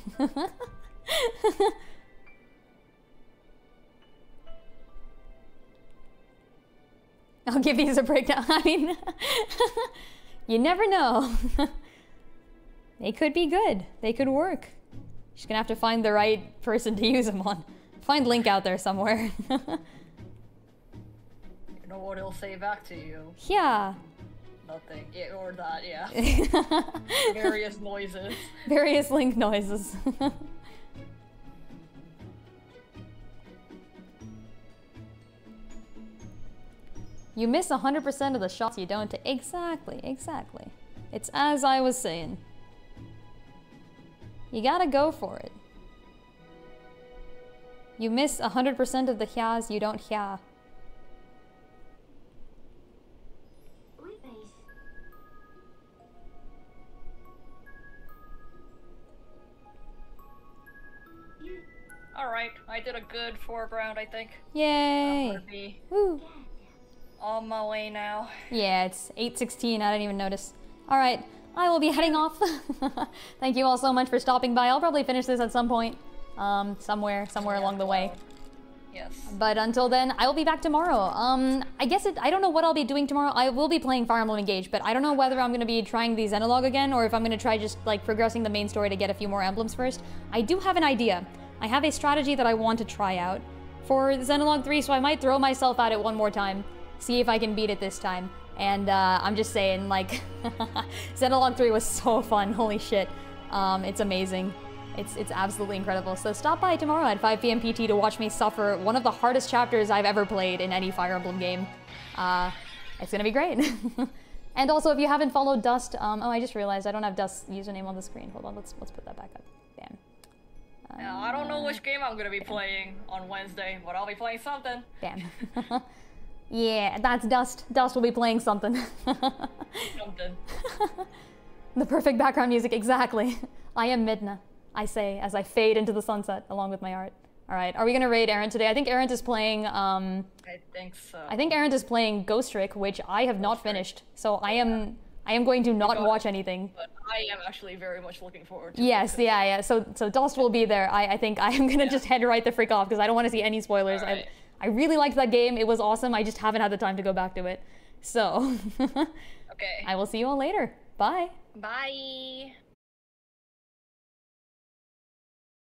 I'll give these a breakdown. I mean, you never know. They could be good. They could work. Just gonna have to find the right person to use them on. Find Link out there somewhere. You know what he'll say back to you? Yeah. Nothing. Yeah, or that, yeah. Various noises. Various Link noises. You miss 100% of the shots you don't take. Exactly, exactly. It's as I was saying. You gotta go for it. You miss 100% of the hyas you don't hya. Alright, I did a good foreground, I think. Yay! I'm gonna be Woo. on my way now. Yeah, it's 8:16, I didn't even notice. Alright, I will be heading off. Thank you all so much for stopping by. I'll probably finish this at some point. Somewhere along the way. Yes. But until then, I will be back tomorrow. I don't know what I'll be doing tomorrow. I will be playing Fire Emblem Engage, but I don't know whether I'm gonna be trying the Xenologue again, or if I'm gonna try just, like, progressing the main story to get a few more emblems first. I do have an idea. I have a strategy that I want to try out for Xenologue 3, so I might throw myself at it one more time, see if I can beat it this time. And I'm just saying, like, Xenologue 3 was so fun, holy shit. It's amazing. It's absolutely incredible. So stop by tomorrow at 5 p.m. PT to watch me suffer one of the hardest chapters I've ever played in any Fire Emblem game. It's gonna be great. And also, if you haven't followed Dust, oh, I just realized I don't have Dust's username on the screen. Hold on, let's put that back up. Bam. Now, I don't know which game I'm gonna be playing on Wednesday, but I'll be playing something. Bam. Yeah, that's Dust. Dust will be playing something. Something. The perfect background music, exactly. I am Midna, I say, as I fade into the sunset along with my art. Alright, are we gonna raid Erent today? I think Erent is playing, I think so. I think Erent is playing Ghost Trick, which I have not finished. So I am going to not watch anything. But I am actually very much looking forward to Yes, it. yeah. So Dust will be there. I think I am gonna just head right the frick off because I don't want to see any spoilers. Right. I really liked that game. It was awesome. I just haven't had the time to go back to it. So, Okay. I will see you all later. Bye. Bye.